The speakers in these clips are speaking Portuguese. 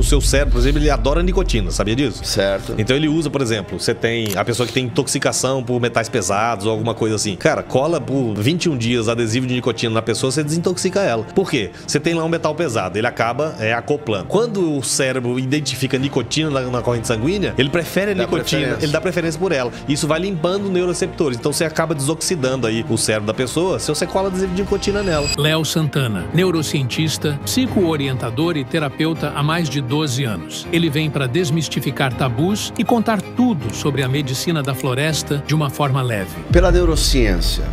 seu cérebro, por exemplo, ele adora nicotina, sabia disso? Certo. Então ele usa, por exemplo, você tem a pessoa que tem intoxicação por metais pesados ou alguma coisa assim. Cara, cola por 21 dias adesivo de nicotina na pessoa, você desintoxica ela. Por quê? Você tem lá um metal pesado, ele acaba acoplando. Quando o cérebro identifica nicotina na corrente sanguínea, ele prefere a nicotina, ele dá preferência por ela. Isso vai limpando os neuroreceptores. Então você acaba desoxidando aí o cérebro da pessoa se você cola adesivo de nicotina nela. Léo Santana, neurocientista, psicoorientador e terapeuta há mais de 12 anos. Ele vem para desmistificar tabus e contar tudo sobre a medicina da floresta de uma forma leve. Pela neurociência,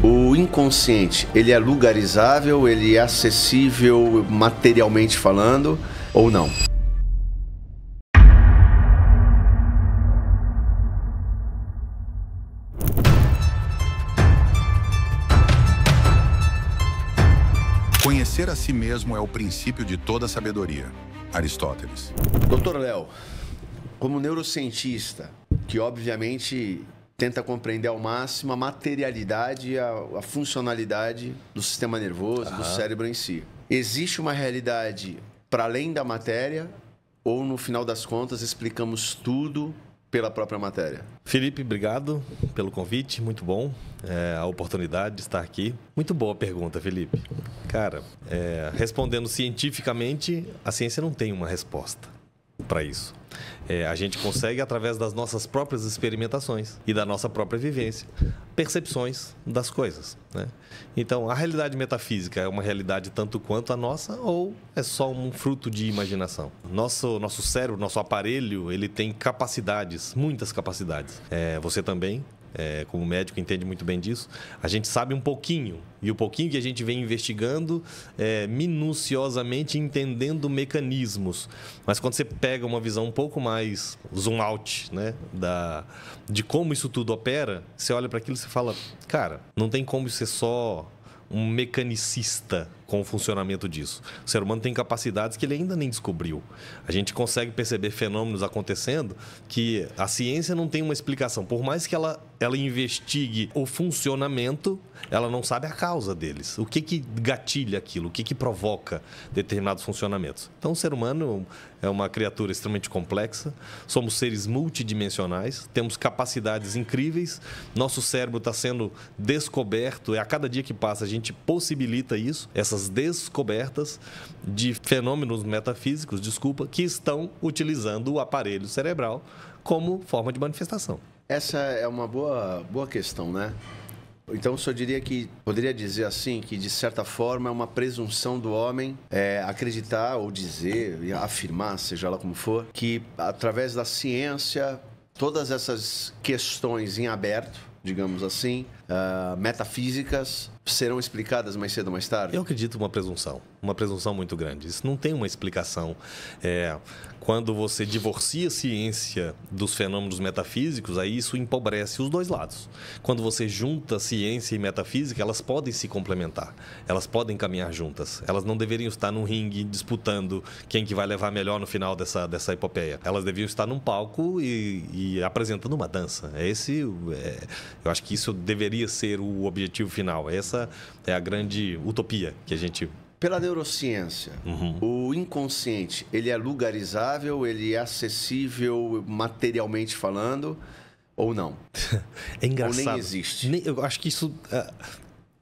o inconsciente, ele é lugarizável, ele é acessível materialmente falando ou não? Conhecer a si mesmo é o princípio de toda sabedoria. Aristóteles. Doutor Léo, como neurocientista, que obviamente tenta compreender ao máximo a materialidade e a funcionalidade do sistema nervoso, do cérebro em si. Existe uma realidade para além da matéria ou, no final das contas, explicamos tudo pela própria matéria? Felipe, obrigado pelo convite, muito bom a oportunidade de estar aqui. Muito boa pergunta, Felipe. Cara, respondendo cientificamente, a ciência não tem uma resposta para isso. A gente consegue, através das nossas próprias experimentações e da nossa própria vivência, percepções das coisas, né? Então, a realidade metafísica é uma realidade tanto quanto a nossa ou é só um fruto de imaginação? Nosso cérebro, nosso aparelho, ele tem capacidades, muitas capacidades. Você também, como médico, entende muito bem disso. A gente sabe um pouquinho, e o pouquinho que a gente vem investigando, minuciosamente entendendo mecanismos. Mas quando você pega uma visão um pouco mais zoom out, né, de como isso tudo opera, você olha para aquilo e você fala, cara, não tem como ser só um mecanicista com o funcionamento disso. O ser humano tem capacidades que ele ainda nem descobriu. A gente consegue perceber fenômenos acontecendo que a ciência não tem uma explicação. Por mais que ela investigue o funcionamento, ela não sabe a causa deles. O que gatilha aquilo? O que provoca determinados funcionamentos? Então, o ser humano é uma criatura extremamente complexa. Somos seres multidimensionais. Temos capacidades incríveis. Nosso cérebro está sendo descoberto. A cada dia que passa, a gente possibilita isso. Essas descobertas de fenômenos metafísicos, que estão utilizando o aparelho cerebral como forma de manifestação. Essa é uma boa questão, né? Então, o senhor poderia dizer assim, que de certa forma é uma presunção do homem acreditar ou dizer, afirmar, seja lá como for, que através da ciência, todas essas questões em aberto, digamos assim, metafísicas, serão explicadas mais cedo ou mais tarde? Eu acredito uma presunção muito grande. Isso não tem uma explicação. Quando você divorcia a ciência dos fenômenos metafísicos, aí isso empobrece os dois lados. Quando você junta ciência e metafísica, elas podem se complementar. Elas podem caminhar juntas. Elas não deveriam estar num ringue disputando quem que vai levar melhor no final dessa epopeia. Elas deviam estar num palco e apresentando uma dança. Eu acho que isso deveria ser o objetivo final. Essa é a grande utopia que a gente... Pela neurociência, o inconsciente, ele é lugarizável, ele é acessível materialmente falando ou não? É engraçado. Ou nem existe? Eu acho que isso...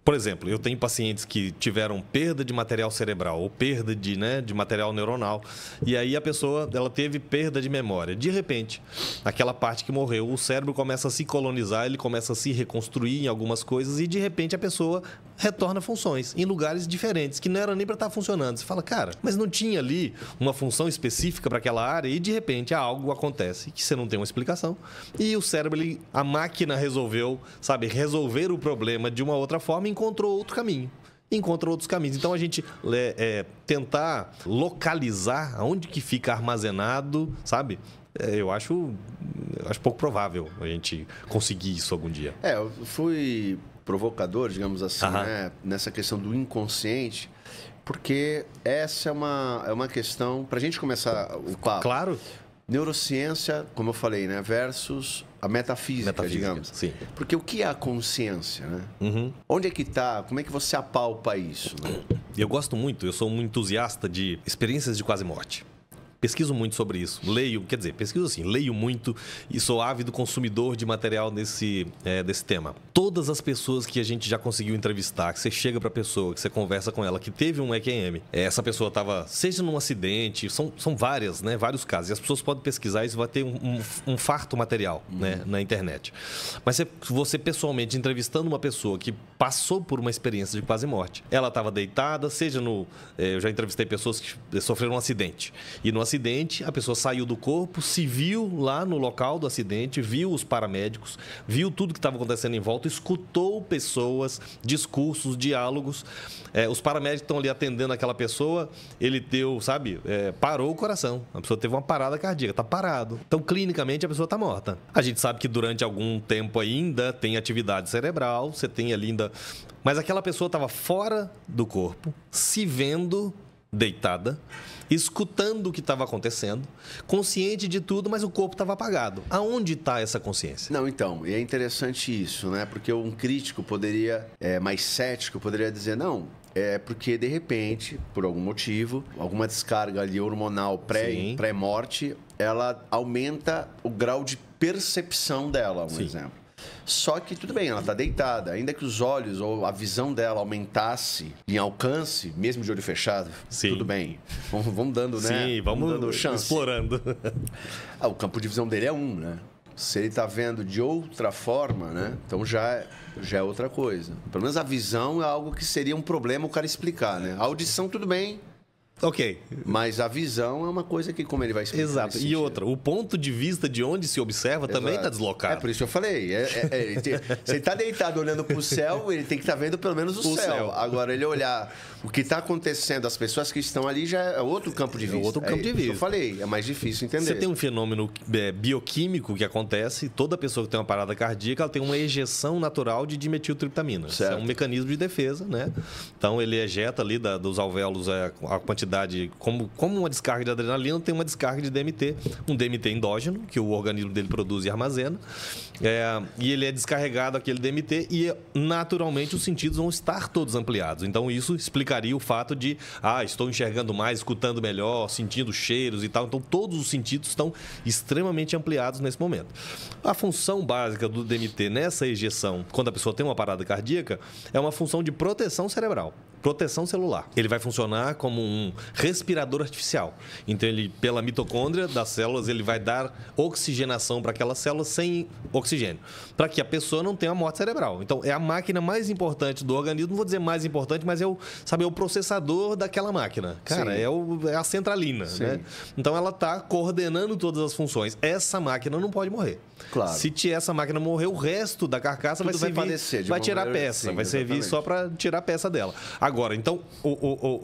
Por exemplo, eu tenho pacientes que tiveram perda de material cerebral ou perda de material neuronal. E aí a pessoa ela teve perda de memória. De repente, aquela parte que morreu, o cérebro começa a se colonizar, ele começa a se reconstruir em algumas coisas e de repente a pessoa retorna funções em lugares diferentes, que não era nem para estar funcionando. Você fala, cara, mas não tinha ali uma função específica para aquela área e de repente algo acontece que você não tem uma explicação. E o cérebro, a máquina resolveu, resolver o problema de uma outra forma e encontrou outro caminho. Encontra outros caminhos. Então, a gente tentar localizar aonde que fica armazenado, eu acho pouco provável a gente conseguir isso algum dia. Eu fui provocador, digamos assim, né, nessa questão do inconsciente, porque essa é uma questão, para a gente começar o papo. Claro. Neurociência, como eu falei, né, versus a metafísica, digamos. Sim. Porque o que é a consciência, né? Onde é que está? Como é que você apalpa isso? Né? Eu gosto muito, eu sou um entusiasta de experiências de quase morte. pesquiso muito sobre isso. Pesquiso assim, leio muito e sou ávido consumidor de material desse tema. Todas as pessoas que a gente já conseguiu entrevistar, que você chega para a pessoa, que você conversa com ela, que teve um EQM, essa pessoa estava, seja num acidente, são várias, né, vários casos, e as pessoas podem pesquisar, isso vai ter um farto material, né, na internet. Mas você pessoalmente entrevistando uma pessoa que passou por uma experiência de quase morte, ela estava deitada, eu já entrevistei pessoas que sofreram um acidente, e no acidente a pessoa saiu do corpo, se viu lá no local do acidente, viu os paramédicos, viu tudo que estava acontecendo em volta, escutou pessoas, discursos, diálogos. Os paramédicos estão ali atendendo aquela pessoa, ele parou o coração. A pessoa teve uma parada cardíaca, está parado. Então, clinicamente, a pessoa está morta. A gente sabe que durante algum tempo ainda tem atividade cerebral, você tem ali ainda... Mas aquela pessoa estava fora do corpo, se vendo deitada, escutando o que estava acontecendo, consciente de tudo, mas o corpo estava apagado. Aonde está essa consciência? Não, então, e é interessante isso, né? Porque um crítico mais cético, poderia dizer, não, porque de repente, por algum motivo, alguma descarga ali hormonal pré-morte, ela aumenta o grau de percepção dela, um exemplo. Só que tudo bem, ela está deitada. Ainda que os olhos ou a visão dela aumentasse em alcance, mesmo de olho fechado, tudo bem. Vamos dando, né? Sim, vamos dando chance. Explorando. O campo de visão dele é 1, né? Se ele está vendo de outra forma, né? Então já é outra coisa. Pelo menos a visão é algo que seria um problema o cara explicar, né? A audição, tudo bem. Ok. Mas a visão é uma coisa que, como ele vai explicar... Exato. E outra, o ponto de vista de onde se observa também está deslocado. Por isso que eu falei. Se ele está deitado olhando para o céu, ele tem que estar vendo pelo menos o céu. Agora, ele olhar o que está acontecendo, as pessoas que estão ali, já é outro campo de vista. É outro campo de vista. Eu falei, é mais difícil entender. Você tem um fenômeno bioquímico que acontece, toda pessoa que tem uma parada cardíaca, ela tem uma ejeção natural de dimetiltriptamina. Isso é um mecanismo de defesa, né? Então, ele ejeta ali dos alvéolos a quantidade, como uma descarga de adrenalina, tem uma descarga de DMT, um DMT endógeno, que o organismo dele produz e armazena, e ele é descarregado aquele DMT e, naturalmente, os sentidos vão estar todos ampliados. Então, isso explicaria o fato de, estou enxergando mais, escutando melhor, sentindo cheiros e tal. Então, todos os sentidos estão extremamente ampliados nesse momento. A função básica do DMT nessa ejeção, quando a pessoa tem uma parada cardíaca, é uma função de proteção cerebral, proteção celular. Ele vai funcionar como um respirador artificial. Então, pela mitocôndria das células, ele vai dar oxigenação para aquelas células sem oxigênio, para que a pessoa não tenha morte cerebral. Então, é a máquina mais importante do organismo, não vou dizer mais importante, mas é o processador daquela máquina. Cara, é a centralina, né? Então, ela está coordenando todas as funções. Essa máquina não pode morrer. Claro. Se essa máquina morrer, o resto da carcaça vai tirar peça, vai servir só para tirar a peça dela. Agora, então,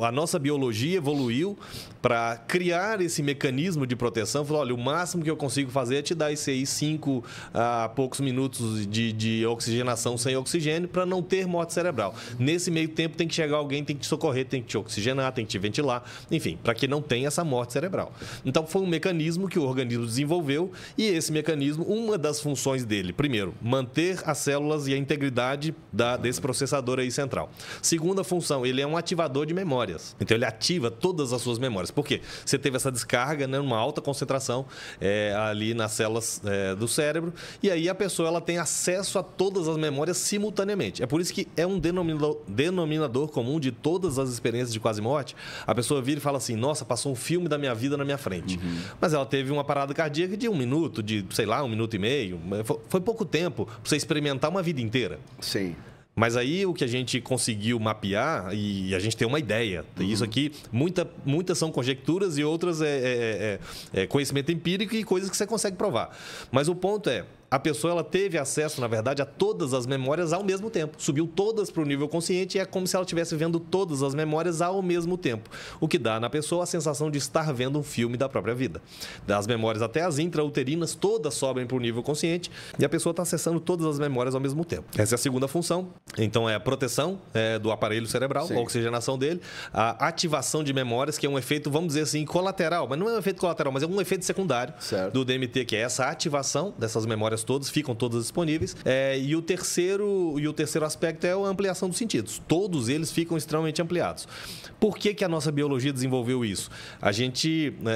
a nossa biologia evoluiu para criar esse mecanismo de proteção. Falou, olha, o máximo que eu consigo fazer é te dar esse aí 5 a poucos minutos de oxigenação sem oxigênio para não ter morte cerebral. Nesse meio tempo tem que chegar alguém, tem que te socorrer, tem que te oxigenar, tem que te ventilar, enfim, para que não tenha essa morte cerebral. Então, foi um mecanismo que o organismo desenvolveu e esse mecanismo, uma das funções dele, primeiro, manter as células e a integridade desse processador aí central. Segunda função, ele é um ativador de memórias. Então, ele ativa todas as suas memórias. Por quê? Você teve essa descarga, né, numa alta concentração ali nas células do cérebro, e aí a pessoa ela tem acesso a todas as memórias simultaneamente. É por isso que é um denominador comum de todas as experiências de quase morte. A pessoa vira e fala assim, nossa, passou um filme da minha vida na minha frente. Mas ela teve uma parada cardíaca de 1 minuto, de, sei lá, 1 minuto e meio. Foi pouco tempo para você experimentar uma vida inteira. Sim. Mas aí o que a gente conseguiu mapear, e a gente tem uma ideia. Isso aqui, muitas são conjecturas e outras é conhecimento empírico e coisas que você consegue provar. Mas o ponto é, a pessoa ela teve acesso, na verdade, a todas as memórias ao mesmo tempo. Subiu todas para o nível consciente e é como se ela estivesse vendo todas as memórias ao mesmo tempo. O que dá na pessoa a sensação de estar vendo um filme da própria vida. Das memórias até as intrauterinas, todas sobem para o nível consciente e a pessoa está acessando todas as memórias ao mesmo tempo. Essa é a segunda função. Então, é a proteção do aparelho cerebral, a oxigenação dele, a ativação de memórias, que é um efeito, vamos dizer assim, colateral. Mas não é um efeito colateral, mas é um efeito secundário do DMT, que é essa ativação dessas memórias áreas todas, ficam todas disponíveis. E o terceiro aspecto é a ampliação dos sentidos. Todos eles ficam extremamente ampliados. Por que a nossa biologia desenvolveu isso?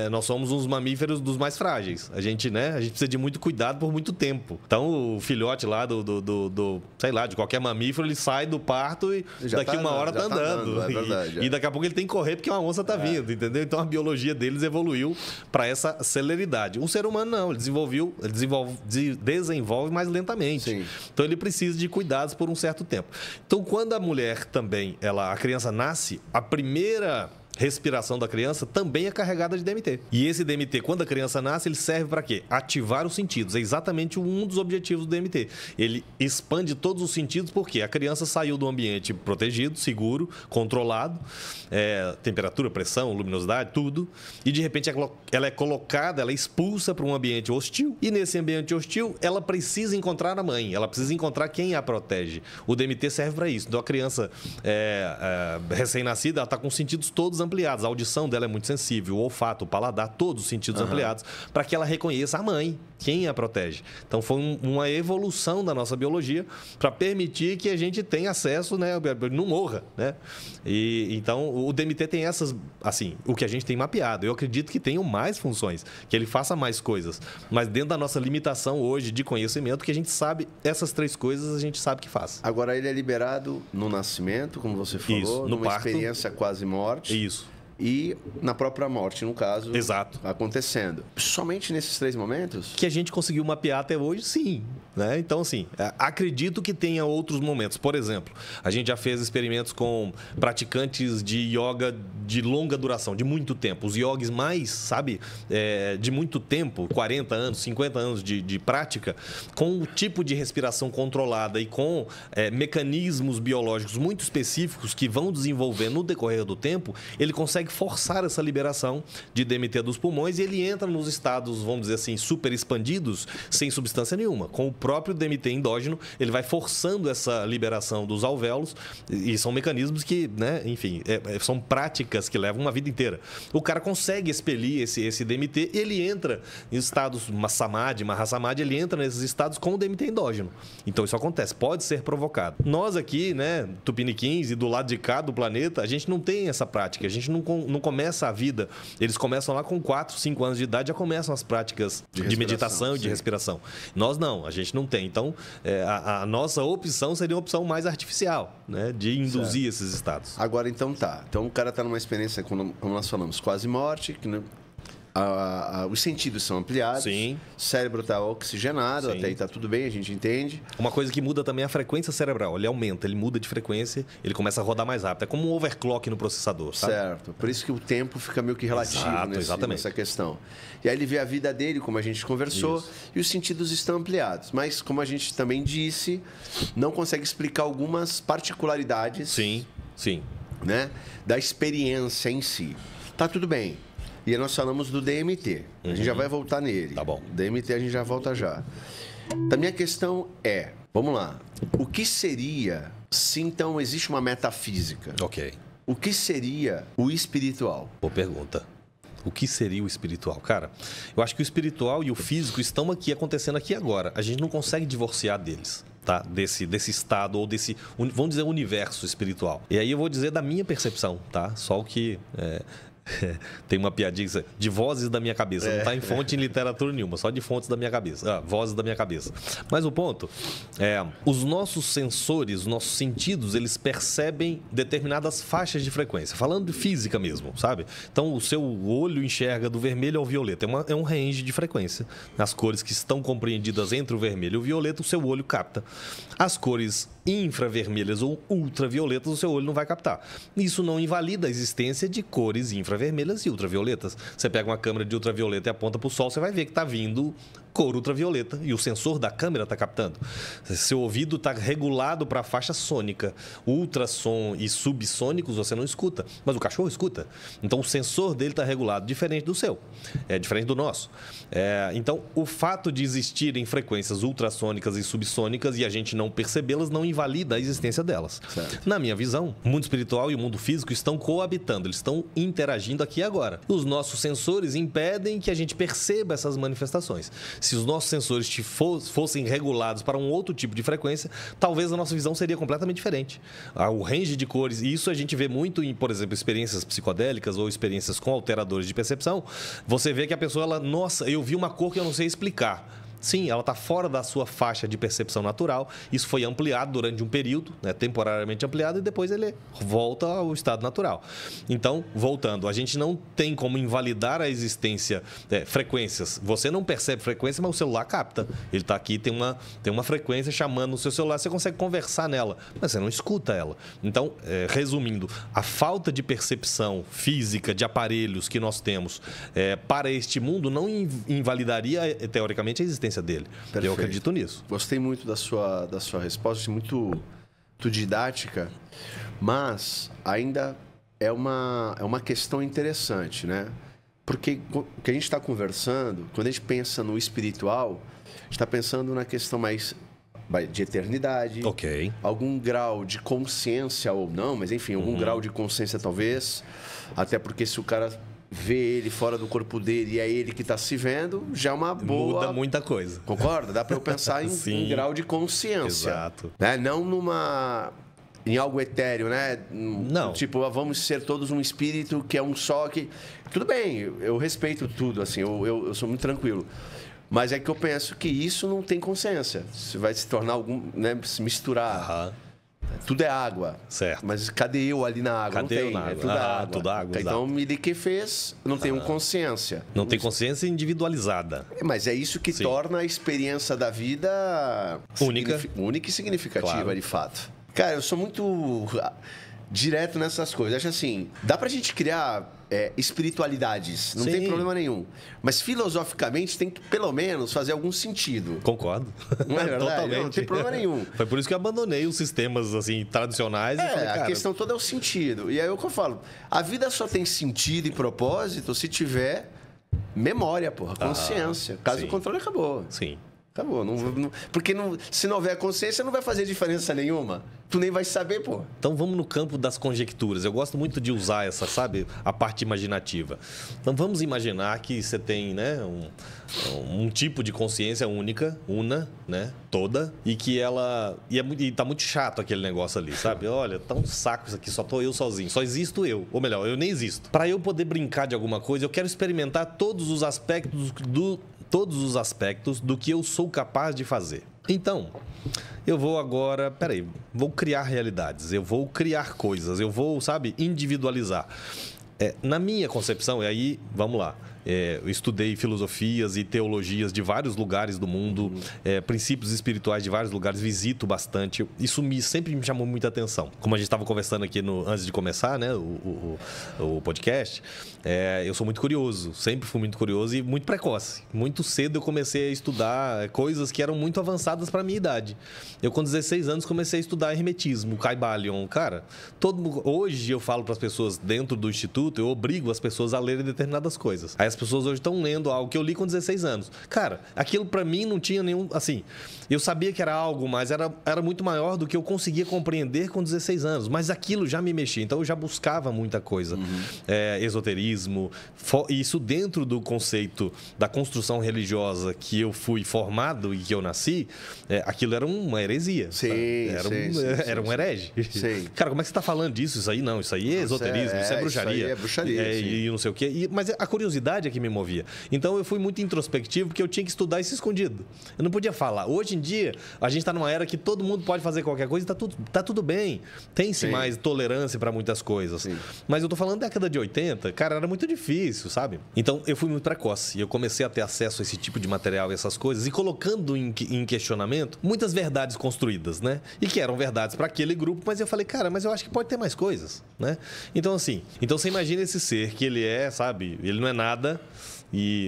Nós somos uns mamíferos dos mais frágeis. A gente precisa de muito cuidado por muito tempo. Então, o filhote lá sei lá, de qualquer mamífero, ele sai do parto e daqui uma hora tá andando. É verdade, e daqui a pouco ele tem que correr porque uma onça tá vindo, entendeu? Então, a biologia deles evoluiu para essa celeridade. O ser humano não, ele desenvolve mais lentamente. Sim. Então, ele precisa de cuidados por um certo tempo. Então, quando a mulher também, a criança nasce, a primeira respiração da criança também é carregada de DMT. E esse DMT, quando a criança nasce, ele serve para quê? Ativar os sentidos. É exatamente um dos objetivos do DMT. Ele expande todos os sentidos porque a criança saiu do ambiente protegido, seguro, controlado, temperatura, pressão, luminosidade, tudo. E de repente ela é colocada, ela é expulsa para um ambiente hostil. E nesse ambiente hostil, ela precisa encontrar a mãe. Ela precisa encontrar quem a protege. O DMT serve para isso. Então a criança recém-nascida, ela está com os sentidos todos ampliados. A audição dela é muito sensível, o olfato, o paladar, todos os sentidos ampliados, para que ela reconheça a mãe, quem a protege. Então, foi uma evolução da nossa biologia para permitir que a gente tenha acesso, não morra, né? E, então, o DMT tem essas, assim, o que a gente tem mapeado. Eu acredito que tenham mais funções, que ele faça mais coisas. Mas dentro da nossa limitação hoje de conhecimento, que a gente sabe, essas 3 coisas a gente sabe que faz. Agora, ele é liberado no nascimento, como você falou, Isso, no numa parto. Experiência quase morte. Isso. E na própria morte, no caso. Exato. Acontecendo. Somente nesses 3 momentos? Que a gente conseguiu mapear até hoje, sim. Né? Então, assim, acredito que tenha outros momentos. Por exemplo, a gente já fez experimentos com praticantes de yoga de longa duração, de muito tempo. Os yogis mais, de muito tempo, 40 anos, 50 anos de prática, com o tipo de respiração controlada e com mecanismos biológicos muito específicos que vão desenvolver no decorrer do tempo, ele consegue forçar essa liberação de DMT dos pulmões e ele entra nos estados, vamos dizer assim, super expandidos, sem substância nenhuma. Com o próprio DMT endógeno, ele vai forçando essa liberação dos alvéolos e são mecanismos que, enfim, são práticas que levam uma vida inteira. O cara consegue expelir esse DMT e ele entra em estados Samadhi, Mahasamadhi, ele entra nesses estados com o DMT endógeno. Então, isso acontece, pode ser provocado. Nós aqui, Tupiniquins e do lado de cá do planeta, a gente não tem essa prática, a gente não começa a vida. Eles começam lá com 4, 5 anos de idade, já começam as práticas de meditação e de respiração. Nós não, a gente não tem. Então, a nossa opção seria uma opção mais artificial, de induzir esses estados. Agora, então tá. Então, o cara está numa experiência, como nós falamos, quase morte, que os sentidos são ampliados. Sim. O cérebro está oxigenado, Sim. até aí está tudo bem, a gente entende. Uma coisa que muda também é a frequência cerebral. Ele aumenta, ele muda de frequência, ele começa a rodar mais rápido. É como um overclock no processador, sabe? Certo. Por isso que o tempo fica meio que relativo nessa questão. E aí ele vê a vida dele, como a gente conversou, Isso. e os sentidos estão ampliados. Mas, como a gente também disse, não consegue explicar algumas particularidades Sim. Da experiência em si. Tá tudo bem. E aí nós falamos do DMT. A gente já vai voltar nele. Tá bom. DMT a gente já volta já. A minha questão é, vamos lá, o que seria se então existe uma metafísica? Ok. O que seria o espiritual? Boa pergunta. O que seria o espiritual? Cara, eu acho que o espiritual e o físico estão aqui, acontecendo aqui agora. A gente não consegue divorciar deles, tá? Desse estado ou desse, vamos dizer, universo espiritual. E aí eu vou dizer da minha percepção, tá? Só o que... tem uma piadinha de vozes da minha cabeça. Não está em fonte em literatura nenhuma, só de fontes da minha cabeça. Vozes da minha cabeça. Mas o ponto é, os nossos sensores, os nossos sentidos, eles percebem determinadas faixas de frequência. Falando de física mesmo, sabe? Então, o seu olho enxerga do vermelho ao violeta. É um range de frequência. As cores que estão compreendidas entre o vermelho e o violeta, o seu olho capta. As cores infravermelhas ou ultravioletas, o seu olho não vai captar. Isso não invalida a existência de cores infravermelhas e ultravioletas. Você pega uma câmera de ultravioleta e aponta para o sol, você vai ver que está vindo cor ultravioleta e o sensor da câmera está captando. Seu ouvido está regulado para a faixa sônica. Ultrassom e subsônicos você não escuta, mas o cachorro escuta. Então o sensor dele está regulado, diferente do seu, diferente do nosso. Então o fato de existirem frequências ultrassônicas e subsônicas e a gente não percebê-las não invalida a existência delas. Certo. Na minha visão, o mundo espiritual e o mundo físico estão coabitando, eles estão interagindo. agindo aqui e agora. Os nossos sensores impedem que a gente perceba essas manifestações. Se os nossos sensores fossem regulados para um outro tipo de frequência, talvez a nossa visão seria completamente diferente. O range de cores, e isso a gente vê muito em, por exemplo, experiências psicodélicas ou experiências com alteradores de percepção. Você vê que a pessoa, nossa, eu vi uma cor que eu não sei explicar. Sim, ela está fora da sua faixa de percepção natural. Isso foi ampliado durante um período, né, temporariamente ampliado, e depois ele volta ao estado natural. Então, voltando, a gente não tem como invalidar a existência frequências. Você não percebe frequência, mas o celular capta. Ele está aqui, tem uma frequência chamando no seu celular, você consegue conversar nela, mas você não escuta ela. Então, resumindo, a falta de percepção física de aparelhos que nós temos para este mundo não invalidaria, teoricamente, a existência dele. Perfeito. Eu acredito nisso. Gostei muito da sua resposta, muito didática, mas ainda é uma questão interessante, né? Porque o que a gente está conversando, quando a gente pensa no espiritual, a gente está pensando na questão mais de eternidade, algum grau de consciência ou não, mas enfim, algum grau de consciência talvez, até porque se o cara vê ele fora do corpo dele e é ele que está se vendo, já é uma boa... Muda muita coisa. Concorda? Dá para eu pensar em grau de consciência. Exato. Né? Não em algo etéreo, né? Não. Tipo, vamos ser todos um espírito que é um só, que... Tudo bem, eu respeito tudo, assim, eu sou muito tranquilo. Mas é que eu penso que isso não tem consciência. Isso vai se tornar se misturar. Tudo é água. Certo. Mas cadê eu ali na água? Cadê eu na água? É tudo água. Tudo água. Então, Mili que fez, não tem consciência. Não tem consciência individualizada. Mas é isso que torna a experiência da vida única e significativa, claro. De fato. Cara, eu sou muito direto nessas coisas. Acho assim, dá pra gente criar espiritualidades, não tem problema nenhum. Mas filosoficamente tem que, pelo menos, fazer algum sentido. Concordo. Não é verdade? Totalmente. Não tem problema nenhum. Foi por isso que eu abandonei os sistemas assim, tradicionais. E falei, a questão toda é o sentido. E aí é o que eu falo. A vida só tem sentido e propósito se tiver memória, consciência. Caso contrário, acabou. Sim. Acabou. Porque se não houver consciência, não vai fazer diferença nenhuma. Tu nem vai saber, pô. Então vamos no campo das conjecturas. Eu gosto muito de usar essa, sabe, a parte imaginativa. Então vamos imaginar que você tem, né, um tipo de consciência única, né, toda, e que ela... E tá muito chato aquele negócio ali, sabe? Olha, tá um saco isso aqui, só tô eu sozinho. Só existo eu. Ou melhor, eu nem existo. Para eu poder brincar de alguma coisa, eu quero experimentar todos os aspectos do que eu sou capaz de fazer. Então, eu vou agora... vou criar realidades, eu vou criar coisas, eu vou, sabe, individualizar. Na minha concepção, e aí, vamos lá, eu estudei filosofias e teologias de vários lugares do mundo, princípios espirituais de vários lugares, visito bastante. Isso sempre me chamou muita atenção. Como a gente estava conversando aqui antes de começar, né, o podcast, eu sou muito curioso, sempre fui muito curioso e muito precoce. Muito cedo eu comecei a estudar coisas que eram muito avançadas para a minha idade. Eu, com 16 anos, comecei a estudar hermetismo, Kybalion. Cara, hoje eu falo para as pessoas dentro do instituto, eu obrigo as pessoas a lerem determinadas coisas. Aí as pessoas hoje estão lendo algo que eu li com 16 anos. Cara, aquilo para mim não tinha nenhum... Assim, eu sabia que era algo, mas era muito maior do que eu conseguia compreender com 16 anos. Mas aquilo já me mexia. Então, eu já buscava muita coisa. Esoterismo. Isso dentro do conceito da construção religiosa que eu fui formado e que eu nasci, aquilo era uma heresia. Era um herege. Sim. Cara, como é que você está falando disso? Isso aí não. Isso aí é esoterismo. Isso é bruxaria. Isso aí é bruxaria. E não sei o quê. Mas a curiosidade é que me movia. Então, eu fui muito introspectivo porque eu tinha que estudar isso escondido. Eu não podia falar. Hoje em dia, a gente está numa era que todo mundo pode fazer qualquer coisa e tá tudo bem. Tem-se mais tolerância para muitas coisas. Sim. Mas eu tô falando década de 80, cara, era muito difícil, sabe? Então, eu fui muito precoce. E eu comecei a ter acesso a esse tipo de material e essas coisas e colocando em questionamento muitas verdades construídas, né? E que eram verdades para aquele grupo, mas eu falei, cara, mas eu acho que pode ter mais coisas, né? Então, assim, você imagina esse ser que ele é, sabe? Ele não é nada,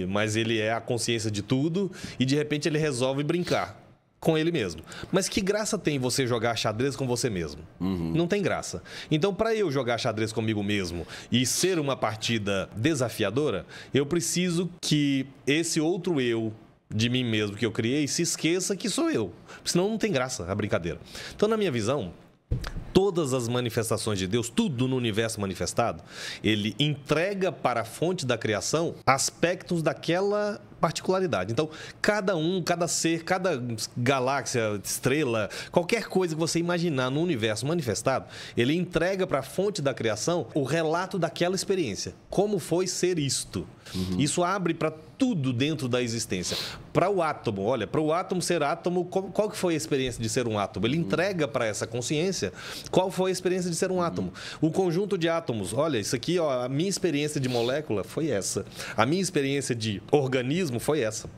mas ele é a consciência de tudo e, de repente, ele resolve brincar com ele mesmo. Mas que graça tem você jogar xadrez com você mesmo? Não tem graça. Então, para eu jogar xadrez comigo mesmo e ser uma partida desafiadora, eu preciso que esse outro eu de mim mesmo que eu criei se esqueça que sou eu. Senão não tem graça a brincadeira. Então, na minha visão, todas as manifestações de Deus, tudo no universo manifestado, ele entrega para a fonte da criação aspectos daquela particularidade. Então, cada ser, cada galáxia, estrela, qualquer coisa que você imaginar no universo manifestado, ele entrega para a fonte da criação o relato daquela experiência. Como foi ser isto? Isso abre para tudo dentro da existência. Para o átomo, olha, para o átomo ser átomo, qual que foi a experiência de ser um átomo? Ele entrega para essa consciência qual foi a experiência de ser um átomo. O conjunto de átomos, olha, isso aqui, ó, a minha experiência de molécula foi essa. A minha experiência de organismo foi essa.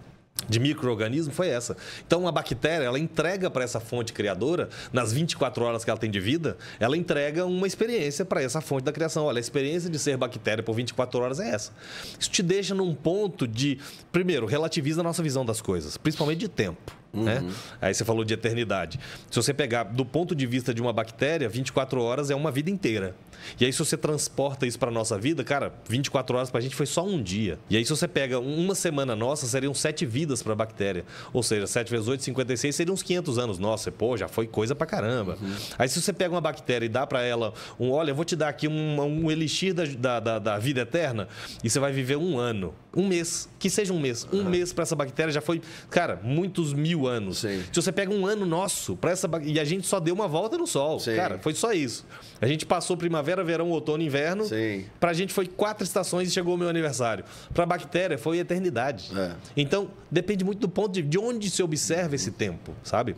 De micro-organismo foi essa. Então, a bactéria, ela entrega para essa fonte criadora, nas 24 horas que ela tem de vida, ela entrega uma experiência para essa fonte da criação. Olha, a experiência de ser bactéria por 24 horas é essa. Isso te deixa num ponto de, primeiro, relativiza a nossa visão das coisas, principalmente de tempo. Né? Aí você falou de eternidade. Se você pegar do ponto de vista de uma bactéria, 24 horas é uma vida inteira. E aí, se você transporta isso para a nossa vida, cara, 24 horas para a gente foi só um dia. E aí, se você pega uma semana nossa, seriam 7 vidas para a bactéria. Ou seja, 7 vezes 8, 56, seriam uns 500 anos. Nossa, pô, já foi coisa pra caramba. Aí, se você pega uma bactéria e dá para ela olha, eu vou te dar aqui um elixir da vida eterna, e você vai viver um ano. Um mês, que seja um mês. Um mês para essa bactéria já foi, cara, muitos 1000 anos. Sim. Se você pega um ano nosso para essa e a gente só deu uma volta no Sol. Sim. Cara, foi só isso. A gente passou primavera, verão, outono, inverno. Sim. Pra gente foi 4 estações e chegou o meu aniversário. Pra bactéria foi eternidade. Então, depende muito do ponto de onde se observa esse tempo, sabe?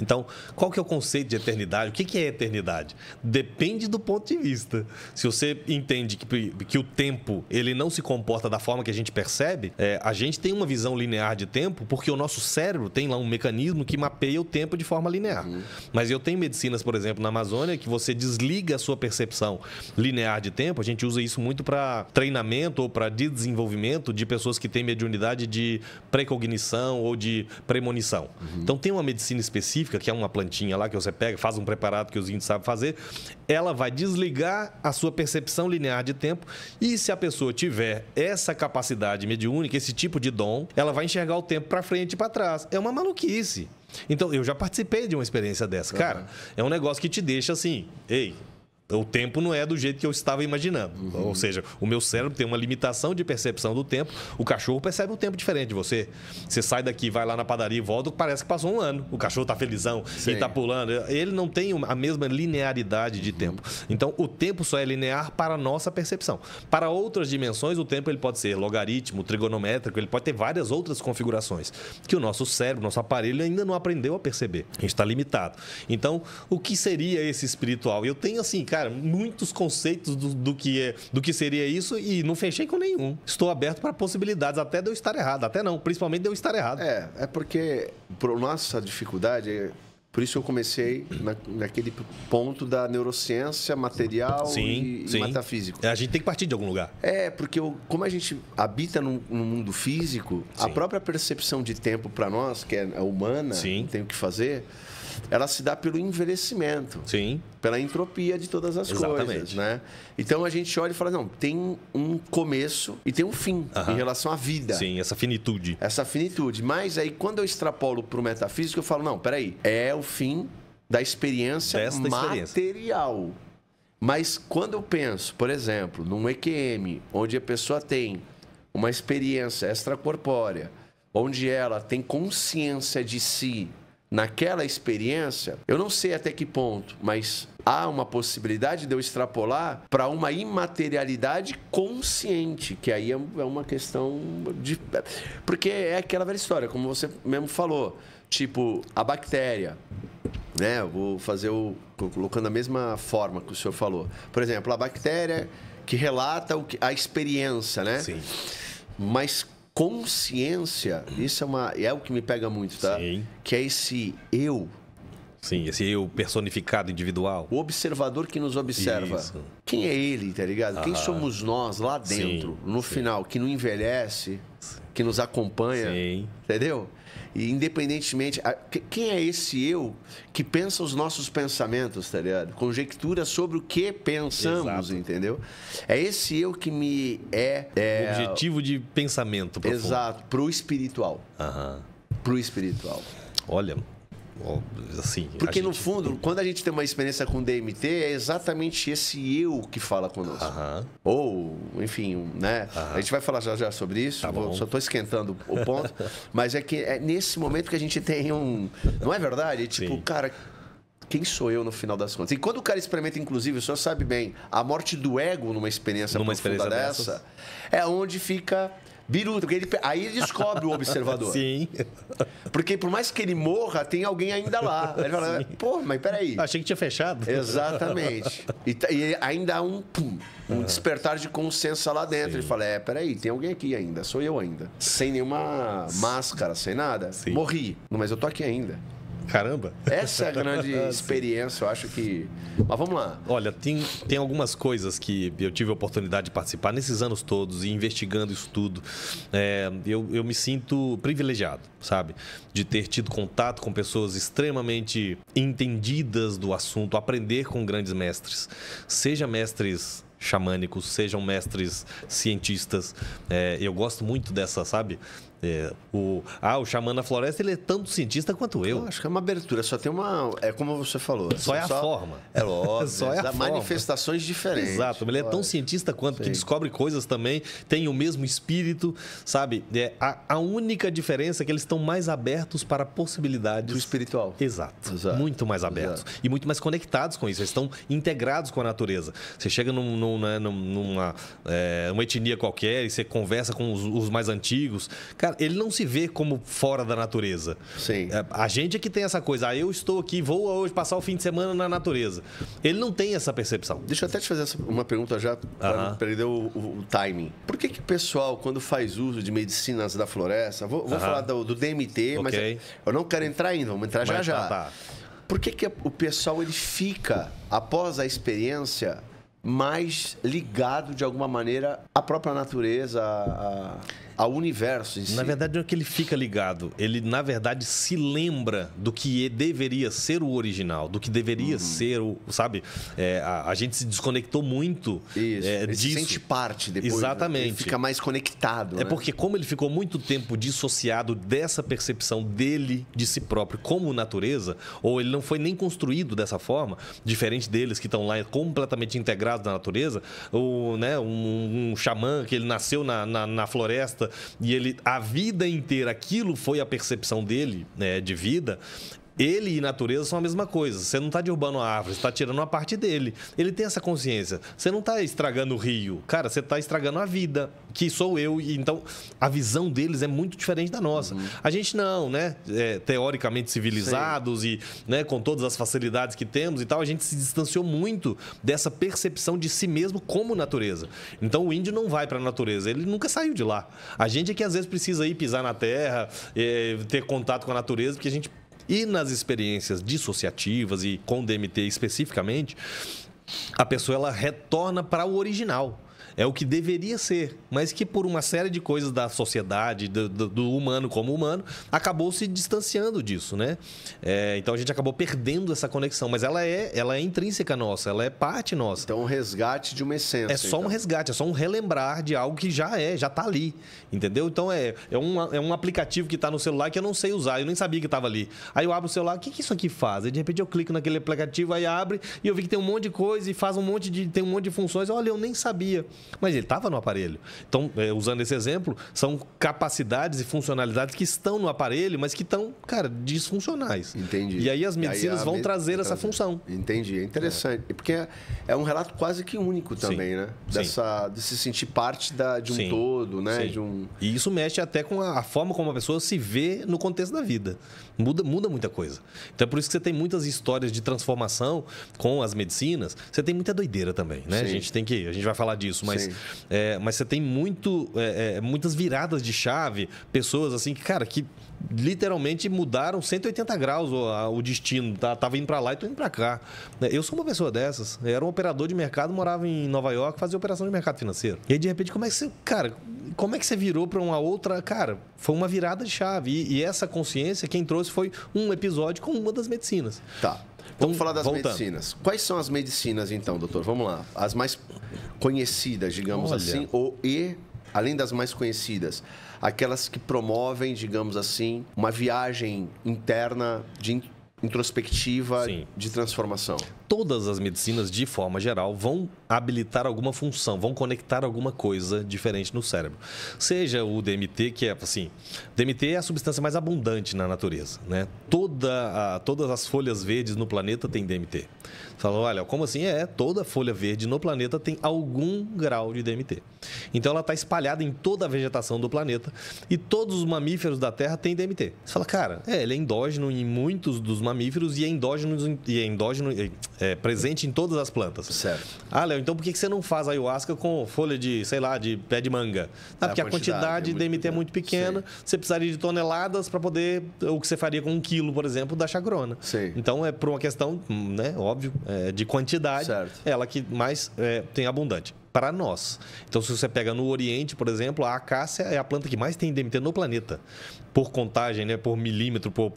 Então, qual que é o conceito de eternidade? O que é eternidade? Depende do ponto de vista. Se você entende que o tempo ele não se comporta da forma que a gente percebe, a gente tem uma visão linear de tempo porque o nosso cérebro tem lá um mecanismo que mapeia o tempo de forma linear. Mas eu tenho medicinas, por exemplo, na Amazônia, que você desliga a sua percepção linear de tempo. A gente usa isso muito para treinamento ou para desenvolvimento de pessoas que têm mediunidade de precognição ou de premonição. Então, tem uma medicina específica, que é uma plantinha lá que você pega, faz um preparado que os índios sabem fazer, ela vai desligar a sua percepção linear de tempo e se a pessoa tiver essa capacidade mediúnica, esse tipo de dom, ela vai enxergar o tempo para frente e para trás. É uma maluquice. Então, eu já participei de uma experiência dessa. Cara, é um negócio que te deixa assim, ei, o tempo não é do jeito que eu estava imaginando. Ou seja, o meu cérebro tem uma limitação de percepção do tempo. O cachorro percebe um tempo diferente de você. Você sai daqui, vai lá na padaria e volta, parece que passou um ano. O cachorro está felizão, ele está pulando. Ele não tem a mesma linearidade de tempo. Então, o tempo só é linear para a nossa percepção. Para outras dimensões, o tempo ele pode ser logaritmo, trigonométrico, ele pode ter várias outras configurações que o nosso cérebro, nosso aparelho ainda não aprendeu a perceber. A gente está limitado. Então, o que seria esse espiritual? Eu tenho, assim, cara, muitos conceitos do que seria isso e não fechei com nenhum. Estou aberto para possibilidades, até de eu estar errado. Até não, principalmente de eu estar errado. É porque por nossa dificuldade, por isso eu comecei naquele ponto da neurociência, material e metafísico. A gente tem que partir de algum lugar. Porque como a gente habita no mundo físico, a própria percepção de tempo para nós, que é humana, não tem o que fazer, ela se dá pelo envelhecimento, pela entropia de todas as coisas, né? Então a gente olha e fala, não, tem um começo e tem um fim em relação à vida. Sim, essa finitude. Essa finitude. Mas aí quando eu extrapolo para o metafísico, eu falo, não, peraí, é o fim da experiência material. Mas quando eu penso, por exemplo, num EQM, onde a pessoa tem uma experiência extracorpórea, onde ela tem consciência de si, naquela experiência, eu não sei até que ponto, mas há uma possibilidade de eu extrapolar para uma imaterialidade consciente, que aí é uma questão de... Porque é aquela velha história, como você mesmo falou, tipo, a bactéria, né? Eu vou fazer colocando a mesma forma que o senhor falou. Por exemplo, a bactéria que relata a experiência, né? Sim. Mas consciência, isso é o que me pega muito, tá? Sim. Que é esse eu. Sim, esse eu personificado, individual. O observador que nos observa. Isso. Quem é ele, tá ligado? Quem somos nós lá dentro, no final, que não envelhece, que nos acompanha, entendeu? E independentemente... Quem é esse eu que pensa os nossos pensamentos, tá ligado? Conjectura sobre o que pensamos, entendeu? É esse eu que me o objetivo de pensamento profundo. Exato, pro espiritual. Pro espiritual. Olha, assim... Porque, no fundo, quando a gente tem uma experiência com DMT, é exatamente esse eu que fala conosco. Ou, enfim, né? A gente vai falar já sobre isso. Só estou esquentando o ponto. Mas é que é nesse momento que a gente tem um... Não é verdade? Tipo, cara... Quem sou eu no final das contas? E quando o cara experimenta, inclusive, o senhor sabe bem, a morte do ego numa experiência profunda dessa, é onde fica biruta. Porque aí ele descobre o observador. Sim. Porque por mais que ele morra, tem alguém ainda lá. Ele fala, pô, mas peraí. Achei que tinha fechado. Exatamente. E ainda há um despertar de consciência lá dentro. Ele fala, peraí, tem alguém aqui ainda, sou eu ainda. Sem nenhuma máscara, sem nada. Sim. Morri, mas eu tô aqui ainda. Caramba! Essa é a grande experiência, eu acho que... Mas vamos lá. Olha, tem algumas coisas que eu tive a oportunidade de participar nesses anos todos e investigando isso tudo. Eu me sinto privilegiado, sabe? De ter tido contato com pessoas extremamente entendidas do assunto, aprender com grandes mestres. Seja mestres xamânicos, sejam mestres cientistas. Eu gosto muito dessa, sabe? O xamã na floresta, ele é tanto cientista quanto eu. Acho que é uma abertura, só tem uma... É como você falou. Só é a forma. É lógico. Só é a forma. Manifestações diferentes. Exato, ele é tão cientista quanto, que descobre coisas também, tem o mesmo espírito, sabe? A única diferença é que eles estão mais abertos para possibilidades... Do espiritual. Exato. Muito mais abertos. E muito mais conectados com isso. Eles estão integrados com a natureza. Você chega numa etnia qualquer e você conversa com os mais antigos... Cara, ele não se vê como fora da natureza. Sim. A gente é que tem essa coisa. Eu estou aqui, vou hoje passar o fim de semana na natureza. Ele não tem essa percepção. Deixa eu até te fazer uma pergunta já para perder o timing. Por que o pessoal, quando faz uso de medicinas da floresta... Vou falar do DMT, mas eu não quero entrar ainda. Vamos entrar já. Tá. Por que o pessoal ele fica, após a experiência... mais ligado, de alguma maneira, à própria natureza, ao universo em si? Na verdade, não é que ele fica ligado. Ele, na verdade, se lembra do que deveria ser o original, do que deveria ser o... Sabe? A gente se desconectou muito disso. Ele disso. se sente parte depois. Exatamente. Ele fica mais conectado. É porque como ele ficou muito tempo dissociado dessa percepção dele, de si próprio, como natureza, ou ele não foi nem construído dessa forma, diferente deles que estão lá completamente integrados da natureza, um xamã que ele nasceu na floresta e a vida inteira, aquilo foi a percepção dele, né, de vida. Ele e natureza são a mesma coisa. Você não está derrubando a árvore, você está tirando uma parte dele. Ele tem essa consciência. Você não está estragando o rio. Cara, você está estragando a vida, que sou eu. E então, a visão deles é muito diferente da nossa. A gente não, né? Teoricamente civilizados e, né, com todas as facilidades que temos e tal, a gente se distanciou muito dessa percepção de si mesmo como natureza. Então, o índio não vai para a natureza. Ele nunca saiu de lá. A gente é que, às vezes, precisa ir pisar na terra, ter contato com a natureza, porque a gente... E nas experiências dissociativas e com DMT especificamente, a pessoa ela retorna para o original. É o que deveria ser, mas que por uma série de coisas da sociedade, do humano como humano, acabou se distanciando disso, né? Então a gente acabou perdendo essa conexão, mas ela é intrínseca nossa, ela é parte nossa. Então um resgate de uma essência. É só um resgate, é só um relembrar de algo que já está ali, entendeu? Então é um aplicativo que está no celular que eu não sei usar, eu nem sabia que estava ali. Aí eu abro o celular, o que isso aqui faz? Aí de repente eu clico naquele aplicativo, aí abre e eu vi que tem um monte de coisa e tem um monte de funções. Olha, eu nem sabia. Mas ele estava no aparelho. Então, usando esse exemplo, são capacidades e funcionalidades que estão no aparelho, mas que estão, cara, disfuncionais. Entendi. E aí as medicinas vão trazer essa função. Entendi. É interessante. Porque é um relato quase que único também, né? De se sentir parte de um todo, né? E isso mexe até com a forma como a pessoa se vê no contexto da vida. Muda muita coisa. Então, é por isso que você tem muitas histórias de transformação com as medicinas. Você tem muita doideira também, né? A gente vai falar disso, mas você tem muitas viradas de chave, pessoas assim que, cara, que literalmente mudaram 180 graus o destino. Tava indo para lá e tô indo para cá. Eu sou uma pessoa dessas. Eu era um operador de mercado, morava em Nova York, fazia operação de mercado financeiro. E aí, de repente, como é que você virou para uma outra... Cara, foi uma virada de chave. E essa consciência, quem trouxe foi um episódio com uma das medicinas. Tá. Vamos falar das medicinas. Quais são as medicinas, então, doutor? Vamos lá. As mais conhecidas, digamos assim, além das mais conhecidas, aquelas que promovem, digamos assim, uma viagem interna introspectiva Sim. de transformação. Todas as medicinas, de forma geral, vão habilitar alguma função, vão conectar alguma coisa diferente no cérebro. Seja o DMT, que é assim, DMT é a substância mais abundante na natureza, né? Todas as folhas verdes no planeta têm DMT. Você fala, olha, como assim? Toda folha verde no planeta tem algum grau de DMT. Então ela está espalhada em toda a vegetação do planeta e todos os mamíferos da Terra têm DMT. Você fala, cara, ele é endógeno em muitos dos mamíferos e é presente em todas as plantas. Certo. Ah, Léo, então por que você não faz ayahuasca com folha de, sei lá, de pé de manga? Porque a quantidade de DMT é muito pequena, você precisaria de toneladas para poder, o que você faria com 1 quilo, por exemplo, da chagrona. Sim. Então, é por uma questão, né, óbvio, de quantidade, certo. ela que mais tem abundante. Para nós. Então, se você pega no Oriente, por exemplo, a acácia é a planta que mais tem DMT no planeta. Por contagem, né? Por milímetro, por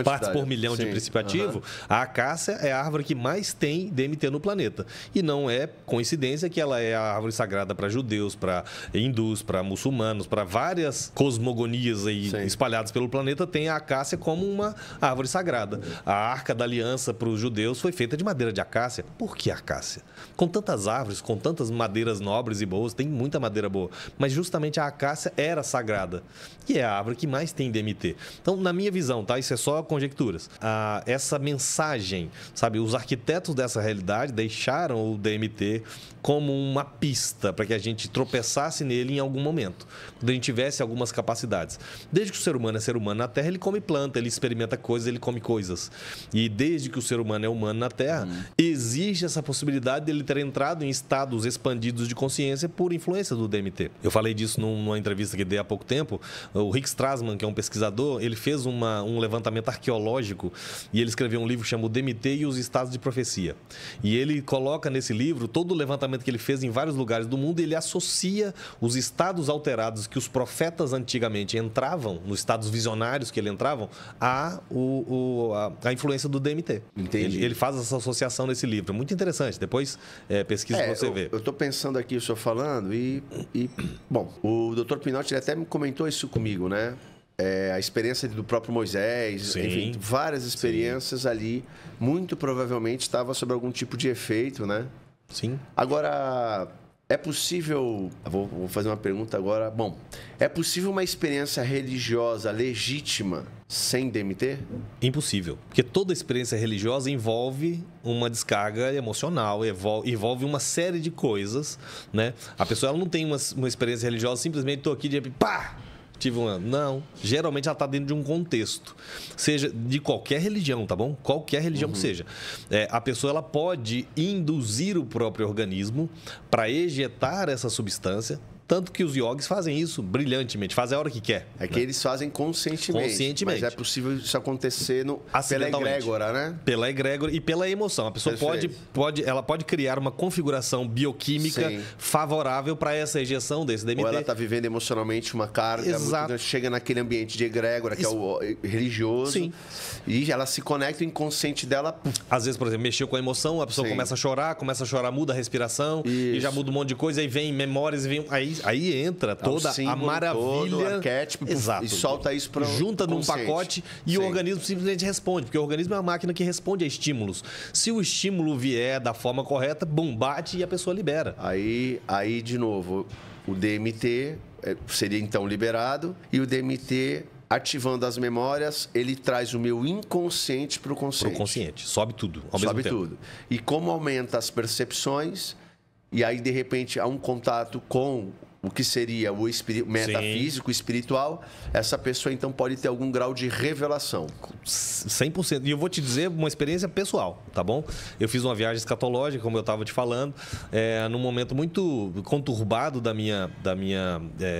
partes por milhão de princípio ativo, a acácia é a árvore que mais tem DMT no planeta. E não é coincidência que ela é a árvore sagrada para judeus, para hindus, para muçulmanos, para várias cosmogonias aí espalhadas pelo planeta, tem a acácia como uma árvore sagrada. A Arca da Aliança para os judeus foi feita de madeira de acácia. Por que acácia? Com tantas árvores, com tantas madeiras nobres e boas, tem muita madeira boa, mas justamente a acácia era sagrada e é a árvore que mais tem DMT. Então, na minha visão, tá? Isso é só conjecturas. Essa mensagem, sabe? Os arquitetos dessa realidade deixaram o DMT como uma pista para que a gente tropeçasse nele em algum momento, quando a gente tivesse algumas capacidades. Desde que o ser humano é ser humano na Terra, ele come planta, ele experimenta coisas, ele come coisas. E desde que o ser humano é humano na Terra, existe essa possibilidade dele ter entrado em estados expandidos de consciência por influência do DMT. Eu falei disso numa entrevista que dei há pouco tempo. O Rick Strassman, que é um pesquisador, ele fez um levantamento arqueológico e ele escreveu um livro que chama O DMT e os Estados de Profecia. E ele coloca nesse livro todo o levantamento que ele fez em vários lugares do mundo e ele associa os estados alterados que os profetas antigamente entravam, nos estados visionários que ele entravam, a influência do DMT. Entendi. Ele faz essa associação nesse livro. Muito interessante. Depois pesquisa para você ver. Eu estou pensando aqui, o senhor falando, bom, o Dr. Pinotti ele até me comentou isso comigo, né? A experiência do próprio Moisés, enfim, várias experiências ali, muito provavelmente estava sob algum tipo de efeito, né? Sim. Agora, é possível... Vou fazer uma pergunta agora. Bom, é possível uma experiência religiosa legítima sem DMT? Impossível. Porque toda experiência religiosa envolve uma descarga emocional, envolve uma série de coisas, né? A pessoa ela não tem uma experiência religiosa, simplesmente estou aqui de repente, pá! Não, geralmente ela está dentro de um contexto, seja de qualquer religião, tá bom? Qualquer religião que seja. A pessoa ela pode induzir o próprio organismo para ejetar essa substância, tanto que os yogis fazem isso brilhantemente, fazem a hora que quer. É que eles fazem conscientemente. Mas é possível isso acontecer pela egrégora, né? Pela egrégora e pela emoção. A pessoa pode criar uma configuração bioquímica favorável para essa ejeção desse DMT. Ou ela está vivendo emocionalmente uma carga, chega naquele ambiente de egrégora, que é o religioso, e ela se conecta, o inconsciente dela... Às vezes, por exemplo, mexeu com a emoção, a pessoa começa a chorar, muda a respiração, e já muda um monte de coisa, aí vem memórias, Aí entra toda a maravilha, todo o arquétipo, e solta isso para junta num pacote e o organismo simplesmente responde, porque o organismo é uma máquina que responde a estímulos. Se o estímulo vier da forma correta, bate e a pessoa libera. Aí de novo, o DMT seria então liberado e o DMT ativando as memórias, ele traz o meu inconsciente para o consciente. Para o consciente, sobe tudo ao mesmo tempo. Sobe tudo. E como aumenta as percepções, e aí, de repente, há um contato com o que seria o metafísico, espiritual, essa pessoa, então, pode ter algum grau de revelação. 100%. E eu vou te dizer uma experiência pessoal, tá bom? Eu fiz uma viagem escatológica, como eu estava te falando, num momento muito conturbado da minha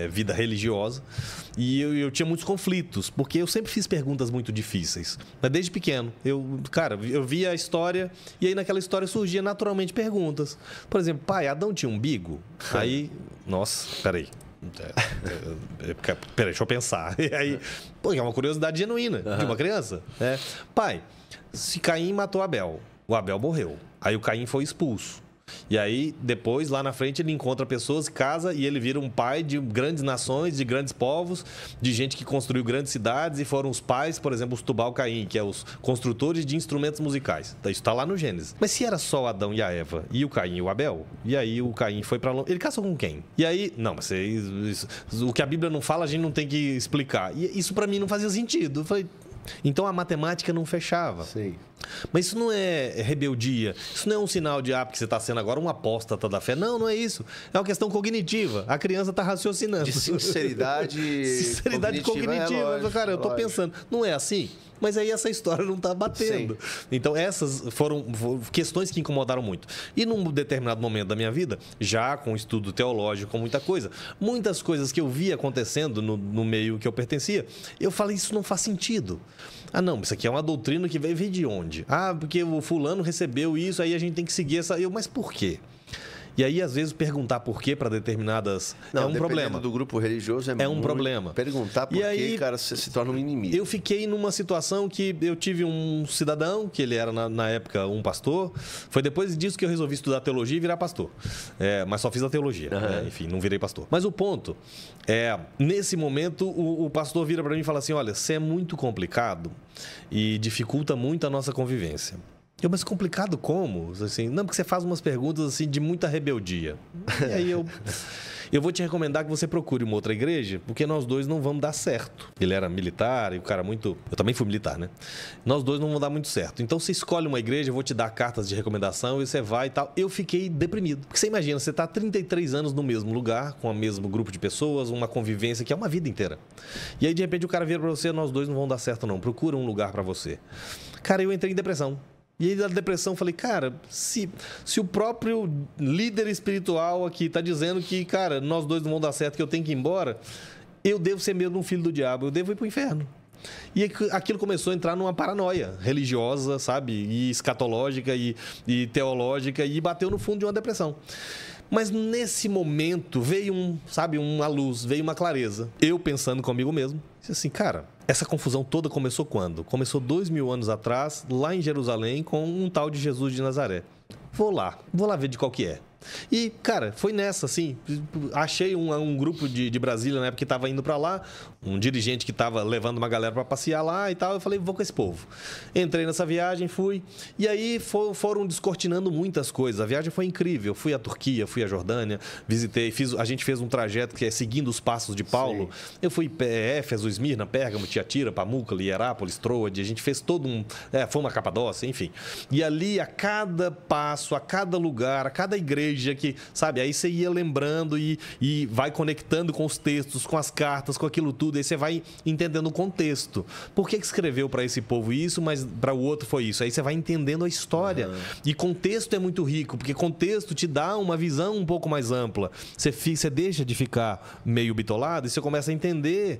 vida religiosa. E eu tinha muitos conflitos, porque eu sempre fiz perguntas muito difíceis. Mas desde pequeno, eu via a história e aí naquela história surgia naturalmente perguntas. Por exemplo, pai, Adão tinha umbigo? Aí, nossa, peraí, deixa eu pensar. E aí, é uma curiosidade genuína de uma criança. Pai, se Caim matou Abel, o Abel morreu. Aí o Caim foi expulso. E aí, depois, lá na frente, ele encontra pessoas, casa e ele vira um pai de grandes nações, de grandes povos, de gente que construiu grandes cidades e foram os pais, por exemplo, os Tubal-Caim, que é os construtores de instrumentos musicais. Então, isso está lá no Gênesis. Mas se era só o Adão e a Eva, e o Caim e o Abel, e aí o Caim foi para longe. Ele casou com quem? E aí, não, mas o que a Bíblia não fala, a gente não tem que explicar. E isso para mim não fazia sentido. Eu falei, então a matemática não fechava. Sim. Mas isso não é rebeldia, isso não é um sinal de porque você está sendo agora um apóstata da fé. Não, não é isso. É uma questão cognitiva. A criança está raciocinando. De sinceridade cognitiva. Lógico, cara, eu estou pensando, não é assim? Mas aí essa história não está batendo. Sim. Então essas foram questões que incomodaram muito. E num determinado momento da minha vida, já com estudo teológico, com muita coisa, muitas coisas que eu via acontecendo no meio que eu pertencia, eu falei, isso não faz sentido. Ah, não, isso aqui é uma doutrina que veio de onde? Ah, porque o fulano recebeu isso, aí a gente tem que seguir essa... Mas por quê? E aí, às vezes, perguntar por quê para determinadas... Não, é um problema. Do grupo religioso é um problema. Perguntar por quê, cara, você se torna um inimigo. Eu fiquei numa situação que eu tive um cidadão, que ele era, na época, um pastor. Foi depois disso que eu resolvi estudar teologia e virar pastor. Mas só fiz a teologia. Uhum. Enfim, não virei pastor. Mas o ponto nesse momento, o pastor vira para mim e fala assim, olha, você é muito complicado e dificulta muito a nossa convivência. Mas complicado como? Assim, não, porque você faz umas perguntas assim de muita rebeldia. E aí eu vou te recomendar que você procure uma outra igreja, porque nós dois não vamos dar certo. Ele era militar e o cara muito... Eu também fui militar, né? Nós dois não vamos dar muito certo. Então você escolhe uma igreja, eu vou te dar cartas de recomendação e você vai e tal. Eu fiquei deprimido. Porque você imagina, você está há 33 anos no mesmo lugar, com o mesmo grupo de pessoas, uma convivência que é uma vida inteira. E aí de repente o cara vira para você, nós dois não vamos dar certo não, procura um lugar para você. Cara, eu entrei em depressão. E aí, da depressão, falei, cara, se o próprio líder espiritual aqui está dizendo que, cara, nós dois não vão dar certo, que eu tenho que ir embora, eu devo ser mesmo um filho do diabo, eu devo ir para o inferno. E aquilo começou a entrar numa paranoia religiosa, sabe? E escatológica e teológica, e bateu no fundo de uma depressão. Mas nesse momento veio uma luz, veio uma clareza. Eu pensando comigo mesmo, disse assim, cara, essa confusão toda começou quando? Começou 2000 anos atrás, lá em Jerusalém, com um tal de Jesus de Nazaré. Vou lá ver de qual que é. E, cara, foi nessa, assim, achei um grupo de Brasília, na época, que estava indo para lá, um dirigente que estava levando uma galera para passear lá e tal, eu falei, vou com esse povo. Entrei nessa viagem, fui, e aí foram descortinando muitas coisas, a viagem foi incrível, fui à Turquia, fui à Jordânia, visitei, a gente fez um trajeto que é seguindo os passos de Paulo. Sim. Eu fui Éfeso, Esmirna, Pérgamo, Tiatira, Pamúcula, Hierápolis, Troade, a gente fez foi uma Capadócia, enfim. E ali, a cada passo, a cada lugar, a cada igreja, que, sabe, aí você ia lembrando e vai conectando com os textos, com as cartas, com aquilo tudo, aí você vai entendendo o contexto. Por que escreveu para esse povo isso, mas para o outro foi isso? Aí você vai entendendo a história. Uhum. E contexto é muito rico, porque contexto te dá uma visão um pouco mais ampla. Você deixa de ficar meio bitolado e você começa a entender.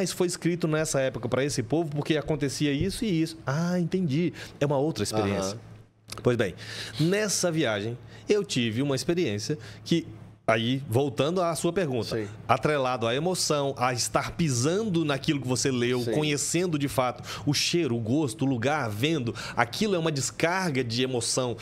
Isso foi escrito nessa época para esse povo porque acontecia isso e isso. Entendi. É uma outra experiência. Uhum. Pois bem, nessa viagem eu tive uma experiência que, aí, voltando à sua pergunta, sim, atrelado à emoção, a estar pisando naquilo que você leu, sim, conhecendo de fato o cheiro, o gosto, o lugar, vendo, aquilo é uma descarga de emoção,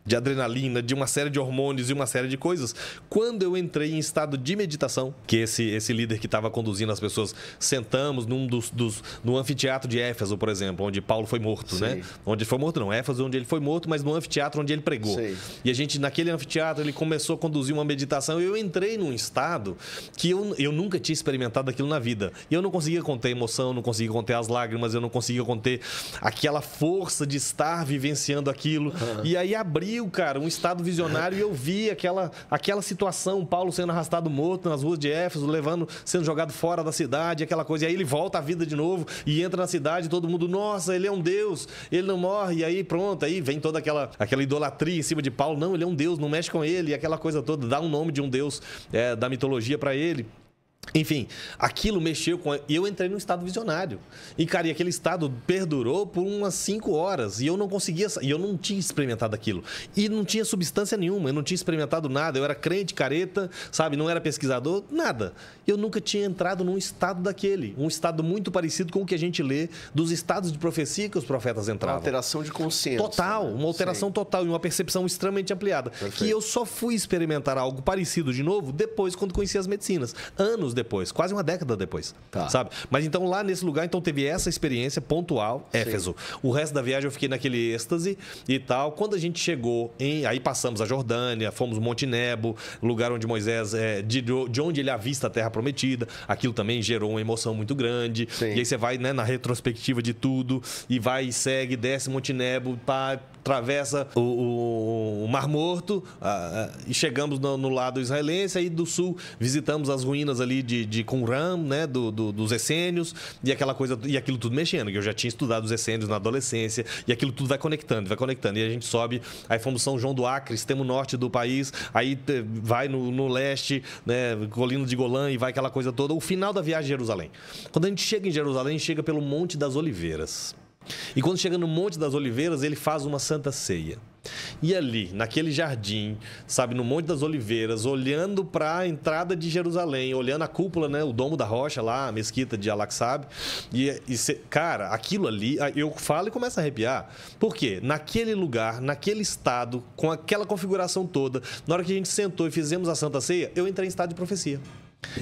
de adrenalina, de uma série de hormônios e uma série de coisas. Quando eu entrei em estado de meditação, que esse líder que estava conduzindo as pessoas, sentamos no anfiteatro de Éfeso, por exemplo, onde Paulo foi morto, sim, né? Onde foi morto não, Éfeso onde ele foi morto, mas no anfiteatro onde ele pregou. Sim. E a gente, naquele anfiteatro, ele começou a conduzir uma meditação e eu entrei num estado que eu nunca tinha experimentado aquilo na vida. E eu não conseguia conter a emoção, não conseguia conter as lágrimas, eu não conseguia conter aquela força de estar vivenciando aquilo. Uhum. E aí abriu, cara, um estado visionário e eu vi aquela situação, Paulo sendo arrastado morto nas ruas de Éfeso, sendo jogado fora da cidade, aquela coisa. E aí ele volta à vida de novo e entra na cidade, todo mundo, nossa, ele é um Deus, ele não morre. E aí pronto, aí vem toda aquela idolatria em cima de Paulo. Não, ele é um Deus, não mexe com ele, e aquela coisa toda, dá um nome de um Deus da mitologia para ele. Enfim, aquilo mexeu com... E eu entrei num estado visionário. E, cara, e aquele estado perdurou por umas 5 horas. E eu não conseguia... E eu não tinha experimentado aquilo. E não tinha substância nenhuma. Eu não tinha experimentado nada. Eu era crente, careta, sabe? Não era pesquisador, nada. Eu nunca tinha entrado num estado daquele. Um estado muito parecido com o que a gente lê dos estados de profecia que os profetas entravam. Uma alteração de consciência. Total. Né? Uma alteração total. E uma percepção extremamente ampliada. Perfeito. Que eu só fui experimentar algo parecido de novo depois, quando conheci as medicinas. Anos depois, quase uma década depois, sabe? Mas então lá nesse lugar, então teve essa experiência pontual, Éfeso. O resto da viagem eu fiquei naquele êxtase e tal. Quando a gente chegou aí passamos a Jordânia, fomos Monte Nebo, lugar onde Moisés, de onde ele avista a Terra Prometida. Aquilo também gerou uma emoção muito grande. Sim. E aí você vai, né, na retrospectiva de tudo e vai e segue, desce Monte Nebo, atravessa o Mar Morto e chegamos no lado israelense. Aí do sul visitamos as ruínas ali de Qumran, né, dos essênios e aquela coisa, e aquilo tudo mexendo, que eu já tinha estudado os essênios na adolescência, e aquilo tudo vai conectando, e a gente sobe, aí fomos São João do Acre, extremo norte do país, aí vai no leste, né, colina de Golã, e vai aquela coisa toda, o final da viagem a Jerusalém. Quando a gente chega em Jerusalém, chega pelo Monte das Oliveiras. E quando chega no Monte das Oliveiras, ele faz uma santa ceia. E ali, naquele jardim, sabe, no Monte das Oliveiras, olhando para a entrada de Jerusalém, olhando a cúpula, né, o Domo da Rocha lá, a mesquita de Al-Aqsa, cara, aquilo ali, eu falo e começo a arrepiar. Por quê? Naquele lugar, naquele estado, com aquela configuração toda, na hora que a gente sentou e fizemos a Santa Ceia, eu entrei em estado de profecia.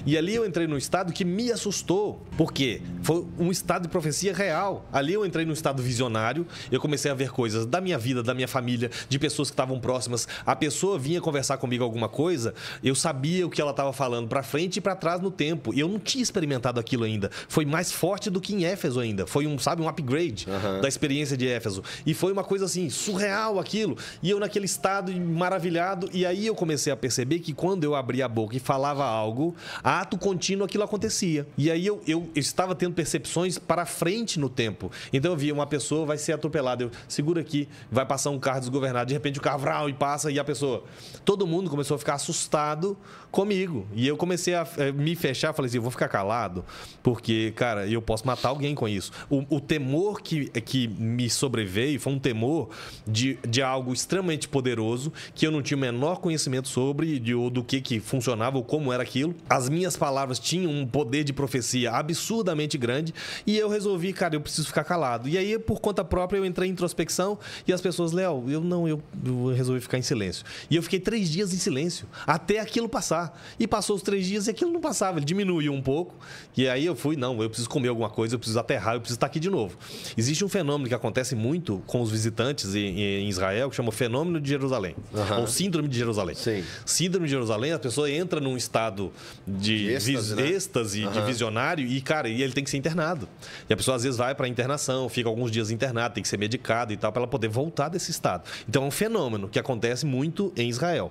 E ali eu entrei num estado que me assustou, porque foi um estado de profecia real. Ali eu entrei num estado visionário, eu comecei a ver coisas da minha vida, da minha família, de pessoas que estavam próximas. A pessoa vinha conversar comigo alguma coisa, eu sabia o que ela estava falando para frente e para trás no tempo. E eu não tinha experimentado aquilo ainda. Foi mais forte do que em Éfeso ainda. Foi um upgrade da experiência de Éfeso. E foi uma coisa assim, surreal aquilo. E eu naquele estado maravilhado. E aí eu comecei a perceber que quando eu abria a boca e falava algo, a ato contínuo aquilo acontecia. E aí eu estava tendo percepções para frente no tempo. Então eu via uma pessoa vai ser atropelada. Eu segura aqui, vai passar um carro desgovernado. De repente o carro vral, e passa e a pessoa... Todo mundo começou a ficar assustado comigo. E eu comecei a me fechar. Falei assim, eu vou ficar calado porque, cara, eu posso matar alguém com isso. O temor que me sobreveio foi um temor de algo extremamente poderoso que eu não tinha o menor conhecimento sobre do que funcionava ou como era aquilo. As minhas palavras tinham um poder de profecia absurdamente grande e eu resolvi, cara, eu preciso ficar calado. E aí, por conta própria, eu entrei em introspecção e as pessoas, Léo, eu resolvi ficar em silêncio. E eu fiquei 3 dias em silêncio, até aquilo passar. E passou os 3 dias e aquilo não passava, ele diminuiu um pouco. E aí eu fui, não, eu preciso comer alguma coisa, eu preciso aterrar, eu preciso estar aqui de novo. Existe um fenômeno que acontece muito com os visitantes em Israel, que chama fenômeno de Jerusalém, ou síndrome de Jerusalém. Sim. Síndrome de Jerusalém, a pessoa entra num estado de êxtase, de visionário, e, cara, ele tem que ser internado. E a pessoa, às vezes, vai para internação, fica alguns dias internada, tem que ser medicado e tal, para ela poder voltar desse estado. Então, é um fenômeno que acontece muito em Israel.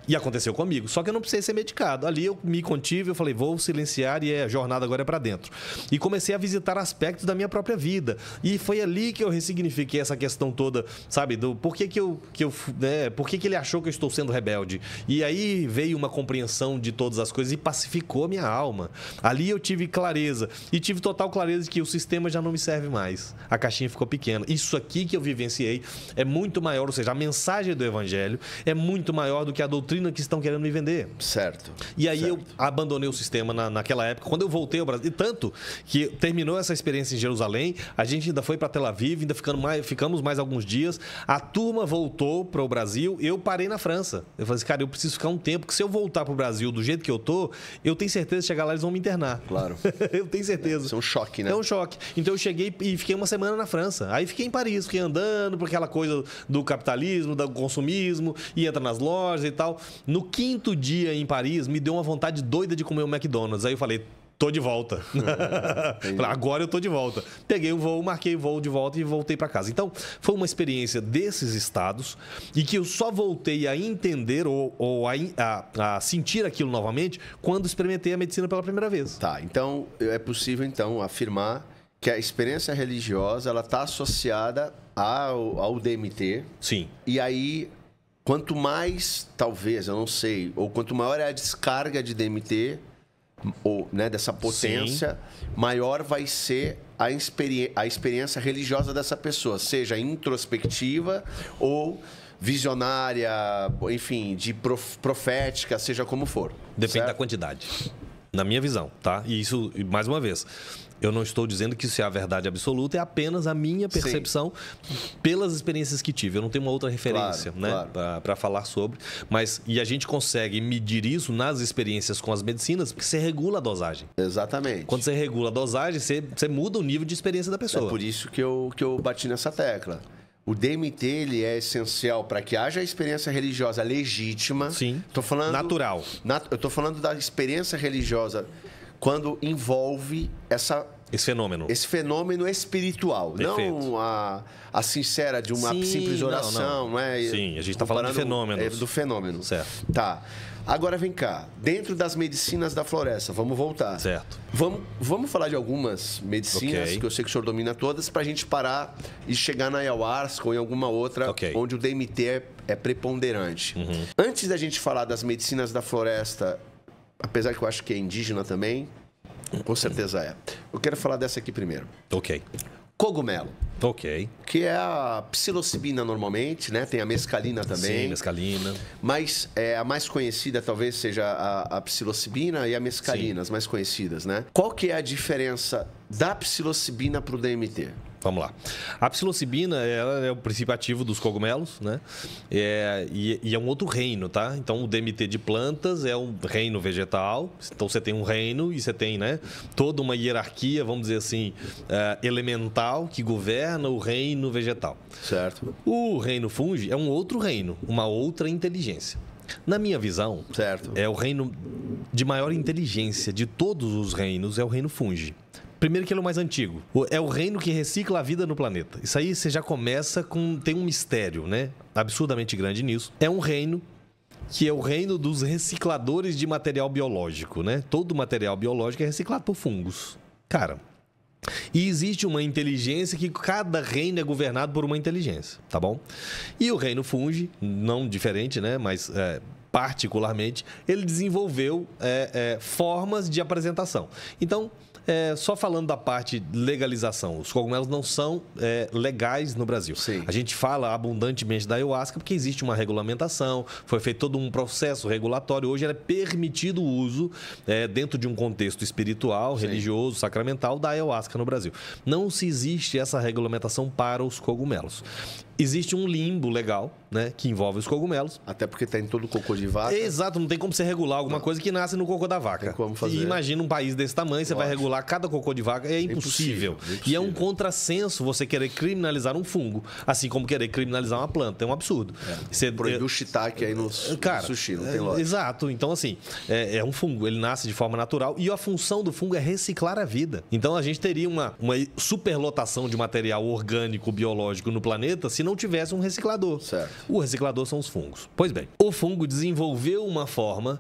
E aconteceu comigo, só que eu não precisei ser medicado. Ali eu me contive, eu falei, vou silenciar e a jornada agora é para dentro. E comecei a visitar aspectos da minha própria vida. E foi ali que eu ressignifiquei essa questão toda, sabe, do por que ele achou que eu estou sendo rebelde. E aí veio uma compreensão de todas as coisas e pacificou a minha alma. Ali eu tive clareza. E tive total clareza de que o sistema já não me serve mais. A caixinha ficou pequena. Isso aqui que eu vivenciei é muito maior, ou seja, a mensagem do evangelho é muito maior do que a doutrina que estão querendo me vender. Certo. E aí eu abandonei o sistema naquela época, quando eu voltei ao Brasil. E tanto que terminou essa experiência em Jerusalém, a gente ainda foi para Tel Aviv, ainda ficamos mais alguns dias. A turma voltou para o Brasil, eu parei na França. Eu falei assim, cara, eu preciso ficar um tempo, porque se eu voltar para o Brasil do jeito que eu tô, eu tenho certeza de chegar lá eles vão me internar. Claro. Eu tenho certeza. Isso é um choque, né? É um choque. Então eu cheguei e fiquei uma semana na França. Aí fiquei em Paris, fiquei andando por aquela coisa do capitalismo, do consumismo, e entra nas lojas e tal. No 5º dia em Paris, me deu uma vontade doida de comer um McDonald's. Aí eu falei, tô de volta. Agora eu tô de volta. Peguei o voo, marquei o voo de volta e voltei para casa. Então, foi uma experiência desses estados e que eu só voltei a entender ou a sentir aquilo novamente quando experimentei a medicina pela primeira vez. Tá, então é possível então afirmar que a experiência religiosa ela está associada ao DMT. Sim. E aí, quanto mais, talvez, eu não sei, ou quanto maior é a descarga de DMT, ou, né, dessa potência, maior vai ser a experiência religiosa dessa pessoa, seja introspectiva ou visionária, enfim, de profética, seja como for. Depende da quantidade, na minha visão, tá? E isso, mais uma vez, eu não estou dizendo que isso é a verdade absoluta, é apenas a minha percepção pelas experiências que tive. Eu não tenho uma outra referência, para falar sobre. E a gente consegue medir isso nas experiências com as medicinas, porque você regula a dosagem. Exatamente. Quando você regula a dosagem, você muda o nível de experiência da pessoa. É por isso que eu bati nessa tecla. O DMT ele é essencial para que haja a experiência religiosa legítima. Sim. Tô falando, natural. Eu estou falando da experiência religiosa quando envolve esse fenômeno espiritual. Perfeito. Não a sincera de uma simples oração. Não é? Sim, a gente está falando de fenômenos. Do fenômeno. Certo. Tá. Agora vem cá, dentro das medicinas da floresta, vamos voltar. Certo. Vamos falar de algumas medicinas, que eu sei que o senhor domina todas, para a gente parar e chegar na ayahuasca ou em alguma outra, onde o DMT é preponderante. Uhum. Antes da gente falar das medicinas da floresta, apesar que eu acho que é indígena também, com certeza é. Eu quero falar dessa aqui primeiro. Ok. Cogumelo. Ok. Que é a psilocibina normalmente, né? Tem a mescalina também. Sim, mescalina. Mas a mais conhecida talvez seja a psilocibina e a mescalina, as mais conhecidas, né? Qual que é a diferença da psilocibina para o DMT? Vamos lá. A psilocibina ela é o princípio ativo dos cogumelos, né? E é um outro reino, tá? Então, o DMT de plantas é um reino vegetal. Então, você tem um reino e você tem, né, toda uma hierarquia, vamos dizer assim, elemental que governa o reino vegetal. Certo. O reino fungi é um outro reino, uma outra inteligência. Na minha visão, é o reino de maior inteligência de todos os reinos, é o reino fungi. Primeiro que ele é o mais antigo. É o reino que recicla a vida no planeta. Isso aí você já começa com... Tem um mistério, né? Absurdamente grande nisso. É um reino que é o reino dos recicladores de material biológico, né? Todo material biológico é reciclado por fungos. Cara... E existe uma inteligência que cada reino é governado por uma inteligência, tá bom? E o reino fungi, não diferente, né? Mas... particularmente, ele desenvolveu formas de apresentação. Então, só falando da parte de legalização, os cogumelos não são legais no Brasil. Sim. A gente fala abundantemente da ayahuasca porque existe uma regulamentação, foi feito todo um processo regulatório. Hoje é permitido o uso dentro de um contexto espiritual, religioso, sacramental da ayahuasca no Brasil. Não se existe essa regulamentação para os cogumelos. Existe um limbo legal, né, que envolve os cogumelos. Até porque está em todo o cocô de vaca. Exato, não tem como você regular alguma coisa que nasce no cocô da vaca. Tem como fazer. E imagina um país desse tamanho, você vai regular cada cocô de vaca, é impossível. E é um contrassenso você querer criminalizar um fungo, assim como querer criminalizar uma planta. É um absurdo. Proibir o shiitake aí no sushi, não tem lógica. Exato. Então, assim, é um fungo, ele nasce de forma natural e a função do fungo é reciclar a vida. Então, a gente teria uma superlotação de material orgânico, biológico no planeta se não tivesse um reciclador. Certo. O reciclador são os fungos. Pois bem, o fungo desenvolveu uma forma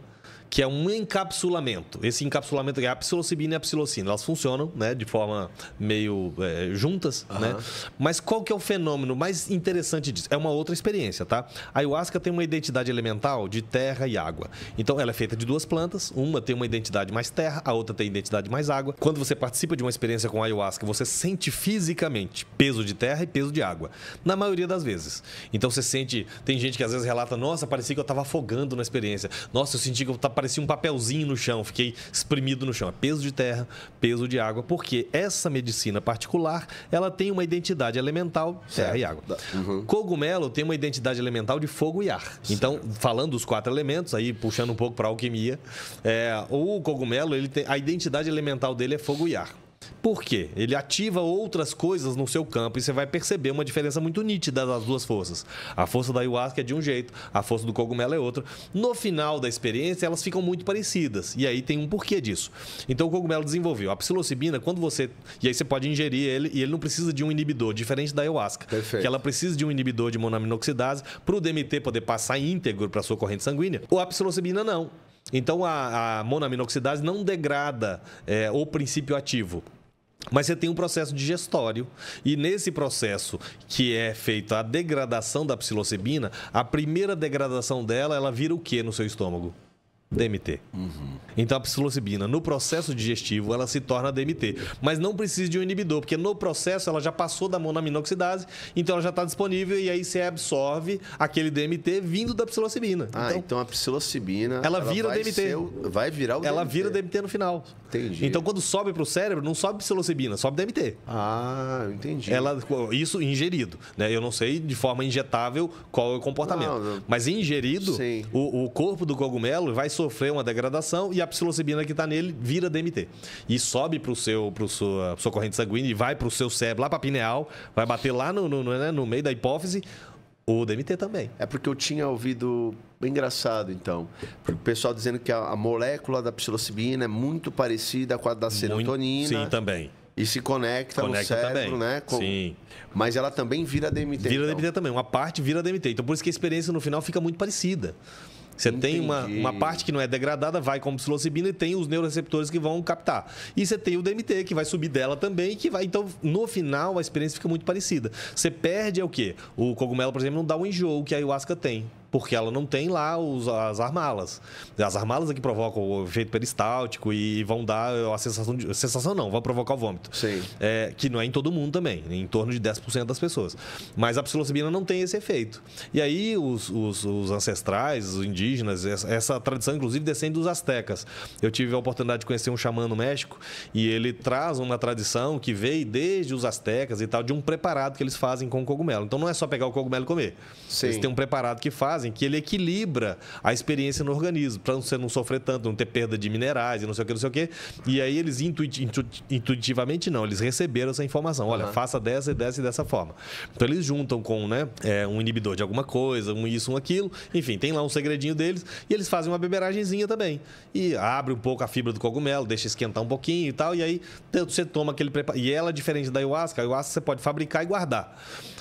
que é um encapsulamento. Esse encapsulamento é a psilocibina e a psilocina. Elas funcionam, né, de forma meio juntas, né? Mas qual que é o fenômeno mais interessante disso? É uma outra experiência, tá? A ayahuasca tem uma identidade elemental de terra e água. Então, ela é feita de duas plantas. Uma tem uma identidade mais terra, a outra tem identidade mais água. Quando você participa de uma experiência com a ayahuasca, você sente fisicamente peso de terra e peso de água. Na maioria das vezes. Então, você sente... Tem gente que às vezes relata, nossa, parecia que eu estava afogando na experiência. Nossa, eu senti que eu parecia um papelzinho no chão, fiquei espremido no chão. É peso de terra, peso de água, porque essa medicina particular, ela tem uma identidade elemental, terra e água. Cogumelo tem uma identidade elemental de fogo e ar. Então, falando dos 4 elementos, aí puxando um pouco para a alquimia, o cogumelo, a identidade elemental dele é fogo e ar. Por quê? Ele ativa outras coisas no seu campo e você vai perceber uma diferença muito nítida das duas forças. A força da ayahuasca é de um jeito, a força do cogumelo é outra. No final da experiência, elas ficam muito parecidas. E aí tem um porquê disso. Então, o cogumelo desenvolveu. A psilocibina, quando você... E aí você pode ingerir ele e ele não precisa de um inibidor, diferente da ayahuasca. Perfeito. Que ela precisa de um inibidor de monoaminoxidase para o DMT poder passar íntegro para a sua corrente sanguínea. Ou a psilocibina não. Então, a monoaminoxidase não degrada o princípio ativo. Mas você tem um processo digestório e nesse processo que é feita a degradação da psilocibina, a primeira degradação dela, ela vira o que no seu estômago? DMT. Então a psilocibina, no processo digestivo, ela se torna DMT. Mas não precisa de um inibidor, porque no processo ela já passou da monoaminoxidase, então ela já está disponível e aí você absorve aquele DMT vindo da psilocibina. Então a psilocibina... Ela vira DMT. Vai virar o DMT. Ela vira DMT no final. Entendi. Então quando sobe para o cérebro, não sobe psilocibina, sobe DMT. Eu entendi. Isso ingerido, né? Eu não sei de forma injetável qual é o comportamento. Mas ingerido, o corpo do cogumelo vai sofrer uma degradação e a psilocibina que está nele vira DMT. E sobe para sua corrente sanguínea e vai para o seu cérebro, lá para a pineal, vai bater lá no meio da hipófise, o DMT também. É porque eu tinha ouvido... Engraçado, então. O pessoal dizendo que a molécula da psilocibina é muito parecida com a da serotonina. Sim, também. E se conecta no cérebro, também. né? Sim. Mas ela também vira DMT. Vira DMT também. Uma parte vira DMT. Então, por isso que a experiência no final fica muito parecida. Você tem uma parte que não é degradada, vai como psilocibina e tem os neuroreceptores que vão captar. E você tem o DMT, que vai subir dela também, que vai... Então, no final, a experiência fica muito parecida. Você perde o quê? O cogumelo, por exemplo, não dá o enjoo que a ayahuasca tem. Porque ela não tem lá as armalas. As armalas é que provocam o efeito peristáltico e vão dar a sensação não, vão provocar o vômito. Sim. Que não é em todo mundo também, em torno de 10% das pessoas. Mas a psilocibina não tem esse efeito. E aí os ancestrais, os indígenas, essa tradição inclusive descende dos astecas. Eu tive a oportunidade de conhecer um xamã no México e ele traz uma tradição que veio desde os astecas e tal, de um preparado que eles fazem com o cogumelo. Então não é só pegar o cogumelo e comer. Sim. Eles têm um preparado que fazem, que ele equilibra a experiência no organismo, para você não sofrer tanto, não ter perda de minerais e não sei o que. E aí eles intuitivamente não, eles receberam essa informação. Olha, faça dessa e dessa forma. Então eles juntam com um inibidor de alguma coisa, isso, aquilo. Enfim, tem lá um segredinho deles e eles fazem uma beberagenzinha também. E abre um pouco a fibra do cogumelo, deixa esquentar um pouquinho e tal. E aí você toma aquele preparo. E ela, diferente da ayahuasca, a ayahuasca você pode fabricar e guardar.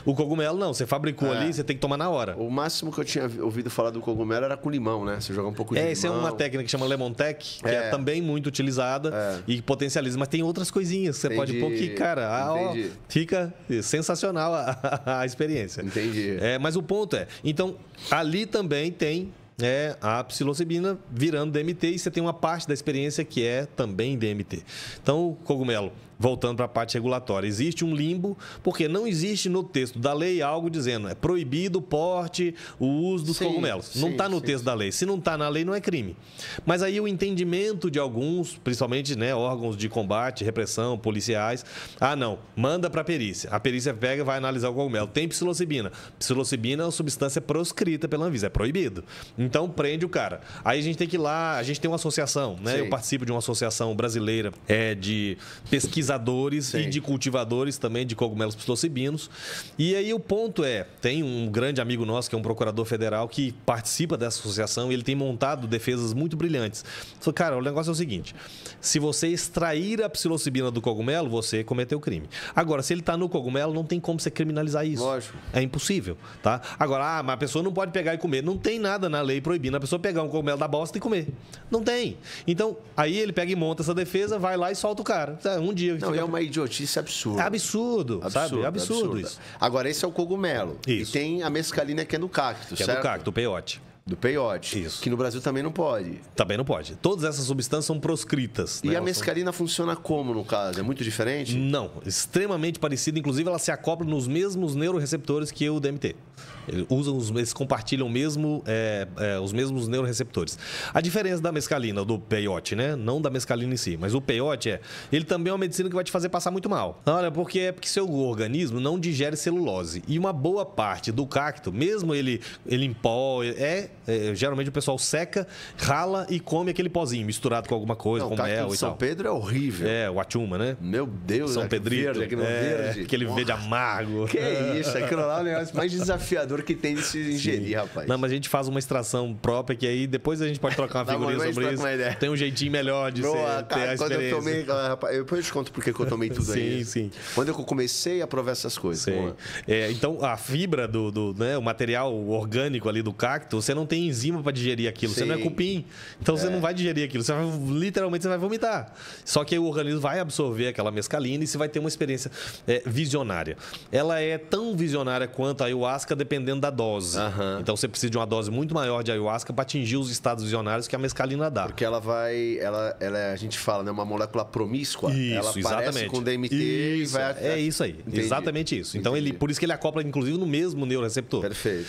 O cogumelo não, você fabricou ali, você tem que tomar na hora. O máximo que eu tinha ouvido falar do cogumelo era com limão, né? Você joga um pouco de limão. Essa é uma técnica que chama Lemon Tech, que é também muito utilizada e potencializa. Mas tem outras coisinhas que você pode pôr que, cara, fica sensacional a experiência. Entendi. Mas o ponto então, ali também tem a psilocibina virando DMT e você tem uma parte da experiência que é também DMT. Então, o cogumelo, voltando para a parte regulatória, existe um limbo, porque não existe no texto da lei algo dizendo é proibido o porte, o uso dos cogumelos. Não está no texto da lei. Se não está na lei, não é crime. Mas aí o entendimento de alguns, principalmente órgãos de combate, repressão, policiais, não, manda para a perícia. A perícia pega e vai analisar o cogumelo. Tem psilocibina. Psilocibina é uma substância proscrita pela Anvisa, é proibido. Então, prende o cara. Aí a gente tem que ir lá, a gente tem uma associação, né? Eu participo de uma associação brasileira de pesquisadores e de cultivadores também de cogumelos psilocibinos. E aí o ponto tem um grande amigo nosso, que é um procurador federal, que participa dessa associação e ele tem montado defesas muito brilhantes. Falei, cara, o negócio é o seguinte, se você extrair a psilocibina do cogumelo, você cometeu crime. Agora, se ele está no cogumelo, não tem como você criminalizar isso. Lógico. É impossível, tá? Agora, mas a pessoa não pode pegar e comer. Não tem nada na lei proibindo a pessoa pegar um cogumelo da bosta e comer. Não tem. Então, aí ele pega e monta essa defesa, vai lá e solta o cara. Um dia... Não, é uma idiotice absurda. Absurdo, sabe? Absurdo isso. Agora, esse é o cogumelo. Isso. E tem a mescalina que é do cacto, certo? É do cacto, o peiote. Do peiote. Isso. Que no Brasil também não pode. Também não pode. Todas essas substâncias são proscritas. E a mescalina funciona como, no caso? É muito diferente? Não. Extremamente parecido. Inclusive, ela se acopla nos mesmos neuroreceptores que o DMT. Eles compartilham mesmo, os mesmos neuroreceptores. A diferença da mescalina, do peiote, né? Não da mescalina em si, mas o peiote ele também é uma medicina que vai te fazer passar muito mal. Olha, porque seu organismo não digere celulose. E uma boa parte do cacto, mesmo ele em pó, geralmente o pessoal seca, rala e come aquele pozinho misturado com alguma coisa, com mel e São tal. Pedro é horrível. O achuma, né? Meu Deus, São Pedrito. Verde. Aquele verde amargo. Que isso, aquilo lá é o negócio mais desafiador que tem de se ingerir, rapaz. Não, mas a gente faz uma extração própria que aí depois a gente pode trocar uma figurinha sobre isso. Tem um jeitinho melhor de ter a experiência. Quando eu tomei, rapaz, depois eu te conto porque que eu tomei tudo aí. Sim. Quando eu comecei a provar essas coisas. Então, a fibra o material orgânico ali do cacto, você não tem tem enzima para digerir aquilo. Sim. Você não é cupim, então você não vai digerir aquilo. Literalmente você vai vomitar. Só que aí o organismo vai absorver aquela mescalina e você vai ter uma experiência visionária. Ela é tão visionária quanto a ayahuasca, dependendo da dose. Então você precisa de uma dose muito maior de ayahuasca para atingir os estados visionários que a mescalina dá. Porque ela vai... Ela a gente fala, né? Uma molécula promíscua. Isso, ela parece com DMT e vai... É isso aí. Entendi. Exatamente isso. Então, por isso que ele acopla, inclusive, no mesmo neuroreceptor. Perfeito.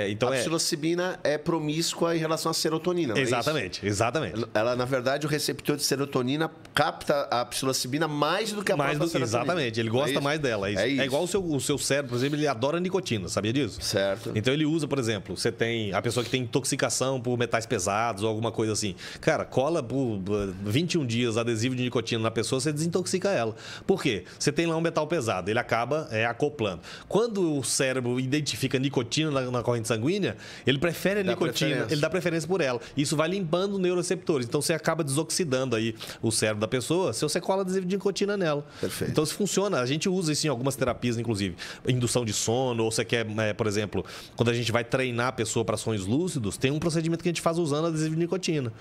Então, a psilocibina é promíscua em relação à serotonina, não exatamente, é isso? Exatamente. Ela, na verdade, o receptor de serotonina capta a psilocibina mais do que a própria serotonina. Exatamente. Ele gosta mais dela. É igual o seu cérebro, por exemplo, ele adora nicotina. Sabia disso? Certo. Então, ele usa, por exemplo, você tem a pessoa que tem intoxicação por metais pesados ou alguma coisa assim. Cara, cola por 21 dias adesivo de nicotina na pessoa, você desintoxica ela. Por quê? Você tem lá um metal pesado, ele acaba acoplando. Quando o cérebro identifica nicotina na corrente sanguínea, ele prefere a nicotina, ele dá preferência por ela. Isso vai limpando os neuroreceptores. Então, você acaba desoxidando aí o cérebro da pessoa se você cola adesivo de nicotina nela. Perfeito. Então, isso funciona. A gente usa isso em algumas terapias, inclusive. Indução de sono, ou você quer, por exemplo, quando a gente vai treinar a pessoa para sonhos lúcidos, tem um procedimento que a gente faz usando adesivo de nicotina.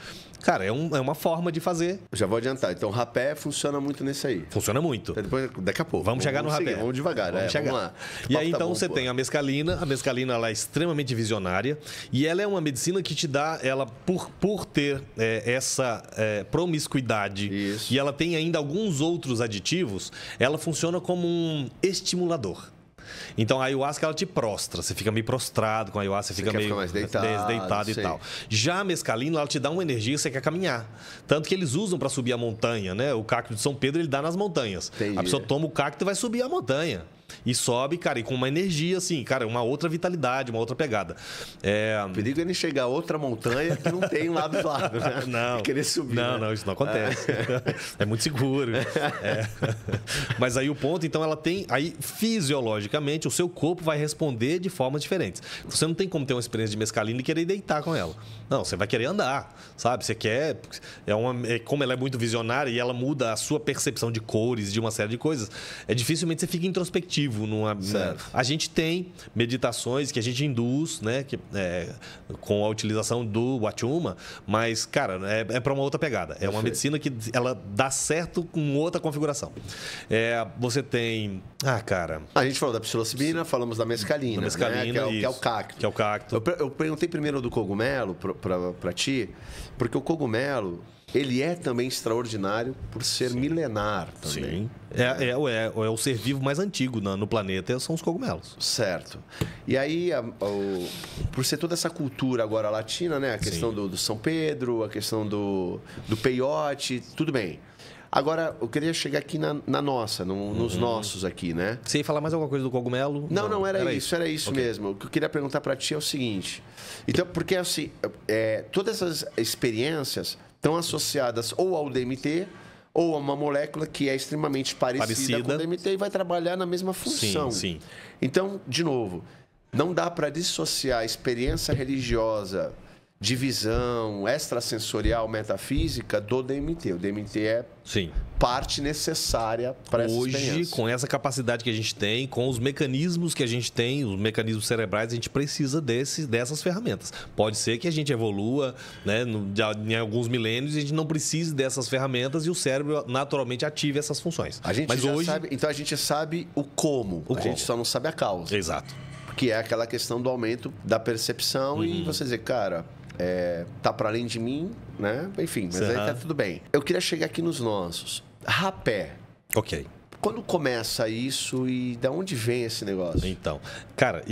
Cara, é uma forma de fazer. Já vou adiantar. Então, rapé funciona muito nesse aí. Funciona muito. Então, daqui a pouco. Vamos chegar no rapé. Vamos devagar. Vamos lá. E aí, então, você tem a mescalina. A mescalina, ela é extremamente visionária. E ela é uma medicina que te dá, ela por ter essa promiscuidade, isso, e ela tem ainda alguns outros aditivos, ela funciona como um estimulador. Então, a ayahuasca, ela te prostra. Você fica meio prostrado com a ayahuasca, você fica meio mais deitado e tal. Já a mescalina, ela te dá uma energia, você quer caminhar. Tanto que eles usam para subir a montanha, né? O cacto de São Pedro, ele dá nas montanhas. Entendi. A pessoa toma o cacto e vai subir a montanha. E sobe, cara, e com uma energia, assim, cara, uma outra vitalidade, uma outra pegada. O perigo é ele chegar a outra montanha que não tem lado do lado, né? Não. Querer subir. Não, isso não acontece. É muito seguro. Mas aí o ponto, então, ela tem... Aí, fisiologicamente, o seu corpo vai responder de formas diferentes. Você não tem como ter uma experiência de mescalina e querer deitar com ela. Não, você vai querer andar, sabe? Você quer... Como ela é muito visionária e ela muda a sua percepção de cores, de uma série de coisas, dificilmente você fica introspectivo. A gente tem meditações que a gente induz, né, com a utilização do Wachuma, mas, cara, é para uma outra pegada. É uma medicina que ela dá certo com outra configuração. Você tem... cara... A gente falou da psilocibina, falamos da mescalina, né, que é o cacto. Que é o cacto. Eu perguntei primeiro do cogumelo para ti, porque o cogumelo... Ele é também extraordinário por ser milenar também. Sim. É o ser vivo mais antigo no planeta, são os cogumelos. Certo. E aí, por ser toda essa cultura agora latina, né? A questão do São Pedro, a questão do peiote, tudo bem. Agora, eu queria chegar aqui na nossa, nos nossos aqui, né? Você ia falar mais alguma coisa do cogumelo? Não, era isso okay. mesmo. O que eu queria perguntar para ti é o seguinte. Então, porque assim, todas essas experiências estão associadas ou ao DMT ou a uma molécula que é extremamente parecida com o DMT e vai trabalhar na mesma função. Sim. Então, de novo, não dá para dissociar a experiência religiosa, de visão extrasensorial, metafísica do DMT. O DMT é parte necessária para essa experiência. Hoje, com essa capacidade que a gente tem, com os mecanismos que a gente tem, os mecanismos cerebrais, a gente precisa dessas ferramentas. Pode ser que a gente evolua, né, em alguns milênios e a gente não precise dessas ferramentas e o cérebro naturalmente ative essas funções. Então a gente sabe o como. A gente só não sabe a causa. Exato. Que é aquela questão do aumento da percepção e você dizer, cara... tá para além de mim, né? Enfim, mas aí tá tudo bem. Eu queria chegar aqui nos nossos. Rapé. Ok. Quando começa isso e de onde vem esse negócio? Então, cara,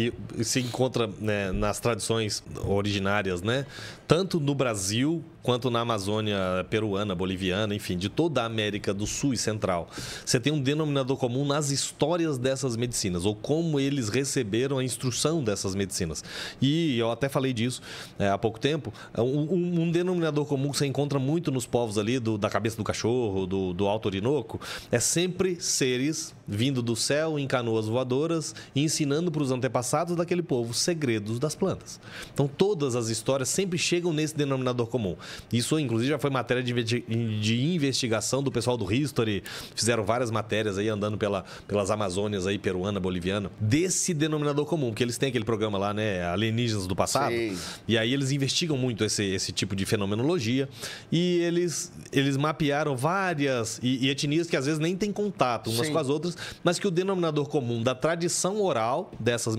se encontra, né, nas tradições originárias, né? Tanto no Brasil quanto na Amazônia peruana, boliviana, enfim, de toda a América do Sul e Central. Você tem um denominador comum nas histórias dessas medicinas, ou como eles receberam a instrução dessas medicinas. E eu até falei disso há pouco tempo. Um denominador comum que você encontra muito nos povos ali, da cabeça do cachorro, do Alto Orinoco, é sempre seres vindo do céu em canoas voadoras e ensinando para os antepassados daquele povo segredos das plantas. Então, todas as histórias sempre chegam nesse denominador comum. Isso, inclusive, já foi matéria de investigação do pessoal do History. Fizeram várias matérias aí andando pelas Amazônias aí, peruana, boliviana, desse denominador comum, porque eles têm aquele programa lá, né, Alienígenas do Passado. Sim. E aí eles investigam muito esse tipo de fenomenologia e eles mapearam várias e etnias que às vezes nem têm contato umas com as outras, mas que o denominador comum da tradição oral dessas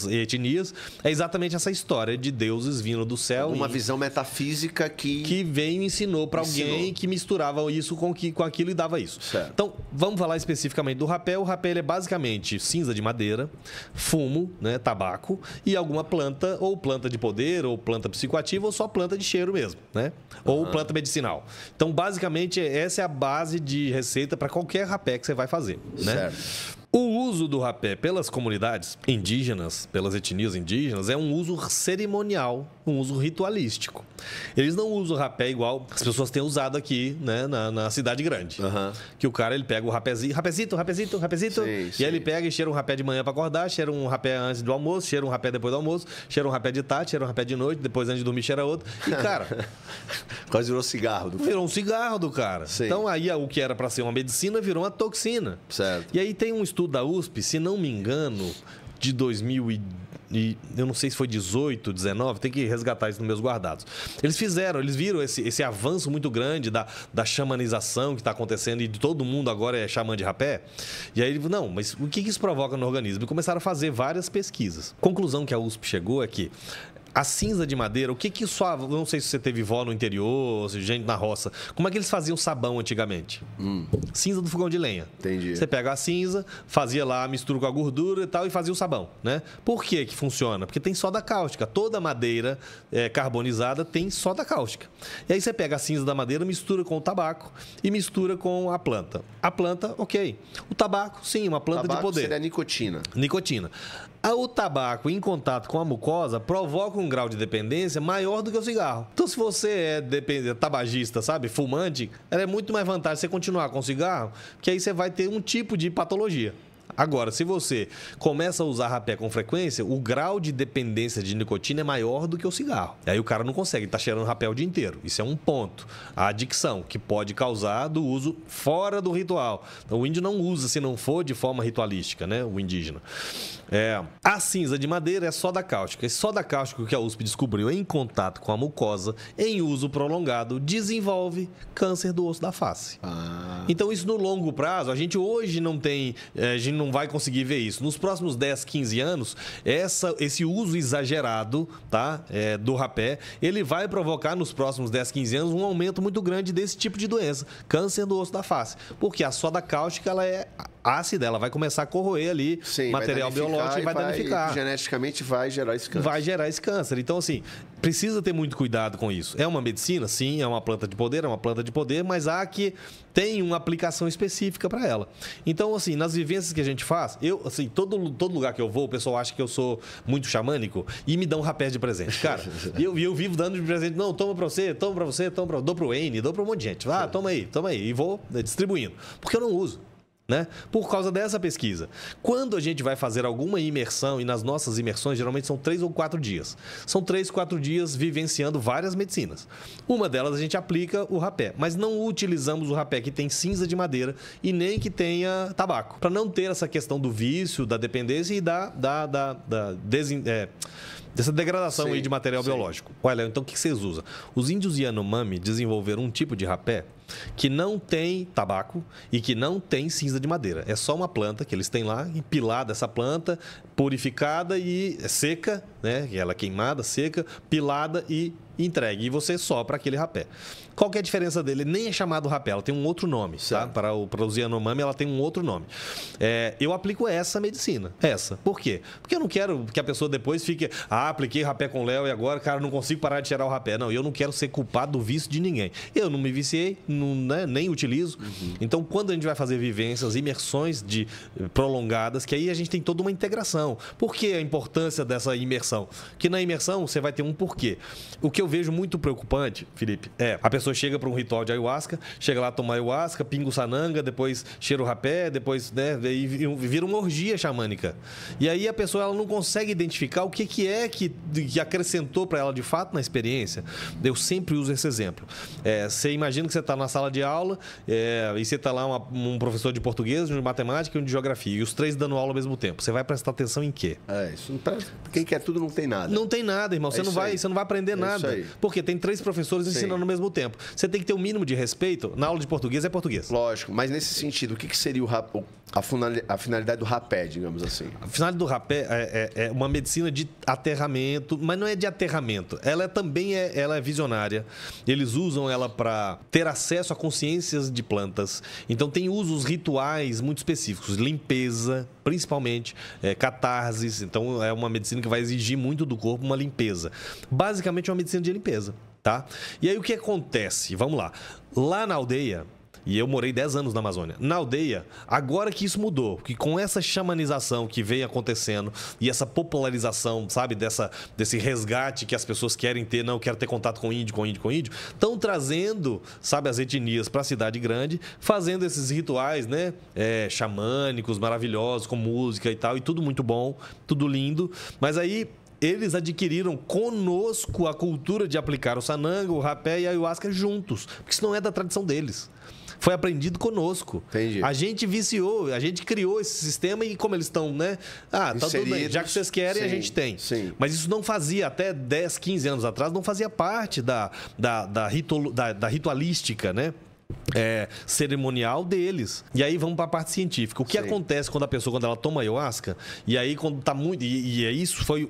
etnias é exatamente essa história de deuses vindo do céu. Uma visão metafísica que veio e ensinou para alguém que misturava isso com aquilo e dava isso. Certo. Então, vamos falar especificamente do rapé. O rapé ele é basicamente cinza de madeira, fumo, né, tabaco e alguma planta, ou planta de poder, ou planta psicoativa, ou só planta de cheiro mesmo, né? Ou planta medicinal. Então, basicamente, essa é a base de receita para qualquer rapé que você vai fazer, né? Certo. O uso do rapé pelas comunidades indígenas, pelas etnias indígenas, é um uso cerimonial, um uso ritualístico. Eles não usam o rapé igual as pessoas têm usado aqui, né, na cidade grande. Que o cara ele pega o rapézinho, rapezito, e aí ele pega e cheira um rapé de manhã para acordar, cheira um rapé antes do almoço, cheira um rapé depois do almoço, cheira um rapé de tarde, cheira um rapé de noite, depois antes de dormir cheira outro. E, cara... Quase virou cigarro. Virou um cigarro do cara. Sim. Então, aí o que era para ser uma medicina virou uma toxina. Certo. E aí tem um estudo da USP, se não me engano, de 2000 e eu não sei se foi 18, 19, tem que resgatar isso nos meus guardados. Eles viram esse avanço muito grande da xamanização que está acontecendo e de todo mundo agora é xamã de rapé. E aí, não, mas o que isso provoca no organismo? E começaram a fazer várias pesquisas. Conclusão que a USP chegou é que a cinza de madeira, o que só... Não sei se você teve vó no interior, se gente na roça. Como é que eles faziam sabão antigamente? Cinza do fogão de lenha. Entendi. Você pega a cinza, fazia lá a mistura com a gordura e tal e fazia o sabão, né? Por que funciona? Porque tem soda cáustica. Toda madeira carbonizada tem soda cáustica. E aí você pega a cinza da madeira, mistura com o tabaco e mistura com a planta. A planta, ok. O tabaco, sim, uma planta de poder. Seria nicotina. Nicotina. O tabaco em contato com a mucosa provoca um grau de dependência maior do que o cigarro. Então, se você é tabagista, sabe, fumante, é muito mais vantagem você continuar com o cigarro, que aí você vai ter um tipo de patologia. Agora, se você começa a usar rapé com frequência, o grau de dependência de nicotina é maior do que o cigarro. E aí o cara não consegue, tá cheirando rapé o dia inteiro. Isso é um ponto. A adicção, que pode causar do uso fora do ritual. Então, o índio não usa se não for de forma ritualística, né? O indígena. A cinza de madeira é soda cáustica. Esse soda cáustica que a USP descobriu em contato com a mucosa, em uso prolongado, desenvolve câncer do osso da face. Então, isso no longo prazo, a gente hoje não tem... A gente não vai conseguir ver isso. Nos próximos 10, 15 anos, esse uso exagerado, tá, do rapé, ele vai provocar nos próximos 10, 15 anos um aumento muito grande desse tipo de doença, câncer do osso da face. Porque a soda cáustica, ela é ácida, ela vai começar a corroer ali material biológico e vai danificar. Geneticamente vai gerar esse câncer. Vai gerar esse câncer. Então, assim, precisa ter muito cuidado com isso. É uma medicina? Sim, é uma planta de poder, mas há que tem uma aplicação específica para ela. Então, assim, nas vivências que a gente faz, todo lugar que eu vou, o pessoal acha que eu sou muito xamânico e me dão rapé de presente. Cara, eu vivo dando de presente. Não, toma para você, dou pro N, dou para um monte de gente. Toma aí. E vou distribuindo. Porque eu não uso. Né? Por causa dessa pesquisa. Quando a gente vai fazer alguma imersão, e nas nossas imersões geralmente são 3 ou 4 dias. São 3, 4 dias vivenciando várias medicinas. Uma delas a gente aplica o rapé, mas não utilizamos o rapé que tem cinza de madeira e nem que tenha tabaco, para não ter essa questão do vício, da dependência e dessa degradação aí de material biológico. Olha, então o que vocês usam? Os índios Yanomami desenvolveram um tipo de rapé que não tem tabaco e que não tem cinza de madeira. É só uma planta que eles têm lá, empilada essa planta, purificada e seca, né? Ela queimada, seca, pilada e entregue. E você sopra aquele rapé. Qual que é a diferença dele? Nem é chamado rapé, ela tem um outro nome. Tá? Para os Yanomami, ela tem um outro nome. Eu aplico essa medicina. Essa. Por quê? Porque eu não quero que a pessoa depois fique... apliquei rapé com Léo e agora, cara, não consigo parar de cheirar o rapé. Não, eu não quero ser culpado do vício de ninguém. Eu não me viciei, nem utilizo. Então, quando a gente vai fazer vivências, imersões prolongadas, que aí a gente tem toda uma integração. Por que a importância dessa imersão? Que na imersão você vai ter um porquê. O que eu vejo muito preocupante, Felipe, a pessoa chega para um ritual de ayahuasca, chega lá tomar ayahuasca, pinga o sananga, depois cheira o rapé, depois, né, e vira uma orgia xamânica. E aí a pessoa ela não consegue identificar o que é que acrescentou para ela de fato na experiência. Eu sempre uso esse exemplo. Você imagina que você está na sala de aula e você está lá um professor de português, de matemática e um de geografia, e os três dando aula ao mesmo tempo. Você vai prestar atenção em quê? Isso não presta. Quem quer tudo não tem nada. Não tem nada, irmão. Você não vai aprender nada. Porque tem 3 professores ensinando ao mesmo tempo. Você tem que ter um mínimo de respeito. Na aula de português é português. Lógico, mas nesse sentido, o que seria a finalidade do rapé, digamos assim? A finalidade do rapé é uma medicina de aterramento, mas não é de aterramento. Ela também é visionária. Eles usam ela para ter acesso a consciências de plantas. Então tem usos rituais muito específicos. Limpeza, principalmente, catarses. Então é uma medicina que vai exigir muito do corpo uma limpeza. Basicamente é uma medicina de limpeza, tá? E aí o que acontece? Vamos lá. Lá na aldeia, e eu morei 10 anos na Amazônia. Na aldeia, agora que isso mudou, que com essa xamanização que vem acontecendo e essa popularização, sabe, desse resgate que as pessoas querem ter, não quero ter contato com índio, estão trazendo, sabe, as etnias para a cidade grande, fazendo esses rituais, né, xamânicos, maravilhosos, com música e tal, e tudo muito bom, tudo lindo, mas aí eles adquiriram conosco a cultura de aplicar o sananga, o rapé e a ayahuasca juntos, porque isso não é da tradição deles. Foi aprendido conosco. Entendi. A gente viciou, a gente criou esse sistema e como eles estão, né? Tá tudo bem. Já que vocês querem, a gente tem. Sim. Mas isso não fazia, até 10, 15 anos atrás, não fazia parte da ritualística, né? Cerimonial deles. E aí vamos para a parte científica. O que acontece quando a pessoa, quando ela toma ayahuasca, e aí quando tá muito... E isso foi...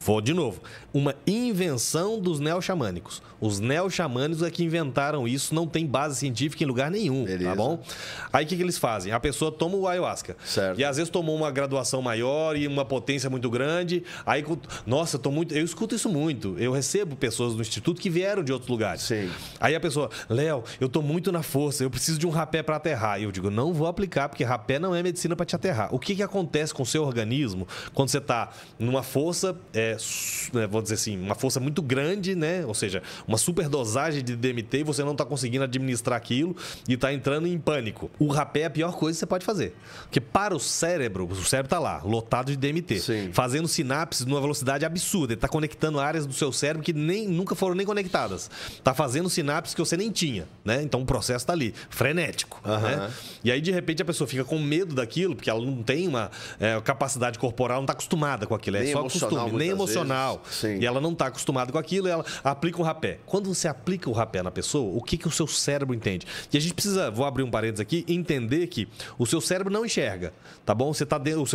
Vou de novo. Uma invenção dos neoxamânicos. Os neoxamânicos é que inventaram isso, não tem base científica em lugar nenhum, tá bom? Aí o que eles fazem? A pessoa toma o ayahuasca. Certo. E às vezes tomou uma graduação maior e uma potência muito grande. Aí, nossa, eu escuto isso muito. Eu recebo pessoas do instituto que vieram de outros lugares. Sim. Aí a pessoa, Léo, eu tô muito na força, eu preciso de um rapé para aterrar. E eu digo, não vou aplicar, porque rapé não é medicina para te aterrar. O que acontece com o seu organismo quando você tá numa força... vou dizer assim, uma força muito grande, né? Ou seja, uma superdosagem de DMT e você não está conseguindo administrar aquilo e está entrando em pânico. O rapé é a pior coisa que você pode fazer. Porque para o cérebro está lá, lotado de DMT, fazendo sinapses numa velocidade absurda. Ele está conectando áreas do seu cérebro que nunca foram nem conectadas. Está fazendo sinapses que você nem tinha, né? Então o processo está ali, frenético. Né? E aí, de repente, a pessoa fica com medo daquilo, porque ela não tem uma capacidade corporal, não está acostumada com aquilo. É só costume, nem emocional. E ela não está acostumada com aquilo e ela aplica o rapé. Quando você aplica o rapé na pessoa, o que o seu cérebro entende? E a gente precisa, vou abrir um parênteses aqui, entender que o seu cérebro não enxerga, tá bom? O seu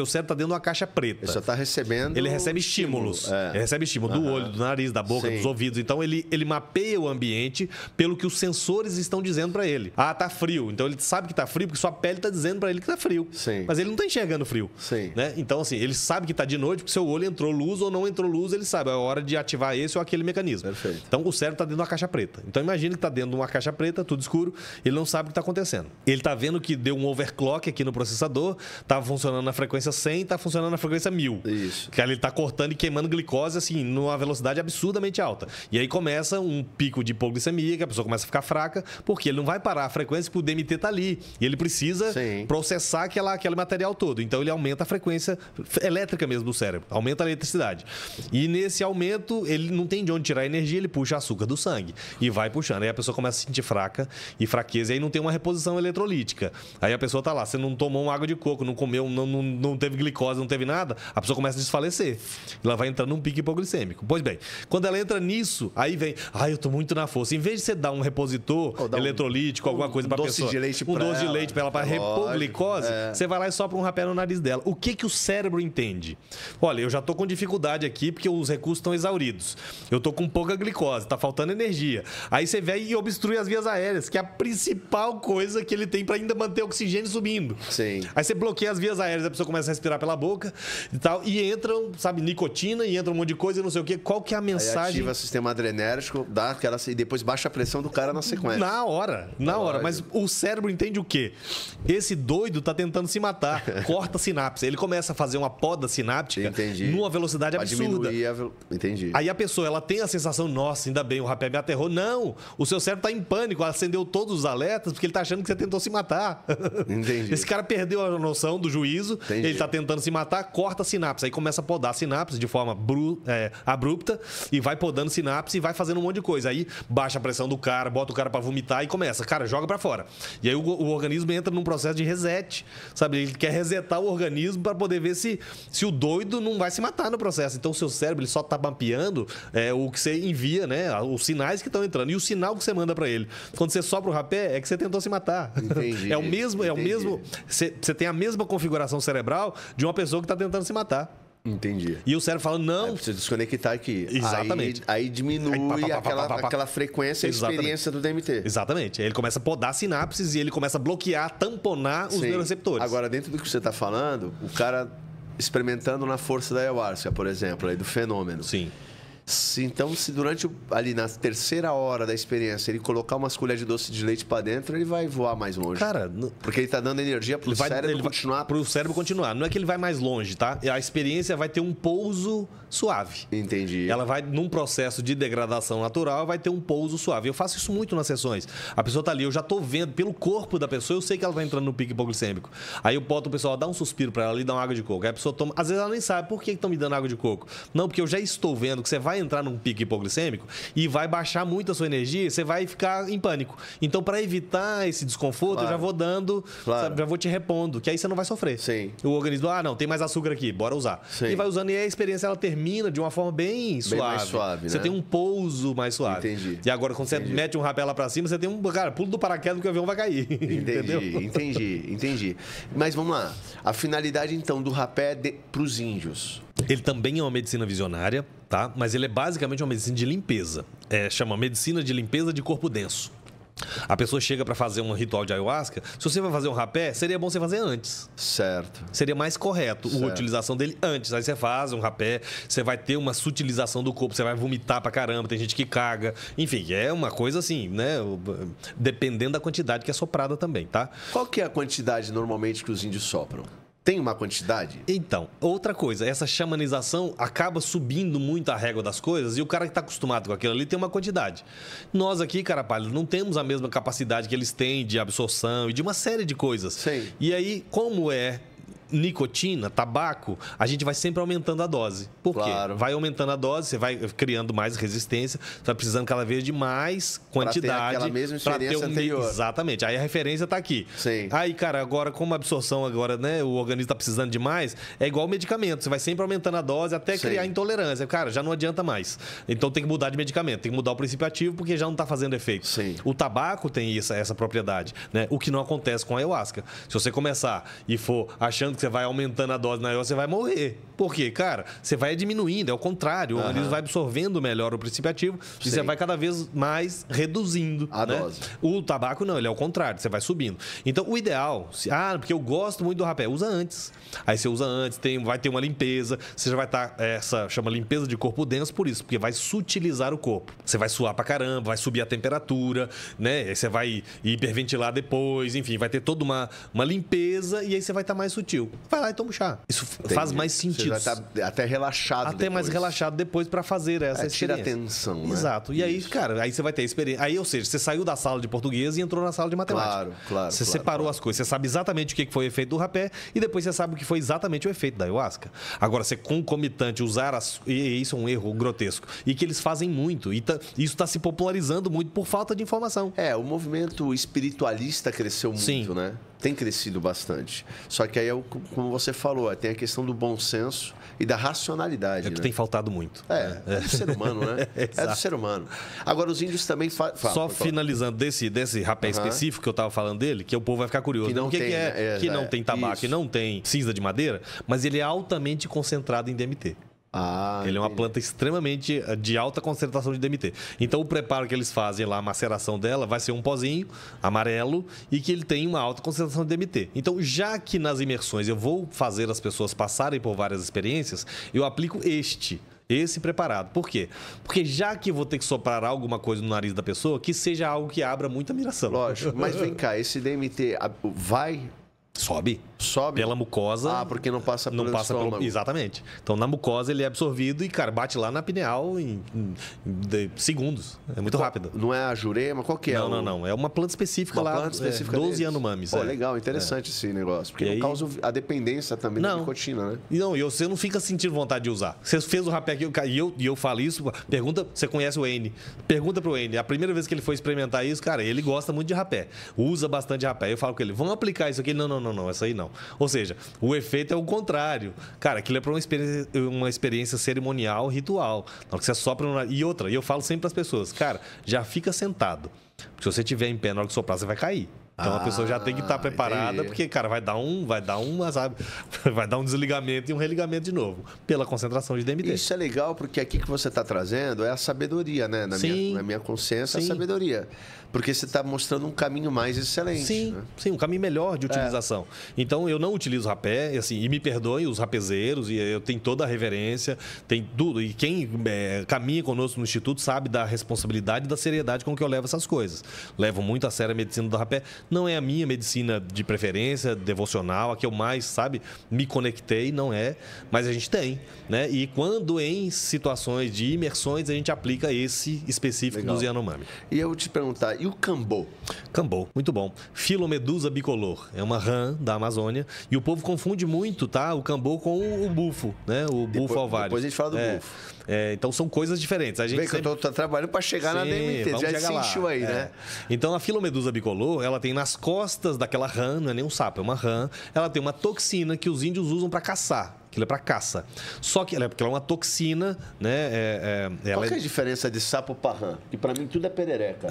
cérebro está dentro de uma caixa preta. Ele só está recebendo... Ele recebe estímulos. Ele recebe estímulo do olho, do nariz, da boca, dos ouvidos. Então, ele mapeia o ambiente pelo que os sensores estão dizendo para ele. Tá frio. Então, ele sabe que tá frio porque sua pele está dizendo para ele que tá frio. Mas ele não está enxergando frio. Né? Então, assim, ele sabe que tá de noite porque seu olho entrou luz ou não entrou luz, ele sabe. É a hora de ativar esse ou aquele mecanismo. Perfeito. Então, o cérebro está dentro de uma caixa preta. Então, imagine que está dentro de uma caixa preta, tudo escuro, ele não sabe o que está acontecendo. Ele está vendo que deu um overclock aqui no processador, estava funcionando na frequência 100, está funcionando na frequência 1000. Isso. Que ali ele está cortando e queimando glicose, assim, numa velocidade absurdamente alta. E aí começa um pico de hipoglicemia, que a pessoa começa a ficar fraca, porque ele não vai parar a frequência porque o DMT está ali. E ele precisa processar aquele material todo. Então, ele aumenta a frequência elétrica mesmo do cérebro, aumenta a eletricidade. E nesse aumento, ele não tem de onde tirar energia, ele puxa açúcar do sangue e vai puxando. Aí a pessoa começa a se sentir fraca e fraqueza, e aí não tem uma reposição eletrolítica. Aí a pessoa tá lá, você não tomou uma água de coco, não comeu, não teve glicose, não teve nada, a pessoa começa a desfalecer. Ela vai entrando num pico hipoglicêmico. Pois bem, quando ela entra nisso, aí vem, eu tô muito na força. Em vez de você dar um repositor eletrolítico, alguma coisa pra pessoa, um doce de leite pra ela, pra repor glicose, você vai lá e sopra um rapé no nariz dela. O que o cérebro entende? Olha, eu já tô com dificuldade aqui porque os recursos estão exauridos. Eu tô com pouca glicose, tá faltando energia. Aí você vem e obstrui as vias aéreas, que é a principal coisa que ele tem para ainda manter o oxigênio subindo. Aí você bloqueia as vias aéreas, a pessoa começa a respirar pela boca e tal, e entram, sabe, nicotina, e entra um monte de coisa e não sei o quê. Qual que é a mensagem? Aí ativa o sistema adrenérgico, dá aquela, e depois baixa a pressão do cara na sequência. Na hora. Mas o cérebro entende o quê? Esse doido tá tentando se matar. Corta a sinapse. Ele começa a fazer uma poda sináptica numa velocidade absurda. absurda. Entendi. Aí a pessoa, ela tem a sensação, nossa, ainda bem, o rapé me aterrou. Não, o seu cérebro tá em pânico, acendeu todos os alertas, porque ele tá achando que você tentou se matar. Entendi. Esse cara perdeu a noção do juízo, Entendi. ele tá tentando se matar, corta a sinapse. Aí começa a podar a sinapse de forma abrupta e vai podando sinapse e vai fazendo um monte de coisa. Aí baixa a pressão do cara, bota o cara pra vomitar e começa, cara, joga pra fora. E aí o organismo entra num processo de reset, sabe? Ele quer resetar o organismo pra poder ver se o doido não vai se matar no processo. Então o seu cérebro, ele só tá mapeando o que você envia, né? Os sinais que estão entrando. E o sinal que você manda pra ele. Quando você sopra o rapé, é que você tentou se matar. Entendi. É o mesmo. Você tem a mesma configuração cerebral de uma pessoa que tá tentando se matar. Entendi. E o cérebro fala, não. Aí precisa desconectar aqui. Exatamente. Aí diminui aquela frequência e experiência do DMT. Exatamente. Aí ele começa a podar sinapses e ele começa a bloquear, tamponar os neuroreceptores. Agora, dentro do que você está falando, o cara experimentando na força da ayahuasca, por exemplo, aí do fenômeno. Sim. Então, se durante ali na terceira hora da experiência ele colocar umas colheres de doce de leite para dentro, ele vai voar mais longe. Cara, porque ele tá dando energia pro cérebro continuar. Pro cérebro continuar. Não é que ele vai mais longe, tá? A experiência vai ter um pouso suave. Entendi. Ela vai, num processo de degradação natural, vai ter um pouso suave. Eu faço isso muito nas sessões. A pessoa tá ali, eu já tô vendo pelo corpo da pessoa, eu sei que ela vai entrando no pico hipoglicêmico. Aí eu boto o pessoal, dá um suspiro para ela ali, dá uma água de coco. Aí a pessoa toma. Às vezes ela nem sabe por que estão me dando água de coco. Não, porque eu já estou vendo que você vai entrar num pico hipoglicêmico e vai baixar muito a sua energia, você vai ficar em pânico. Então, para evitar esse desconforto, eu já vou dando, sabe, já vou te repondo, que aí você não vai sofrer. Sim. O organismo, não, tem mais açúcar aqui, bora usar. Sim. E vai usando, e a experiência ela termina de uma forma bem suave. Mais suave, você né? tem um pouso mais suave. Entendi. E agora, quando você mete um rapé lá para cima, você tem um, cara, pulo do paraquedas que o avião vai cair. Entendi. Mas vamos lá. A finalidade, então, do rapé para os índios. Ele também é uma medicina visionária, tá? Mas ele é basicamente uma medicina de limpeza. Chama medicina de limpeza de corpo denso. A pessoa chega para fazer um ritual de ayahuasca, se você vai fazer um rapé, seria bom você fazer antes. Certo. Seria mais correto a utilização dele antes. Aí você faz um rapé, você vai ter uma sutilização do corpo, você vai vomitar pra caramba, tem gente que caga. Enfim, é uma coisa assim, né? Dependendo da quantidade que é soprada também, tá? Qual que é a quantidade normalmente que os índios sopram? Tem uma quantidade? Então, outra coisa, essa xamanização acaba subindo muito a régua das coisas e o cara que está acostumado com aquilo ali tem uma quantidade. Nós aqui, cara pálido, não temos a mesma capacidade que eles têm de absorção e de uma série de coisas. Sim. E aí, como é nicotina, tabaco, a gente vai sempre aumentando a dose. Por quê? Vai aumentando a dose, você vai criando mais resistência, você vai precisando cada vez de mais quantidade. Para ter aquela mesma experiência anterior. Exatamente. Aí a referência está aqui. Sim. Aí, cara, agora como a absorção agora, né, o organismo está precisando de mais, é igual medicamento. Você vai sempre aumentando a dose até criar intolerância. Cara, já não adianta mais. Então tem que mudar de medicamento, tem que mudar o princípio ativo porque já não está fazendo efeito. Sim. O tabaco tem essa propriedade, né? O que não acontece com a ayahuasca. Se você começar e for achando que você vai aumentando a dose na ayahuasca, você vai morrer. Por quê? Cara, você vai diminuindo, é o contrário. O organismo vai absorvendo melhor o princípio ativo e você vai cada vez mais reduzindo a dose. O tabaco não, ele é o contrário, você vai subindo. Então, o ideal, porque eu gosto muito do rapé, usa antes. Aí você usa antes, vai ter uma limpeza, você já vai estar, chama limpeza de corpo denso por isso, porque vai sutilizar o corpo. Você vai suar pra caramba, vai subir a temperatura, né? Aí você vai hiperventilar depois, enfim, vai ter toda uma limpeza e aí você vai estar mais sutil. Vai lá e toma um chá. Isso faz mais sentido. Você vai estar até relaxado até mais relaxado depois para fazer essa experiência. Tira a tensão, né? Exato. E aí, cara, aí você vai ter experiência. Aí, ou seja, você saiu da sala de português e entrou na sala de matemática. Claro. Você separou as coisas. Você sabe exatamente o que foi o efeito do rapé e depois você sabe o que foi exatamente o efeito da ayahuasca. Agora, você concomitante usar e isso é um erro grotesco. E que eles fazem muito. E isso está se popularizando muito por falta de informação. O movimento espiritualista cresceu muito, né? Tem crescido bastante. Só que aí, como você falou, tem a questão do bom senso e da racionalidade. É que tem faltado muito. É do ser humano, né? É do ser humano. Agora, os índios também Só finalizando desse rapé específico que eu estava falando dele, que o povo vai ficar curioso. Que não tem, que não tem tabaco e não tem cinza de madeira, mas ele é altamente concentrado em DMT. Ele é uma planta extremamente de alta concentração de DMT. Então, o preparo que eles fazem lá, a maceração dela, vai ser um pozinho amarelo e que ele tem uma alta concentração de DMT. Então, já que nas imersões eu vou fazer as pessoas passarem por várias experiências, eu aplico esse preparado. Por quê? Porque já que vou ter que soprar alguma coisa no nariz da pessoa, que seja algo que abra muita admiração. Lógico. Mas vem cá, esse DMT vai... Sobe. sobe? Pela mucosa. Ah, porque não passa pelo estômago. Exatamente. Então, na mucosa ele é absorvido e, cara, bate lá na pineal em segundos. É muito rápido. Não é a jurema? Qual que é? Não. É uma planta específica uma lá. Planta específica 12 Yanomamis. Pô, legal, interessante esse negócio. Porque não causa a dependência também da nicotina, né? Não, e você não fica sentindo vontade de usar. Você fez o rapé aqui, e eu falo isso, pergunta, você conhece o N? Pergunta pro N. A primeira vez que ele foi experimentar isso, cara, ele gosta muito de rapé. Usa bastante rapé. Eu falo com ele, vamos aplicar isso aqui? Não, essa aí não. Ou seja, o efeito é o contrário. Cara, aquilo é para uma experiência cerimonial, ritual. Na hora que você sopra e outra, e eu falo sempre para as pessoas, cara, já fica sentado. Porque se você estiver em pé na hora que soprar, você vai cair. Então a pessoa já tem que estar preparada, porque, cara, vai dar um desligamento e um religamento de novo, pela concentração de DMT. Isso é legal, porque aqui que você está trazendo é a sabedoria, né? Na minha consciência, a sabedoria. Porque você está mostrando um caminho mais excelente. Sim, um caminho melhor de utilização. Então, eu não utilizo rapé, assim, e me perdoem os rapezeiros, e eu tenho toda a reverência, tem tudo. E quem caminha conosco no Instituto sabe da responsabilidade e da seriedade com que eu levo essas coisas. Levo muito a sério a medicina do rapé. Não é a minha medicina de preferência, devocional, a que eu mais, me conectei, não é, mas a gente tem, né? E quando em situações de imersões, a gente aplica esse específico dos Yanomami. E eu vou te perguntar, e o cambô? Cambô, muito bom. Filomedusa bicolor, é uma rã da Amazônia, e o povo confunde muito, tá? O cambô com o bufo, né? O bufo alvário. Depois a gente fala do bufo. Então são coisas diferentes. A gente Vê que eu tô trabalhando para chegar na DMT, já sentiu aí, né? Então a Filomedusa bicolor, ela tem nas costas daquela rã, não é nem um sapo, é uma rã, ela tem uma toxina que os índios usam para caçar. Aquilo é para caça. Só que porque ela é uma toxina, né? Qual que é a diferença de sapo para rã? Que para mim tudo é perereca.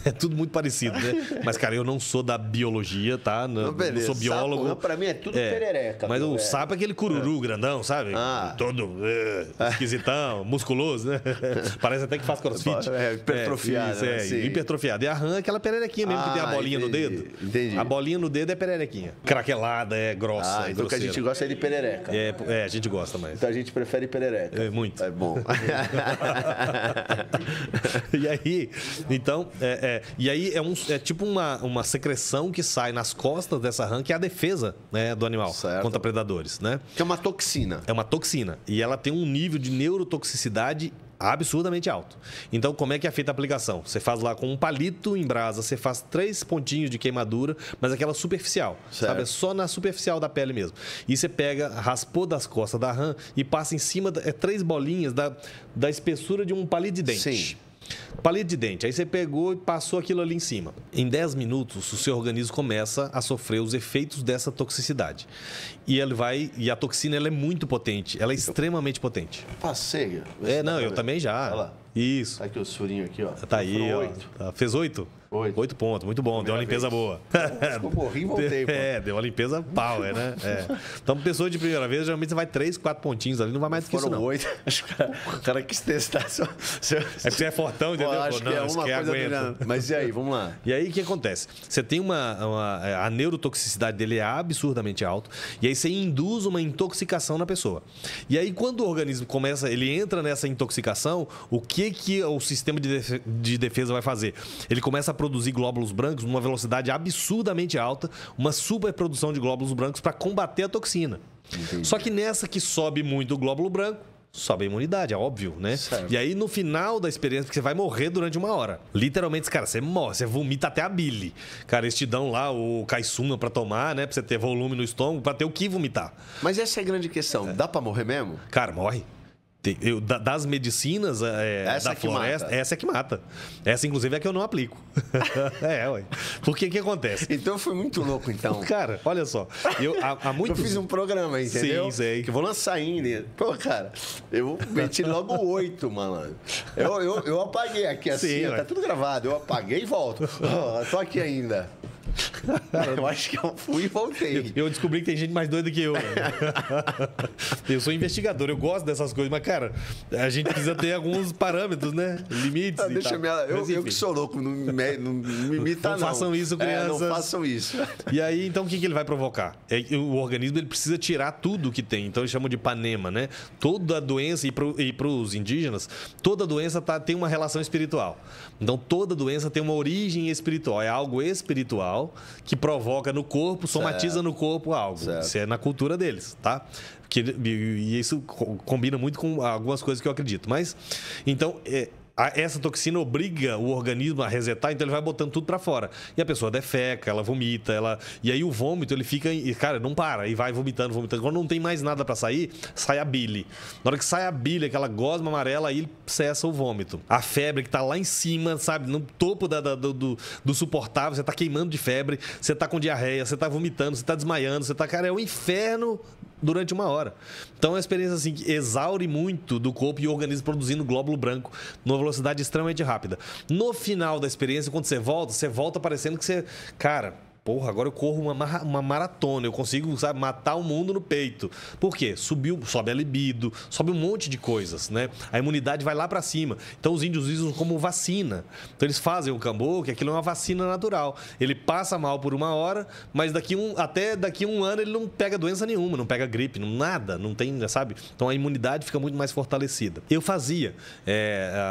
É tudo muito parecido, né? Mas, cara, eu não sou da biologia, tá? Não sou biólogo. Para mim é tudo perereca. Mas o sapo é aquele cururu grandão, sabe? Todo esquisitão, musculoso, né? Parece até que faz crossfit. Hipertrofiado. Hipertrofiado. E a rã é aquela pererequinha mesmo que tem a bolinha no dedo. Entendi. A bolinha no dedo é pererequinha. Craquelada, grossa. Então o que a gente gosta é de perereca. A gente gosta mais. Então a gente prefere perereca. Muito. É bom. E aí, então, é tipo uma secreção que sai nas costas dessa rã, que é a defesa, né, do animal contra predadores, né? Que é uma toxina. É uma toxina. E ela tem um nível de neurotoxicidade absurdamente alto. Então, como é que é feita a aplicação? Você faz lá com um palito em brasa, você faz 3 pontinhos de queimadura, mas aquela superficial, sabe? É só na superficial da pele mesmo. E você pega, raspou das costas da rã e passa em cima, 3 bolinhas da espessura de um palito de dente. Sim. Palito de dente. Aí você pegou e passou aquilo ali em cima. Em 10 minutos, o seu organismo começa a sofrer os efeitos dessa toxicidade. E a toxina ela é muito potente. Ela é extremamente potente. Passei. Eu também já. Olha lá. Isso. Tá aqui o surinho aqui, ó. Tá aí, ó. 8. Fez 8? 8 pontos, muito bom. Deu uma limpeza boa. Eu morri e voltei, pô. Deu uma limpeza power, né? Então, pessoa de primeira vez, geralmente você vai 3, 4 pontinhos ali, não vai mais do que isso, não. 8. Acho que o cara quis testar. É porque você é fortão, entendeu? Acho que é uma coisa. Mas e aí, vamos lá. E aí, o que acontece? Você tem a neurotoxicidade dele é absurdamente alta, e aí você induz uma intoxicação na pessoa. E aí, quando o organismo ele entra nessa intoxicação, o que o sistema de defesa vai fazer? Ele começa a produzir glóbulos brancos numa velocidade absurdamente alta, uma superprodução de glóbulos brancos para combater a toxina. Entendi. Só que nessa que sobe muito o glóbulo branco, sobe a imunidade, é óbvio, né? Certo. E aí, no final da experiência, porque você vai morrer durante 1 hora. Literalmente, cara, você morre, você vomita até a bile. Cara, eles te dão lá o caissuna pra tomar, né? Pra você ter volume no estômago, pra ter o que vomitar. Mas essa é a grande questão. Dá pra morrer mesmo? Cara, morre. Das medicinas da floresta, essa é que mata. Essa, inclusive, é que eu não aplico. Ué. Porque o que acontece? Então foi muito louco, então. Cara, olha só. Eu fiz um programa, entendeu? Sim, sei. Que eu vou lançar ainda. Pô, cara, eu meti logo 8, malandro. Eu apaguei aqui assim, tá tudo gravado. Eu apaguei e volto. Tô aqui ainda. Eu acho que eu fui e voltei. Eu descobri que tem gente mais doida que eu. Né? Eu sou investigador, eu gosto dessas coisas, mas, cara, a gente precisa ter alguns parâmetros, né? Limites. Eu que sou louco, não me imita, não. Não façam isso, crianças. Não façam isso. E aí, então, o que ele vai provocar? O organismo ele precisa tirar tudo que tem. Então, eles chamam de panema, né? Toda doença, e para os indígenas, toda doença tem uma relação espiritual. Então, toda doença tem uma origem espiritual. É algo espiritual natural que provoca no corpo, somatiza no corpo algo. Certo. Isso é na cultura deles, tá? E isso combina muito com algumas coisas que eu acredito. Mas, então, essa toxina obriga o organismo a resetar, então ele vai botando tudo para fora. E a pessoa defeca, ela vomita, e aí o vômito, ele fica, cara, não para, e vai vomitando. Quando não tem mais nada para sair, sai a bile. Na hora que sai a bile, aquela gosma amarela, aí cessa o vômito. A febre que tá lá em cima, sabe, no topo do suportável, você tá queimando de febre, você tá com diarreia, você tá vomitando, você tá desmaiando, cara, é o inferno durante 1 hora. Então é uma experiência assim que exaure muito do corpo e o organismo produzindo glóbulo branco numa velocidade extremamente rápida. No final da experiência, quando você volta parecendo que você... Cara, porra, agora eu corro uma maratona, eu consigo, sabe, matar o mundo no peito. Por quê? Sobe a libido, sobe um monte de coisas, né? A imunidade vai lá para cima. Então os índios usam como vacina. Então eles fazem o cambô, que aquilo é uma vacina natural. Ele passa mal por 1 hora, mas até daqui a 1 ano ele não pega doença nenhuma, não pega gripe, nada, não tem, sabe? Então a imunidade fica muito mais fortalecida. Eu fazia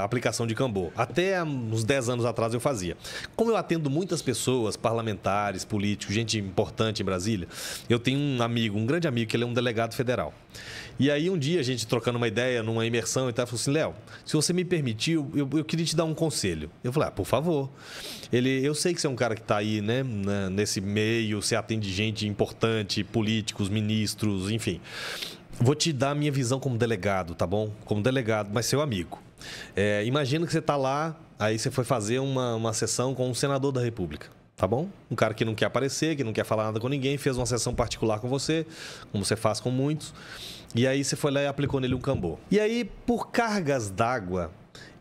a aplicação de cambô. Até uns 10 anos atrás eu fazia. Como eu atendo muitas pessoas, parlamentares, políticos, gente importante em Brasília, eu tenho um grande amigo, que ele é um delegado federal. E aí um dia a gente trocando uma ideia, numa imersão e tal, falou assim: Léo, se você me permitir, eu queria te dar um conselho. Eu falei: por favor. Eu sei que você é um cara que está aí, né, nesse meio, você atende gente importante, políticos, ministros, enfim. Vou te dar a minha visão como delegado, tá bom? Como delegado, mas seu amigo. Imagina que você está lá, aí você foi fazer uma sessão com um senador da República. Tá bom? Um cara que não quer aparecer, que não quer falar nada com ninguém, fez uma sessão particular com você, como você faz com muitos. E aí você foi lá e aplicou nele um cambô. E aí, por cargas d'água,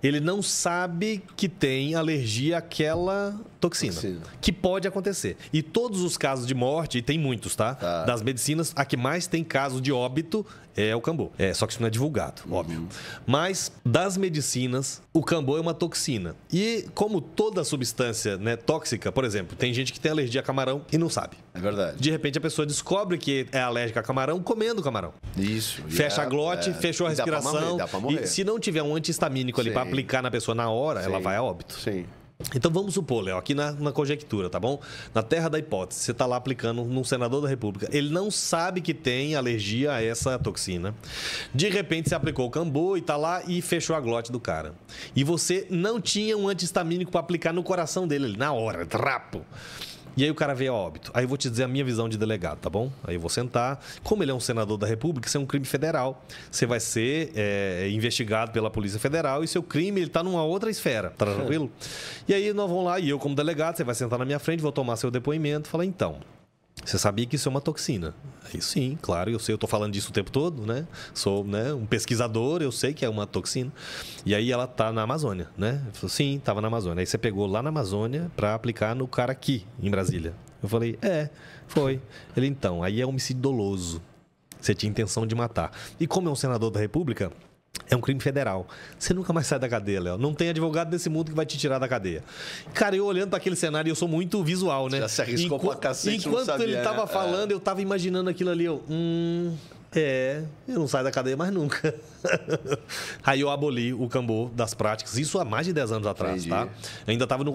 ele não sabe que tem alergia àquela toxina. Que pode acontecer. E todos os casos de morte, e tem muitos, tá? Das medicinas, a que mais tem caso de óbito é o cambô. Só que isso não é divulgado, óbvio. Mas, das medicinas, o cambô é uma toxina. E como toda substância, né, tóxica, por exemplo, tem gente que tem alergia a camarão e não sabe. É verdade. De repente a pessoa descobre que é alérgica a camarão comendo camarão. Isso. Fecha a glote, fechou a respiração. Dá pra morrer. E se não tiver um antihistamínico ali para aplicar na pessoa na hora, ela vai a óbito. Sim. Então vamos supor, Léo, aqui na conjectura, tá bom? Na terra da hipótese, você está lá aplicando num senador da República. Ele não sabe que tem alergia a essa toxina. De repente, você aplicou o cambô e tá lá e fechou a glote do cara. E você não tinha um antihistamínico para aplicar no coração dele, na hora, trapo. E aí o cara veio a óbito. Aí eu vou te dizer a minha visão de delegado, tá bom? Aí eu vou sentar. Como ele é um senador da República, isso é um crime federal. Você vai ser investigado pela Polícia Federal e seu crime ele tá numa outra esfera. Tá tranquilo? E aí nós vamos lá e eu como delegado, você vai sentar na minha frente, vou tomar seu depoimento. Falar, então, você sabia que isso é uma toxina? Aí sim, claro, eu sei, eu tô falando disso o tempo todo, né? Sou, né, um pesquisador, eu sei que é uma toxina. E aí ela tá na Amazônia, né? Eu falei, sim, tava na Amazônia. Aí você pegou lá na Amazônia para aplicar no cara aqui, em Brasília. Eu falei, foi. Ele, então, aí é homicídio doloso. Você tinha intenção de matar. E como é um senador da República, é um crime federal. Você nunca mais sai da cadeia, Léo. Não tem advogado nesse mundo que vai te tirar da cadeia. Cara, eu olhando para aquele cenário, eu sou muito visual, né? Já se arriscou pra cacete, enquanto não sabia, ele tava falando, eu tava imaginando aquilo ali, eu não saio da cadeia mais nunca. Aí eu aboli o cambô das práticas. Isso há mais de 10 anos atrás, tá?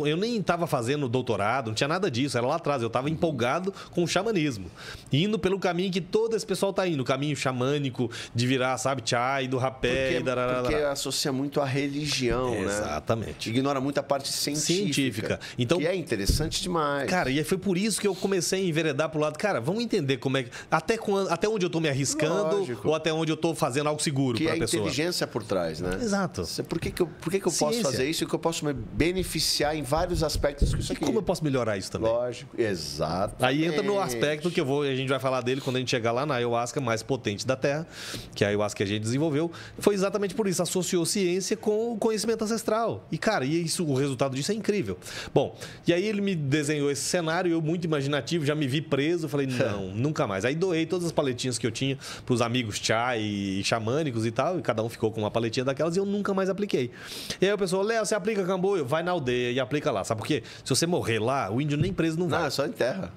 Eu nem estava fazendo doutorado, não tinha nada disso. Era lá atrás. Eu estava empolgado com o xamanismo. Indo pelo caminho que todo esse pessoal tá indo. O caminho xamânico de virar, sabe, chai, do rapé. Porque associa muito à religião, né? Exatamente. Ignora muito a parte científica. Então, que é interessante demais. Cara, e foi por isso que eu comecei a enveredar pro lado. Cara, vamos entender como é que... Até onde eu tô me arriscando. Lógico. Ou até onde eu estou fazendo algo seguro para a pessoa. Inteligência por trás, né? Exato. Por que eu posso fazer isso e que eu posso me beneficiar em vários aspectos com isso aqui? E como eu posso melhorar isso também? Lógico, exato. Aí entra no aspecto que a gente vai falar dele quando a gente chegar lá na ayahuasca mais potente da Terra, que é a ayahuasca que a gente desenvolveu. Foi exatamente por isso, associou ciência com o conhecimento ancestral. E, cara, o resultado disso é incrível. Bom, e aí ele me desenhou esse cenário, eu muito imaginativo, já me vi preso, falei, não, nunca mais. Aí doei todas as paletinhas que eu tinha para os amigos chai e xamânicos e tal, e cada um ficou com uma paletinha daquelas e eu nunca mais apliquei. E aí o pessoal, Léo, você aplica cambô? Vai na aldeia e aplica lá. Sabe por quê? Se você morrer lá, o índio nem preso não vai. Não, é só em terra.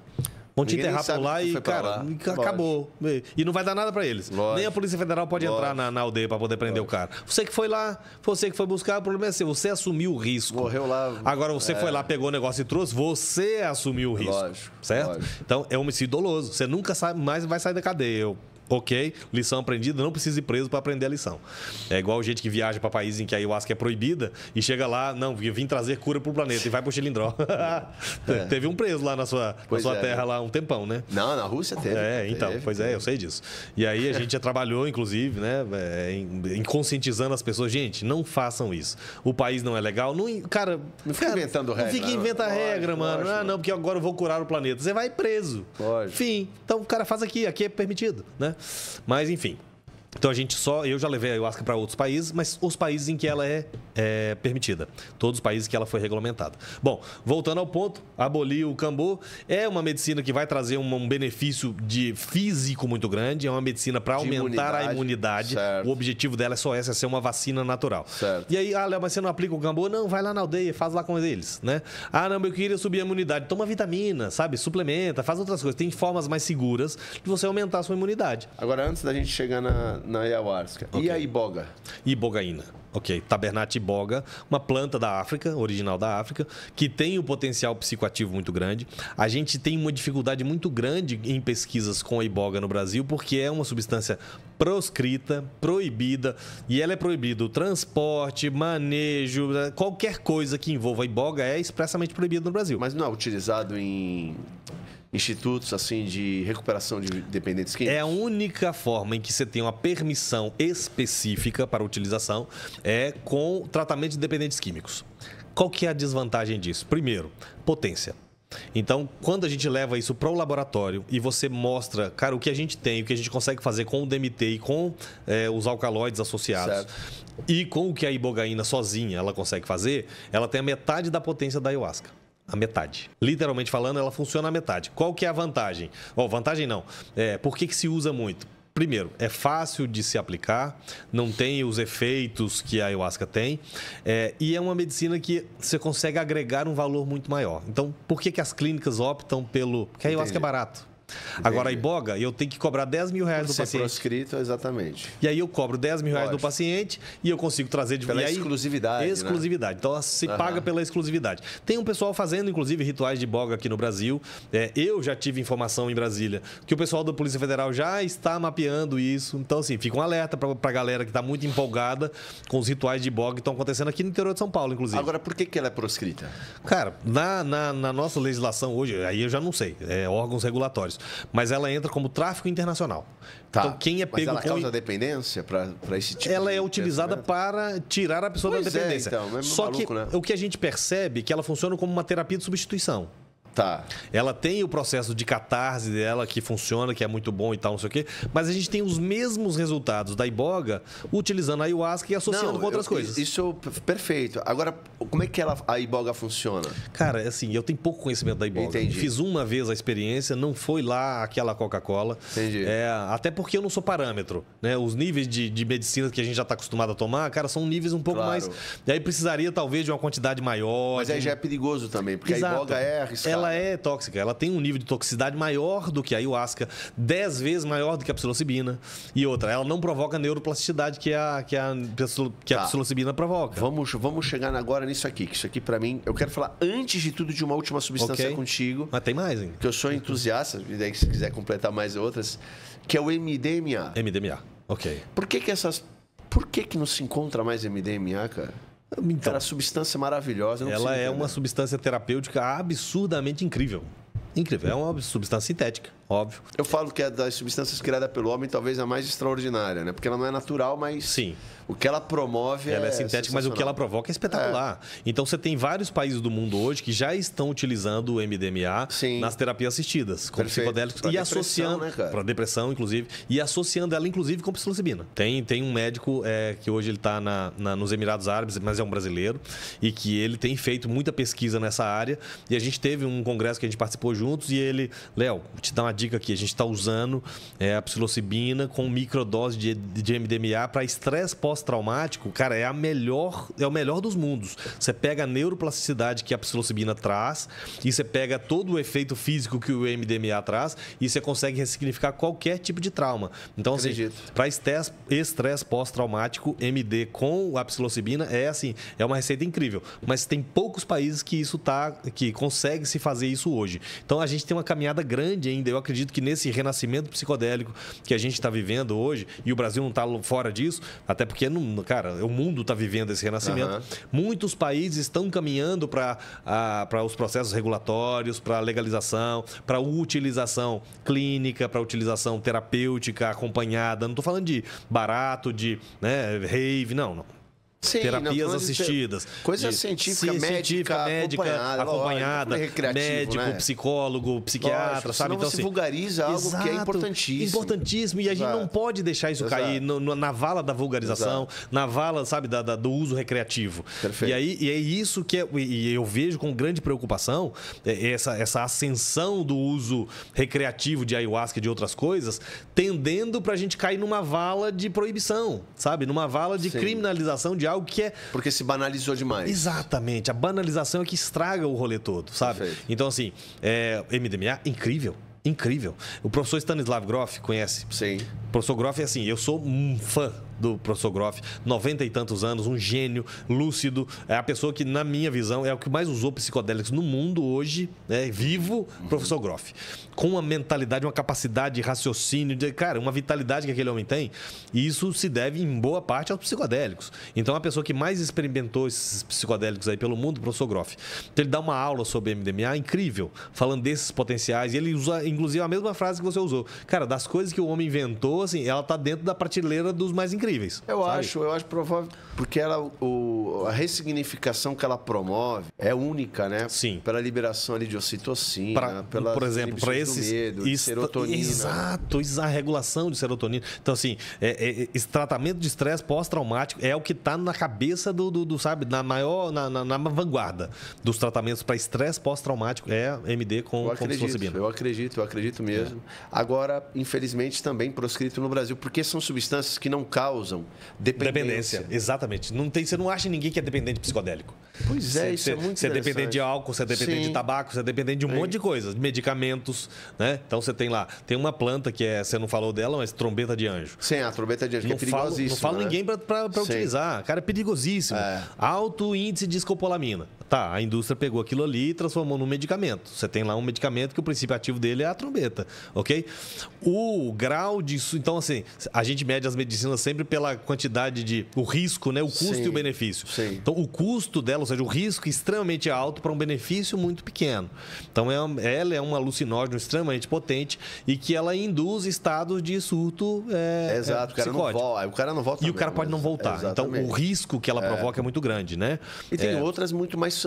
Vão te Ninguém enterrar sabe por lá que e, foi pra cara, lá. acabou. E não vai dar nada pra eles. Lógico. Nem a Polícia Federal pode entrar na aldeia pra poder prender o cara. Você que foi lá, você que foi buscar, o problema é seu. Você assumiu o risco. Morreu lá. Agora você foi lá, pegou o negócio e trouxe, você assumiu o risco. Lógico, certo? lógico. Então é homicídio doloso. Você nunca mais vai sair da cadeia. Ok, lição aprendida, não precisa ir preso para aprender a lição. É igual gente que viaja para países em que a ayahuasca é proibida e chega lá, não, vim trazer cura pro planeta e vai pro Chilindró. Teve um preso lá na sua terra lá um tempão, né? Não, na Rússia teve. Eu sei disso. E aí a gente já trabalhou, inclusive, né, em conscientizando as pessoas. Gente, não façam isso. O país não é legal. Não fica inventando regra. Não fica inventando regra, mano. Lógico. Não, porque agora eu vou curar o planeta. Você vai preso. Lógico. Enfim, então o cara faz aqui é permitido, né? Mas, enfim. Então, eu já levei a ayahuasca para outros países, mas os países em que ela é permitida. Todos os países que ela foi regulamentada. Bom, voltando ao ponto, abolir o cambô é uma medicina que vai trazer um benefício físico muito grande, é uma medicina para aumentar a imunidade. Certo. O objetivo dela é só esse, é ser uma vacina natural. Certo. E aí, Léo, mas você não aplica o cambô? Não, vai lá na aldeia, faz lá com eles, né? Não, eu queria subir a imunidade. Toma vitamina, sabe? Suplementa, faz outras coisas. Tem formas mais seguras de você aumentar a sua imunidade. Agora, antes da gente chegar na ayahuasca. Okay. E a iboga? Ibogaína. Ok. Tabernate iboga, uma planta da África, original da África, que tem um potencial psicoativo muito grande. A gente tem uma dificuldade muito grande em pesquisas com a iboga no Brasil, porque é uma substância proscrita, proibida, e ela é proibida o transporte, manejo, qualquer coisa que envolva a iboga é expressamente proibido no Brasil. Mas não é utilizado em institutos assim de recuperação de dependentes químicos? É a única forma em que você tem uma permissão específica para utilização é com tratamento de dependentes químicos. Qual que é a desvantagem disso? Primeiro, potência. Então, quando a gente leva isso para o laboratório e você mostra, cara, o que a gente tem, o que a gente consegue fazer com o DMT e com os alcaloides associados, certo, e com o que a ibogaína sozinha ela consegue fazer, ela tem a metade da potência da ayahuasca. A metade. Literalmente falando, ela funciona a metade. Qual que é a vantagem? Vantagem não. Por que se usa muito? Primeiro, é fácil de se aplicar, não tem os efeitos que a ayahuasca tem, e é uma medicina que você consegue agregar um valor muito maior. Então, por que as clínicas optam pelo... Porque a ayahuasca é barato. Entendi. Agora, a iboga, eu tenho que cobrar R$10 mil do paciente. Proscrito, exatamente. E aí eu cobro R$10 mil do paciente e eu consigo trazer de... Pela exclusividade, exclusividade. Né? Então, se paga pela exclusividade. Tem um pessoal fazendo, inclusive, rituais de iboga aqui no Brasil. Eu já tive informação em Brasília que o pessoal da Polícia Federal já está mapeando isso. Então, assim, fica um alerta para a galera que está muito empolgada com os rituais de iboga que estão acontecendo aqui no interior de São Paulo, inclusive. Agora, por que ela é proscrita? Cara, na nossa legislação hoje, aí eu já não sei, órgãos regulatórios, mas ela entra como tráfico internacional. Tá. Então, quem é pego mas ela causa dependência para esse tipo ela é utilizada para tirar a pessoa da dependência. Então, Só maluco, que né? o que a gente percebe é que ela funciona como uma terapia de substituição. Tá. Ela tem o processo de catarse dela que funciona, que é muito bom e tal, não sei o quê. Mas a gente tem os mesmos resultados da iboga utilizando a ayahuasca e associando com outras coisas. Isso perfeito. Agora, como é que a iboga funciona? Cara, assim, eu tenho pouco conhecimento da iboga. Entendi. Fiz uma vez a experiência, não foi lá aquela Coca-Cola. Entendi. Até porque eu não sou parâmetro, né? Os níveis de medicina que a gente já está acostumado a tomar, cara, são níveis um pouco mais... E aí precisaria talvez de uma quantidade maior. Mas aí já é perigoso também, porque Exato. a iboga é arriscada. Ela é tóxica, ela tem um nível de toxicidade maior do que a ayahuasca, 10 vezes maior do que a psilocibina. E outra, ela não provoca neuroplasticidade que a psilocibina provoca. Vamos chegar agora nisso aqui, que isso aqui pra mim, eu quero falar antes de tudo de uma última substância contigo. Mas tem mais ainda. Que eu sou entusiasta, e daí se quiser completar mais outras, que é o MDMA. MDMA, ok. Por que não se encontra mais MDMA, cara? Então, cara, a substância maravilhosa. Ela é uma substância terapêutica absurdamente incrível. Incrível. É uma substância sintética, óbvio. Eu falo que é das substâncias criadas pelo homem talvez a mais extraordinária, né? Porque ela não é natural, mas sim, o que ela promove ela é sintética, mas o que ela provoca é espetacular. Então você tem vários países do mundo hoje que já estão utilizando o MDMA nas terapias assistidas, com psicodélicos e associando para depressão, inclusive, e associando ela inclusive com psilocibina. Tem um médico que hoje ele está nos Emirados Árabes, mas é um brasileiro, e que ele tem feito muita pesquisa nessa área. E a gente teve um congresso que a gente participou juntos e ele, Léo, vou te dar uma dica dica aqui, a gente está usando a psilocibina com microdose de MDMA para estresse pós-traumático. Cara, é o melhor dos mundos. Você pega a neuroplasticidade que a psilocibina traz e você pega todo o efeito físico que o MDMA traz e você consegue ressignificar qualquer tipo de trauma. Então, assim, para estresse pós-traumático, MD com a psilocibina é uma receita incrível. Mas tem poucos países que consegue se fazer isso hoje. Então, a gente tem uma caminhada grande ainda. Eu acredito que nesse renascimento psicodélico que a gente está vivendo hoje, e o Brasil não está fora disso, até porque, cara, o mundo está vivendo esse renascimento. Muitos países estão caminhando para os processos regulatórios, para a legalização, para a utilização clínica, para a utilização terapêutica acompanhada. Não estou falando de barato, de rave, não. Sim, terapias assistidas. Coisa científica, médica acompanhada, médico, né? Psicólogo, psiquiatra, lógico, sabe? Então, se vulgariza algo que é importantíssimo. Importantíssimo. E a gente não pode deixar isso cair na vala da vulgarização, na vala, sabe, do uso recreativo. Perfeito. E é isso que eu vejo com grande preocupação, essa ascensão do uso recreativo de ayahuasca e de outras coisas, tendendo para a gente cair numa vala de proibição, sabe? Numa vala de criminalização de algo que é... Porque se banalizou demais. Exatamente. A banalização é que estraga o rolê todo, sabe? Perfeito. Então, assim, MDMA, incrível. Incrível. O professor Stanislav Grof, conhece? Sim. O professor Grof é assim, eu sou um fã do professor Grof, 90 e tantos anos, um gênio, lúcido, é a pessoa que, na minha visão, é o que mais usou psicodélicos no mundo hoje, vivo, professor Grof. Com uma mentalidade, uma capacidade de raciocínio, cara, uma vitalidade que aquele homem tem, e isso se deve, em boa parte, aos psicodélicos. Então, a pessoa que mais experimentou esses psicodélicos aí pelo mundo, o professor Grof. Então, ele dá uma aula sobre MDMA incrível, falando desses potenciais, e ele usa, inclusive, a mesma frase que você usou. Cara, das coisas que o homem inventou, assim, ela tá dentro da prateleira dos mais incríveis. Eu acho provável, porque a ressignificação que ela promove é única, né? Sim. Pela liberação ali de ocitocina, por exemplo, para esses medo, serotonina. Exato, a regulação de serotonina. Então, assim, esse tratamento de estresse pós-traumático é o que está na cabeça sabe, na vanguarda dos tratamentos para estresse pós-traumático, é MD com psilocibina. Eu acredito mesmo. Agora, infelizmente, também proscrito no Brasil, porque são substâncias que não causam dependência. Exatamente. Você não acha ninguém que é dependente de psicodélico. Pois é, isso é muito interessante. Você é dependente de álcool, você é dependente de tabaco, você é dependente de um monte de coisas, de medicamentos, né? Então você tem uma planta que você não falou dela, mas trombeta de anjo. Sim, a trombeta de anjo, que é perigosíssima. Não falo ninguém para utilizar. Cara, é perigosíssimo. Alto índice de escopolamina. Tá, a indústria pegou aquilo ali e transformou num medicamento. Você tem lá um medicamento que o princípio ativo dele é a trombeta, ok? O grau disso... Então, assim, a gente mede as medicinas sempre pela quantidade o risco, né? O custo e o benefício. Sim. Então, o custo dela, ou seja, o risco extremamente alto para um benefício muito pequeno. Então, ela é um alucinógeno extremamente potente e que ela induz estados de surto Exato, o cara não volta. E o cara pode não voltar. Exatamente. Então, o risco que ela provoca é muito grande, né? E tem outras muito mais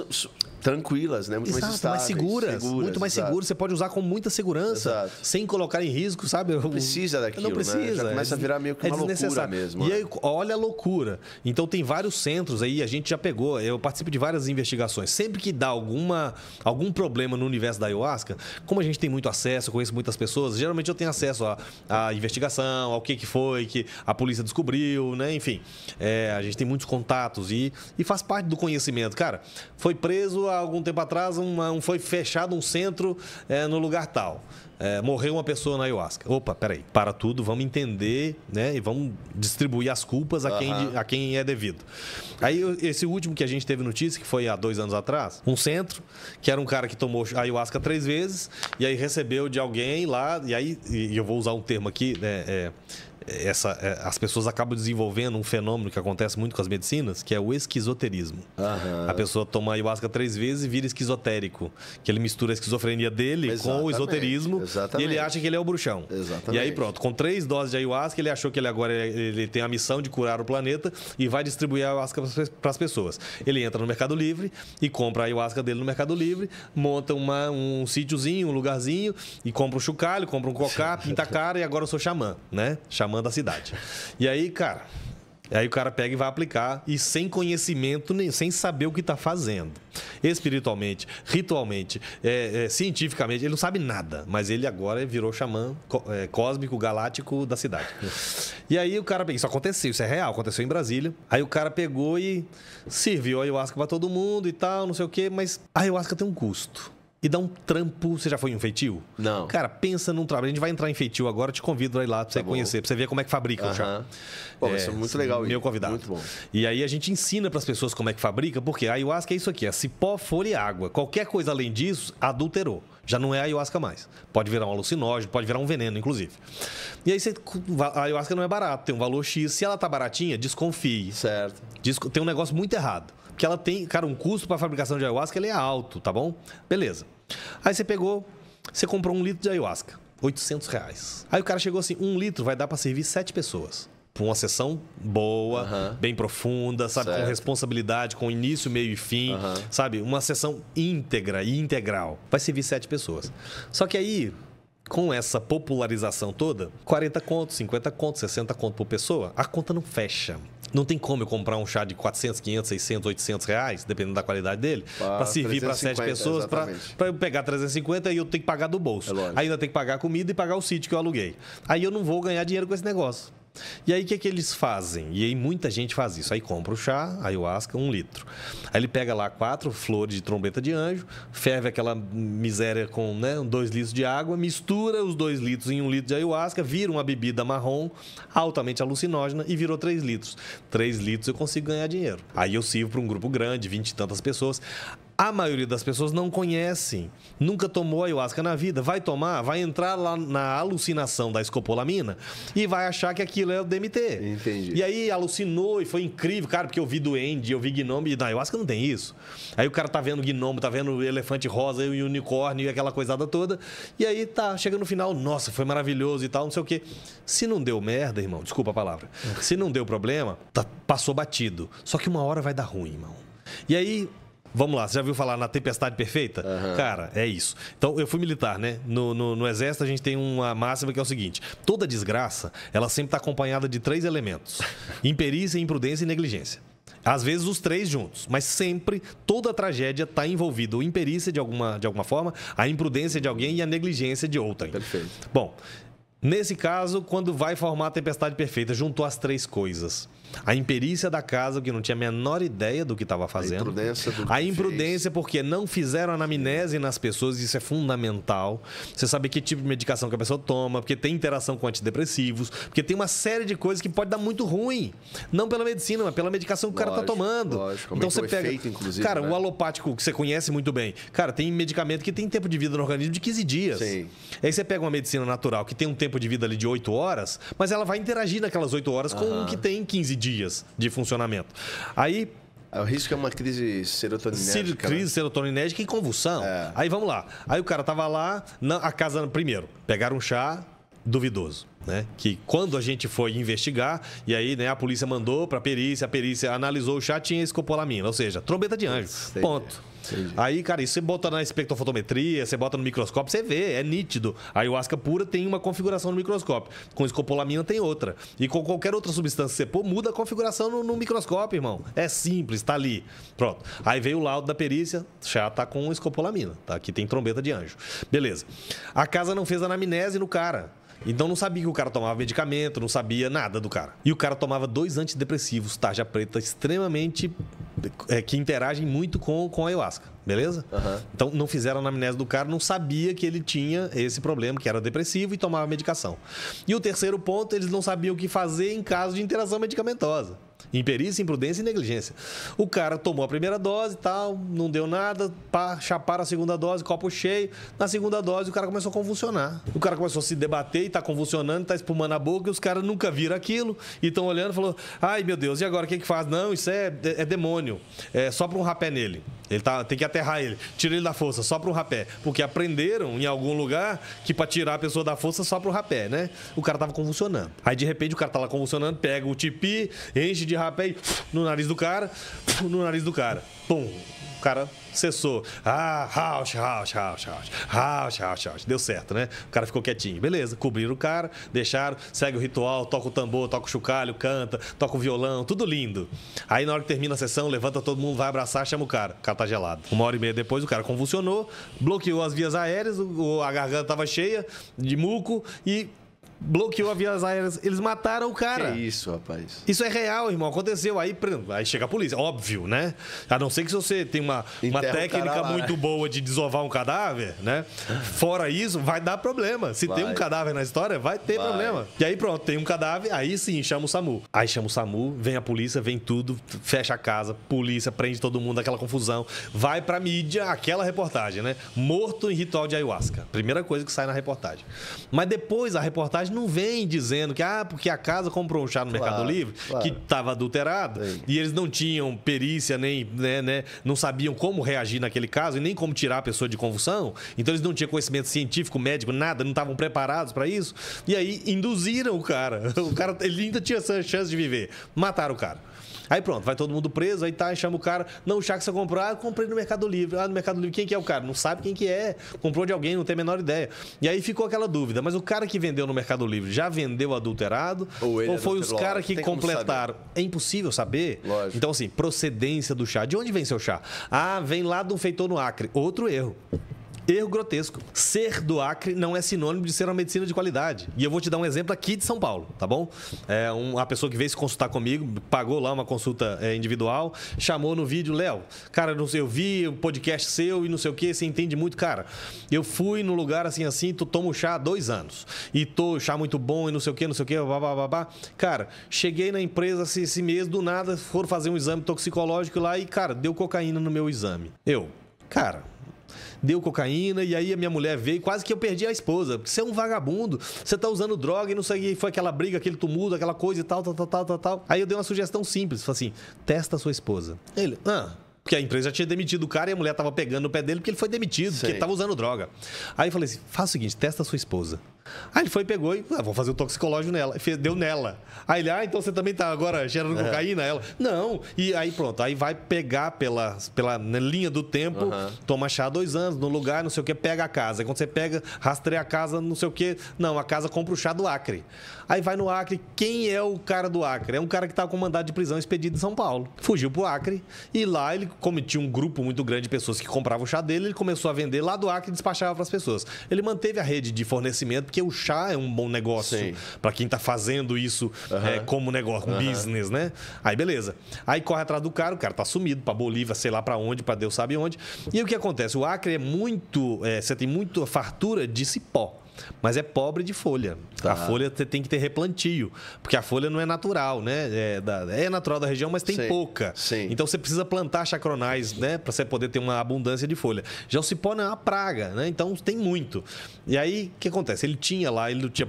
tranquilas, né? Muito mais estáveis, seguras. Muito mais seguras. Você pode usar com muita segurança, sem colocar em risco, sabe? Não precisa daquilo, não precisa. Né? Já começa a virar meio que uma loucura mesmo. E aí, olha a loucura. Então, tem vários centros aí, a gente já pegou, eu participo de várias investigações. Sempre que dá algum problema no universo da ayahuasca, como a gente tem muito acesso, conheço muitas pessoas, geralmente eu tenho acesso à investigação, ao que foi que a polícia descobriu, né? Enfim, a gente tem muitos contatos e faz parte do conhecimento. Cara, foi preso há algum tempo atrás, foi fechado um centro no lugar tal. Morreu uma pessoa na ayahuasca. Opa, peraí, para tudo, vamos entender, né? E vamos distribuir as culpas a quem é devido. Aí, esse último que a gente teve notícia, que foi há 2 anos atrás, um centro, que era um cara que tomou ayahuasca 3 vezes, e aí recebeu de alguém lá, e eu vou usar um termo aqui, né? As pessoas acabam desenvolvendo um fenômeno que acontece muito com as medicinas, que é o esquizoterismo. A pessoa toma ayahuasca 3 vezes e vira esquizotérico, que ele mistura a esquizofrenia dele com o esoterismo e ele acha que ele é o bruxão. Exatamente. E aí pronto, com 3 doses de ayahuasca, ele achou que ele tem a missão de curar o planeta e vai distribuir a ayahuasca para as pessoas. Ele entra no Mercado Livre e compra a ayahuasca dele no Mercado Livre, monta um sítiozinho, um lugarzinho e compra um chocalho, compra um cocá, pinta a cara e agora eu sou xamã, né? Xamã da cidade. E aí, cara, Aí o cara pega e vai aplicar, e sem conhecimento, nem sem saber o que está fazendo. Espiritualmente, ritualmente, cientificamente, ele não sabe nada, mas ele agora virou xamã cósmico, galáctico da cidade. E aí o cara, isso aconteceu, isso é real, aconteceu em Brasília. Aí o cara pegou e serviu a ayahuasca para todo mundo e tal, não sei o quê, mas a ayahuasca tem um custo. E dá um trampo. Você já foi em um feitio? Não. Cara, pensa num trabalho. A gente vai entrar em feitio agora, eu te convido pra ir lá pra você conhecer, pra você ver como é que fabrica o chá. Pô, vai ser muito legal. Meu convidado. Muito bom. E aí a gente ensina pras pessoas como é que fabrica, porque a ayahuasca é isso aqui, é cipó, folha e água. Qualquer coisa além disso, adulterou. Já não é ayahuasca mais. Pode virar um alucinógeno, pode virar um veneno, inclusive. E aí a ayahuasca não é barata, tem um valor X. Se ela tá baratinha, desconfie. Certo. Tem um negócio muito errado. Porque ela tem, cara, um custo para fabricação de ayahuasca, ele é alto, tá bom? Beleza. Aí você comprou 1 litro de ayahuasca, R$800. Aí o cara chegou assim, 1 litro vai dar para servir 7 pessoas. Para uma sessão boa, bem profunda, sabe? Certo. Com responsabilidade, com início, meio e fim, sabe? Uma sessão íntegra e integral. Vai servir 7 pessoas. Só que aí, com essa popularização toda, 40 conto, 50 conto, 60 conto por pessoa, a conta não fecha. Não tem como eu comprar um chá de 400, 500, 600, 800 reais, dependendo da qualidade dele, para servir para 7 pessoas, para eu pegar 350 e eu tenho que pagar do bolso. Ainda tem que pagar a comida e pagar o sítio que eu aluguei. Aí eu não vou ganhar dinheiro com esse negócio. E aí o que eles fazem? E aí muita gente faz isso. Aí compra o chá, ayahuasca, 1 litro. Aí ele pega lá 4 flores de trombeta de anjo, ferve aquela miséria com 2 litros de água, mistura os 2 litros em 1 litro de ayahuasca, vira uma bebida marrom, altamente alucinógena e virou 3 litros. 3 litros eu consigo ganhar dinheiro. Aí eu sirvo para um grupo grande, 20 e tantas pessoas. A maioria das pessoas não conhecem, nunca tomou ayahuasca na vida. Vai tomar, vai entrar lá na alucinação da escopolamina e vai achar que aquilo é o DMT. Entendi. E aí alucinou e foi incrível, cara, porque eu vi duende, eu vi gnomo, e na ayahuasca não tem isso. Aí o cara tá vendo gnomo, tá vendo elefante rosa e unicórnio e aquela coisada toda. E aí chega no final, nossa, foi maravilhoso e tal, não sei o quê. Se não deu merda, irmão, desculpa a palavra. Se não deu problema, passou batido. Só que uma hora vai dar ruim, irmão. E aí... Vamos lá, você já viu falar na tempestade perfeita? Cara, é isso. Então, eu fui militar, né? No Exército, a gente tem uma máxima que é o seguinte. Toda desgraça, ela sempre está acompanhada de 3 elementos. Imperícia, imprudência e negligência. Às vezes os 3 juntos, mas sempre, toda tragédia está envolvida. A imperícia de alguma forma, a imprudência de alguém e a negligência de outra. Perfeito. Bom, nesse caso, quando vai formar a tempestade perfeita, juntou as 3 coisas. A imperícia da casa, que não tinha a menor ideia do que estava fazendo. A imprudência porque não fizeram anamnese nas pessoas, isso é fundamental. Você saber que tipo de medicação que a pessoa toma, porque tem interação com antidepressivos, porque tem uma série de coisas que pode dar muito ruim. Não pela medicina, mas pela medicação que o cara está tomando. Lógico. Então você pega. Efeito, inclusive, cara, o alopático que você conhece muito bem. Cara, tem medicamento que tem tempo de vida no organismo de 15 dias. Sim. Aí você pega uma medicina natural que tem um tempo de vida ali de 8 horas, mas ela vai interagir naquelas 8 horas com um que tem 15 dias de funcionamento. Aí... O risco é uma crise serotoninérgica. Crise serotoninérgica e convulsão. Aí vamos lá. Aí o cara tava lá, a casa primeiro, pegaram um chá duvidoso, né? Que quando a gente foi investigar, e aí, né, a polícia mandou pra perícia, a perícia analisou o chá, tinha escopolamina, ou seja, trombeta de anjo. Ponto. Entendi. Aí, cara, isso você bota na espectrofotometria, você bota no microscópio, você vê, é nítido. A ayahuasca pura tem uma configuração no microscópio. Com escopolamina tem outra. E com qualquer outra substância que você pôr, muda a configuração no microscópio, irmão. É simples, tá ali. Pronto. Aí veio o laudo da perícia, já tá com escopolamina, tá? Aqui tem trombeta de anjo. Beleza. A casa não fez anamnese no cara. Então não sabia que o cara tomava medicamento, não sabia nada do cara. E o cara tomava 2 antidepressivos, tarja preta, extremamente... que interagem muito com a ayahuasca, beleza? Então não fizeram a anamnese do cara, não sabia que ele tinha esse problema, que era depressivo e tomava medicação. E o terceiro ponto, eles não sabiam o que fazer em caso de interação medicamentosa. Imperícia, imprudência e negligência. O cara tomou a primeira dose e tal, não deu nada, chaparam a segunda dose, copo cheio. Na segunda dose, o cara começou a convulsionar. O cara começou a se debater e tá convulsionando, tá espumando a boca, e os caras nunca viram aquilo e estão olhando e falou: ai, meu Deus, e agora o que faz? Não, isso é demônio. Sopra um rapé nele. Ele tem que aterrar ele. Tira ele da força, sopra um rapé. Porque aprenderam em algum lugar que pra tirar a pessoa da força, sopra um rapé, né? O cara tava convulsionando. Aí, de repente, o cara tá lá convulsionando, pega o tipi, enche de rápido aí, no nariz do cara. Pum. O cara cessou. Rauch. Deu certo, né? O cara ficou quietinho. Beleza, cobriram o cara, deixaram, segue o ritual, toca o tambor, toca o chocalho, canta, toca o violão, tudo lindo. Aí na hora que termina a sessão, levanta todo mundo, vai abraçar, chama o cara. O cara tá gelado. 1h30 depois, o cara convulsionou, bloqueou as vias aéreas, a garganta tava cheia de muco e... bloqueou as vias aéreas. Eles mataram o cara. Que isso, rapaz. Isso é real, irmão. Aconteceu. Aí chega a polícia. Óbvio, né? A não ser que você tenha uma técnica muito boa de desovar um cadáver, né? Fora isso, vai dar problema. Se tem um cadáver na história, vai ter problema. E aí pronto, tem um cadáver, aí sim, chama o SAMU. Aí chama o SAMU, vem a polícia, vem tudo, fecha a casa, polícia, prende todo mundo, aquela confusão. Vai pra mídia, aquela reportagem, né? Morto em ritual de ayahuasca. Primeira coisa que sai na reportagem. Mas depois a reportagem não vem dizendo que porque a casa comprou um chá no Mercado Livre que estava adulterado e eles não tinham perícia, nem né, não sabiam como reagir naquele caso e nem como tirar a pessoa de convulsão. Então eles não tinham conhecimento científico, médico, nada, não estavam preparados para isso. E aí induziram o cara. O cara, ele ainda tinha essa chance de viver. Mataram o cara. Aí pronto, vai todo mundo preso, aí chama o cara. Não, o chá que você comprou, eu comprei no Mercado Livre. No Mercado Livre, quem que é o cara? Não sabe quem que é. Comprou de alguém, não tem a menor ideia. E aí ficou aquela dúvida, mas o cara que vendeu no Mercado Livre já vendeu adulterado? Ou foi os caras que completaram? É impossível saber. Lógico. Então assim, procedência do chá. De onde vem seu chá? Vem lá do feitor no Acre. Outro erro. Erro grotesco. Ser do Acre não é sinônimo de ser uma medicina de qualidade. E eu vou te dar um exemplo aqui de São Paulo, tá bom? Uma pessoa que veio se consultar comigo, pagou lá uma consulta individual, chamou no vídeo, Léo, cara, não sei, eu vi o podcast seu e não sei o que, você entende muito, cara. Eu fui no lugar assim, tu toma o chá há 2 anos. E chá muito bom e não sei o que, babá. Cara, cheguei na empresa esse mês, do nada, foram fazer um exame toxicológico lá e, cara, deu cocaína no meu exame. Deu cocaína e aí a minha mulher veio, quase que eu perdi a esposa. Porque você é um vagabundo, você tá usando droga e não sei, foi aquela briga, aquele tumulto, aquela coisa e tal. Aí eu dei uma sugestão simples, falei assim, testa a sua esposa. Ele, porque a empresa já tinha demitido o cara e a mulher tava pegando no pé dele porque ele foi demitido, porque ele tava usando droga. Aí eu falei assim, faz o seguinte, testa a sua esposa. Aí ele foi, pegou e vou fazer o toxicológico nela. Deu nela. Aí ele, então você também tá agora cheirando cocaína? Ela, não. E aí pronto, aí vai pegar pela linha do tempo, toma chá há 2 anos, no lugar, não sei o que, pega a casa. Aí quando você pega, rastreia a casa, não sei o que, não, a casa compra o chá do Acre. Aí vai no Acre, quem é o cara do Acre? É um cara que tá com mandado de prisão expedido em São Paulo. Fugiu pro Acre e lá ele, como tinha um grupo muito grande de pessoas que compravam o chá dele, ele começou a vender lá do Acre e despachava para as pessoas. Ele manteve a rede de fornecimento, porque o chá é um bom negócio para quem tá fazendo isso como negócio, um business, né? Aí beleza. Aí corre atrás do cara, o cara tá sumido para Bolívia, sei lá para onde, para Deus sabe onde. E aí o que acontece? O Acre é muito, você tem muita fartura de cipó. Mas é pobre de folha. A folha tem que ter replantio, porque a folha não é natural, né? É natural da região, mas tem pouca. Então você precisa plantar chacronais, né? Para você poder ter uma abundância de folha. Já o cipó não é uma praga, né? Então tem muito. E aí, o que acontece? Ele tinha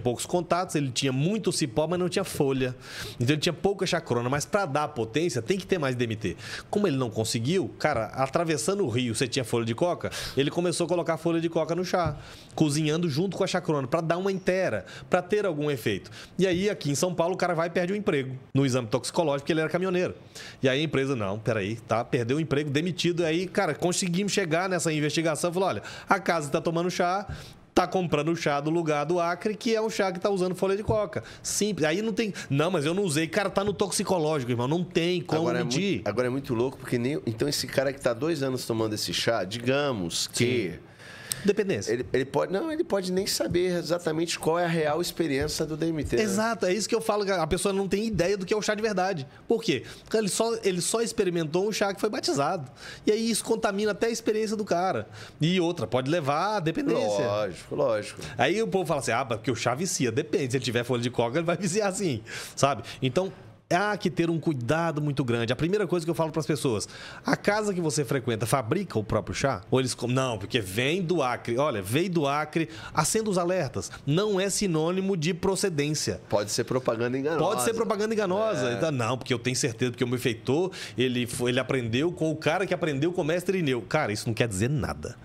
poucos contatos, ele tinha muito cipó, mas não tinha folha. Então ele tinha pouca chacrona, mas para dar potência tem que ter mais DMT. Como ele não conseguiu, cara, atravessando o rio, você tinha folha de coca, ele começou a colocar folha de coca no chá, cozinhando junto com a chacrona, para dar uma inteira, para ter algum efeito. E aí, aqui em São Paulo, o cara vai e perde o emprego no exame toxicológico, porque ele era caminhoneiro. E aí a empresa, perdeu o emprego, demitido. E aí, cara, conseguimos chegar nessa investigação, falou, olha, a casa está tomando chá, tá comprando o chá do lugar do Acre, que é um chá que tá usando folha de coca. Simples. Aí não tem... Não, mas eu não usei. Cara, tá no toxicológico, irmão. Não tem como medir. Agora é muito louco, porque então esse cara que tá 2 anos tomando esse chá, digamos que... Dependência. Ele pode nem saber exatamente qual é a real experiência do DMT. Exato, é isso que eu falo, a pessoa não tem ideia do que é o chá de verdade. Por quê? Porque ele só experimentou um chá que foi batizado. E aí isso contamina até a experiência do cara. E outra, pode levar à dependência. Lógico. Aí o povo fala assim, porque o chá vicia. Depende, se ele tiver folha de coca, ele vai viciar sim, sabe? Então... há que ter um cuidado muito grande. A primeira coisa que eu falo para as pessoas, a casa que você frequenta fabrica o próprio chá? Ou eles... Não, porque vem do Acre. Olha, veio do Acre, acenda os alertas. Não é sinônimo de procedência. Pode ser propaganda enganosa. Então, não, porque eu tenho certeza, porque o meu feitor, ele aprendeu com o cara que aprendeu com o mestre Irineu. Cara, isso não quer dizer nada.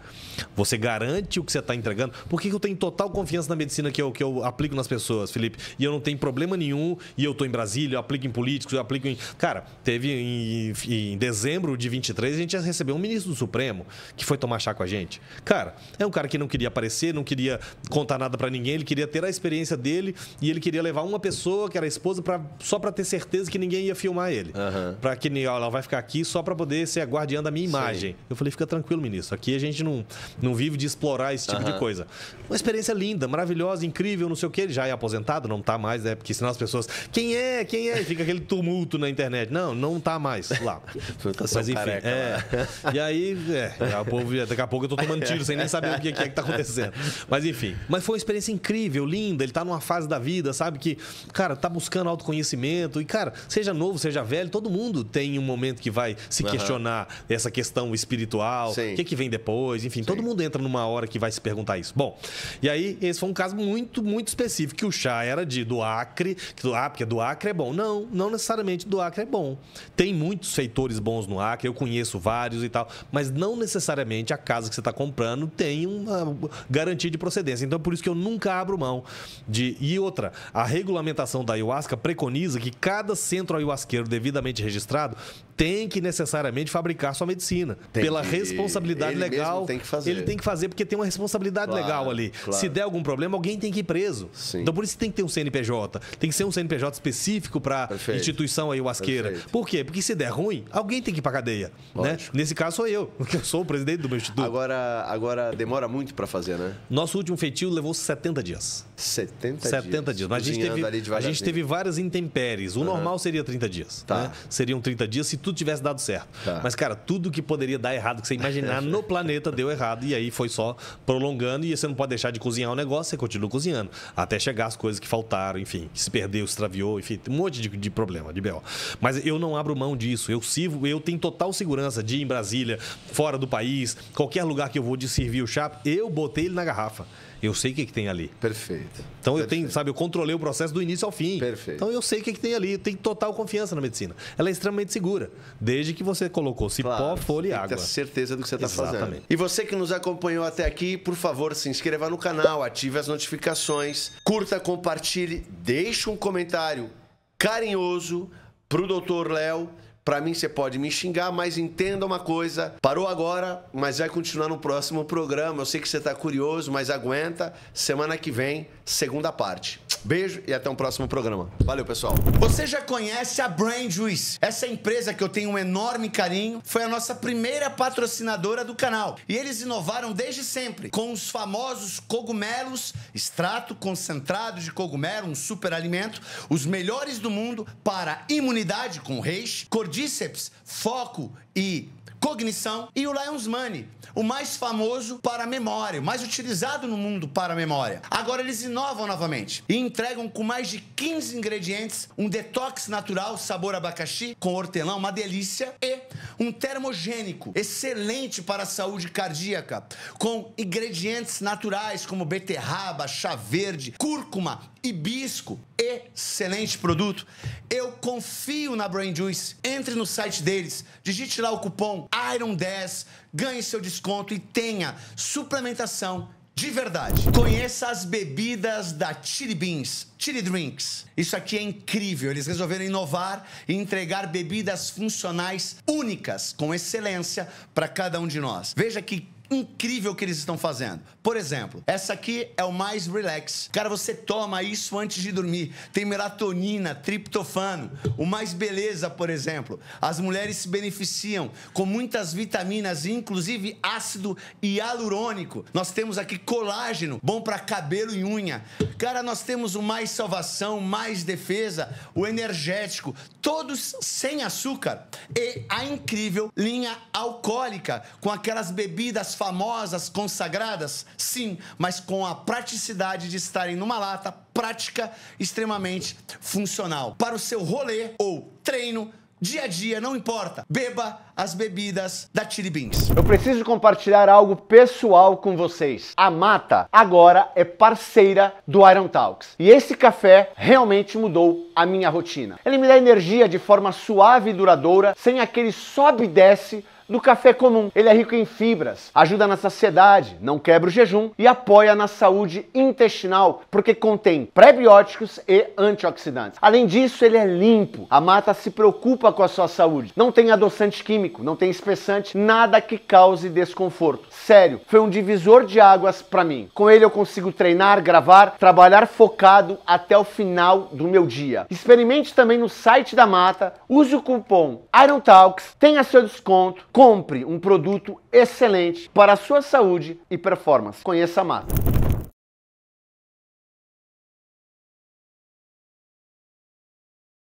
Você garante o que você está entregando? Por que eu tenho total confiança na medicina que eu aplico nas pessoas, Felipe? E eu não tenho problema nenhum, e eu estou em Brasília, eu aplico em políticos, eu aplico em... Cara, teve em dezembro de 23, a gente já recebeu um ministro do Supremo que foi tomar chá com a gente. Cara, é um cara que não queria aparecer, não queria contar nada para ninguém, ele queria ter a experiência dele e ele queria levar uma pessoa, que era a esposa, só para ter certeza que ninguém ia filmar ele. Para que ela vai ficar aqui só para poder ser a guardiã da minha imagem. Sim. Eu falei, fica tranquilo, ministro. Aqui a gente não vive de explorar esse tipo de coisa. Uma experiência linda, maravilhosa, incrível, não sei o que. Ele já é aposentado, não tá mais, né? Porque senão as pessoas... Quem é? Quem é? Fica aquele tumulto na internet. Não tá mais lá. Mas enfim, careca, E aí, daqui a pouco eu tô tomando tiro sem nem saber o que é que tá acontecendo. Mas enfim. Mas foi uma experiência incrível, linda. Ele tá numa fase da vida, sabe? Que, cara, tá buscando autoconhecimento. E, cara, seja novo, seja velho, todo mundo tem um momento que vai se questionar essa questão espiritual. Sim. O que vem depois, enfim. Sim. Todo mundo entra numa hora que vai se perguntar isso. Bom, e aí esse foi um caso muito, muito específico, que o chá era do Acre, porque do Acre é bom. Não necessariamente do Acre é bom. Tem muitos feitores bons no Acre, eu conheço vários e tal, mas não necessariamente a casa que você está comprando tem uma garantia de procedência. Então, por isso que eu nunca abro mão de... E outra, a regulamentação da ayahuasca preconiza que cada centro ayahuasqueiro devidamente registrado tem que necessariamente fabricar sua medicina. Pela responsabilidade legal. Ele tem que fazer porque tem uma responsabilidade legal ali. Claro. Se der algum problema, alguém tem que ir preso. Sim. Então, por isso tem que ter um CNPJ. Tem que ser um CNPJ específico para instituição ayahuasqueira. Perfeito. Por quê? Porque se der ruim, alguém tem que ir para cadeia. Né? Nesse caso, sou eu, que eu sou o presidente do meu instituto. Agora demora muito para fazer, né? Nosso último feitio levou 70 dias. 70 dias. Mas a gente teve várias intempéries. O normal seria 30 dias. Tá. Né? Seriam 30 dias se tudo tivesse dado certo. Tá. Mas, cara, tudo que poderia dar errado, que você imaginar no planeta, deu errado. E aí foi só prolongando. E você não pode deixar de cozinhar o negócio, você continua cozinhando. Até chegar as coisas que faltaram, enfim, que se perdeu, extraviou, enfim, um monte de problema, de B.O. Mas eu não abro mão disso. Eu tenho total segurança de ir em Brasília, fora do país, qualquer lugar que eu vou de servir o chá, eu botei ele na garrafa. Eu sei o que tem ali. Perfeito. Então eu controlei o processo do início ao fim. Perfeito. Então eu sei o que tem ali. Eu tenho total confiança na medicina. Ela é extremamente segura. Desde que você colocou cipó, folha e água. Tem que ter certeza do que você está fazendo. E você que nos acompanhou até aqui, por favor, se inscreva no canal, ative as notificações, curta, compartilhe, deixe um comentário carinhoso pro Dr. Léo. Pra mim, você pode me xingar, mas entenda uma coisa. Parou agora, mas vai continuar no próximo programa. Eu sei que você tá curioso, mas aguenta. Semana que vem, segunda parte. Beijo e até um próximo programa. Valeu, pessoal. Você já conhece a Brain Juice? Essa empresa que eu tenho um enorme carinho foi a nossa primeira patrocinadora do canal. E eles inovaram desde sempre com os famosos cogumelos, extrato concentrado de cogumelo, um super alimento, os melhores do mundo para imunidade com reishi, Cordyceps, foco e cognição, e o Lion's Mane, o mais famoso para a memória, o mais utilizado no mundo para a memória. Agora eles inovam novamente e entregam com mais de 15 ingredientes, um detox natural sabor abacaxi com hortelã, uma delícia, e um termogênico excelente para a saúde cardíaca, com ingredientes naturais como beterraba, chá verde, cúrcuma, hibisco. Excelente produto. Eu confio na Brain Juice. Entre no site deles, digite lá o cupom IRON10, ganhe seu desconto e tenha suplementação de verdade. Conheça as bebidas da Chili Beans, Chili Drinks. Isso aqui é incrível. Eles resolveram inovar e entregar bebidas funcionais únicas, com excelência para cada um de nós. Veja que incrível que eles estão fazendo. Por exemplo, essa aqui é o Mais Relax. Cara, você toma isso antes de dormir. Tem melatonina, triptofano. O Mais Beleza, por exemplo. As mulheres se beneficiam com muitas vitaminas, inclusive ácido hialurônico. Nós temos aqui colágeno, bom para cabelo e unha. Cara, nós temos o Mais Salvação, Mais Defesa, o energético, todos sem açúcar. E a incrível linha alcoólica, com aquelas bebidas famosas, consagradas, sim, mas com a praticidade de estarem numa lata prática, extremamente funcional. Para o seu rolê ou treino, dia a dia, não importa. Beba as bebidas da Chili Beans. Eu preciso compartilhar algo pessoal com vocês. A Mata agora é parceira do Iron Talks. E esse café realmente mudou a minha rotina. Ele me dá energia de forma suave e duradoura, sem aquele sobe e desce do café comum. Ele é rico em fibras, ajuda na saciedade, não quebra o jejum e apoia na saúde intestinal, porque contém prebióticos e antioxidantes. Além disso, ele é limpo. A mata se preocupa com a sua saúde. Não tem adoçante químico, não tem espessante, nada que cause desconforto. Sério, foi um divisor de águas para mim. Com ele eu consigo treinar, gravar, trabalhar focado até o final do meu dia. Experimente também no site da Mata, use o cupom IronTalks, tenha seu desconto, compre um produto excelente para a sua saúde e performance. Conheça a Mata.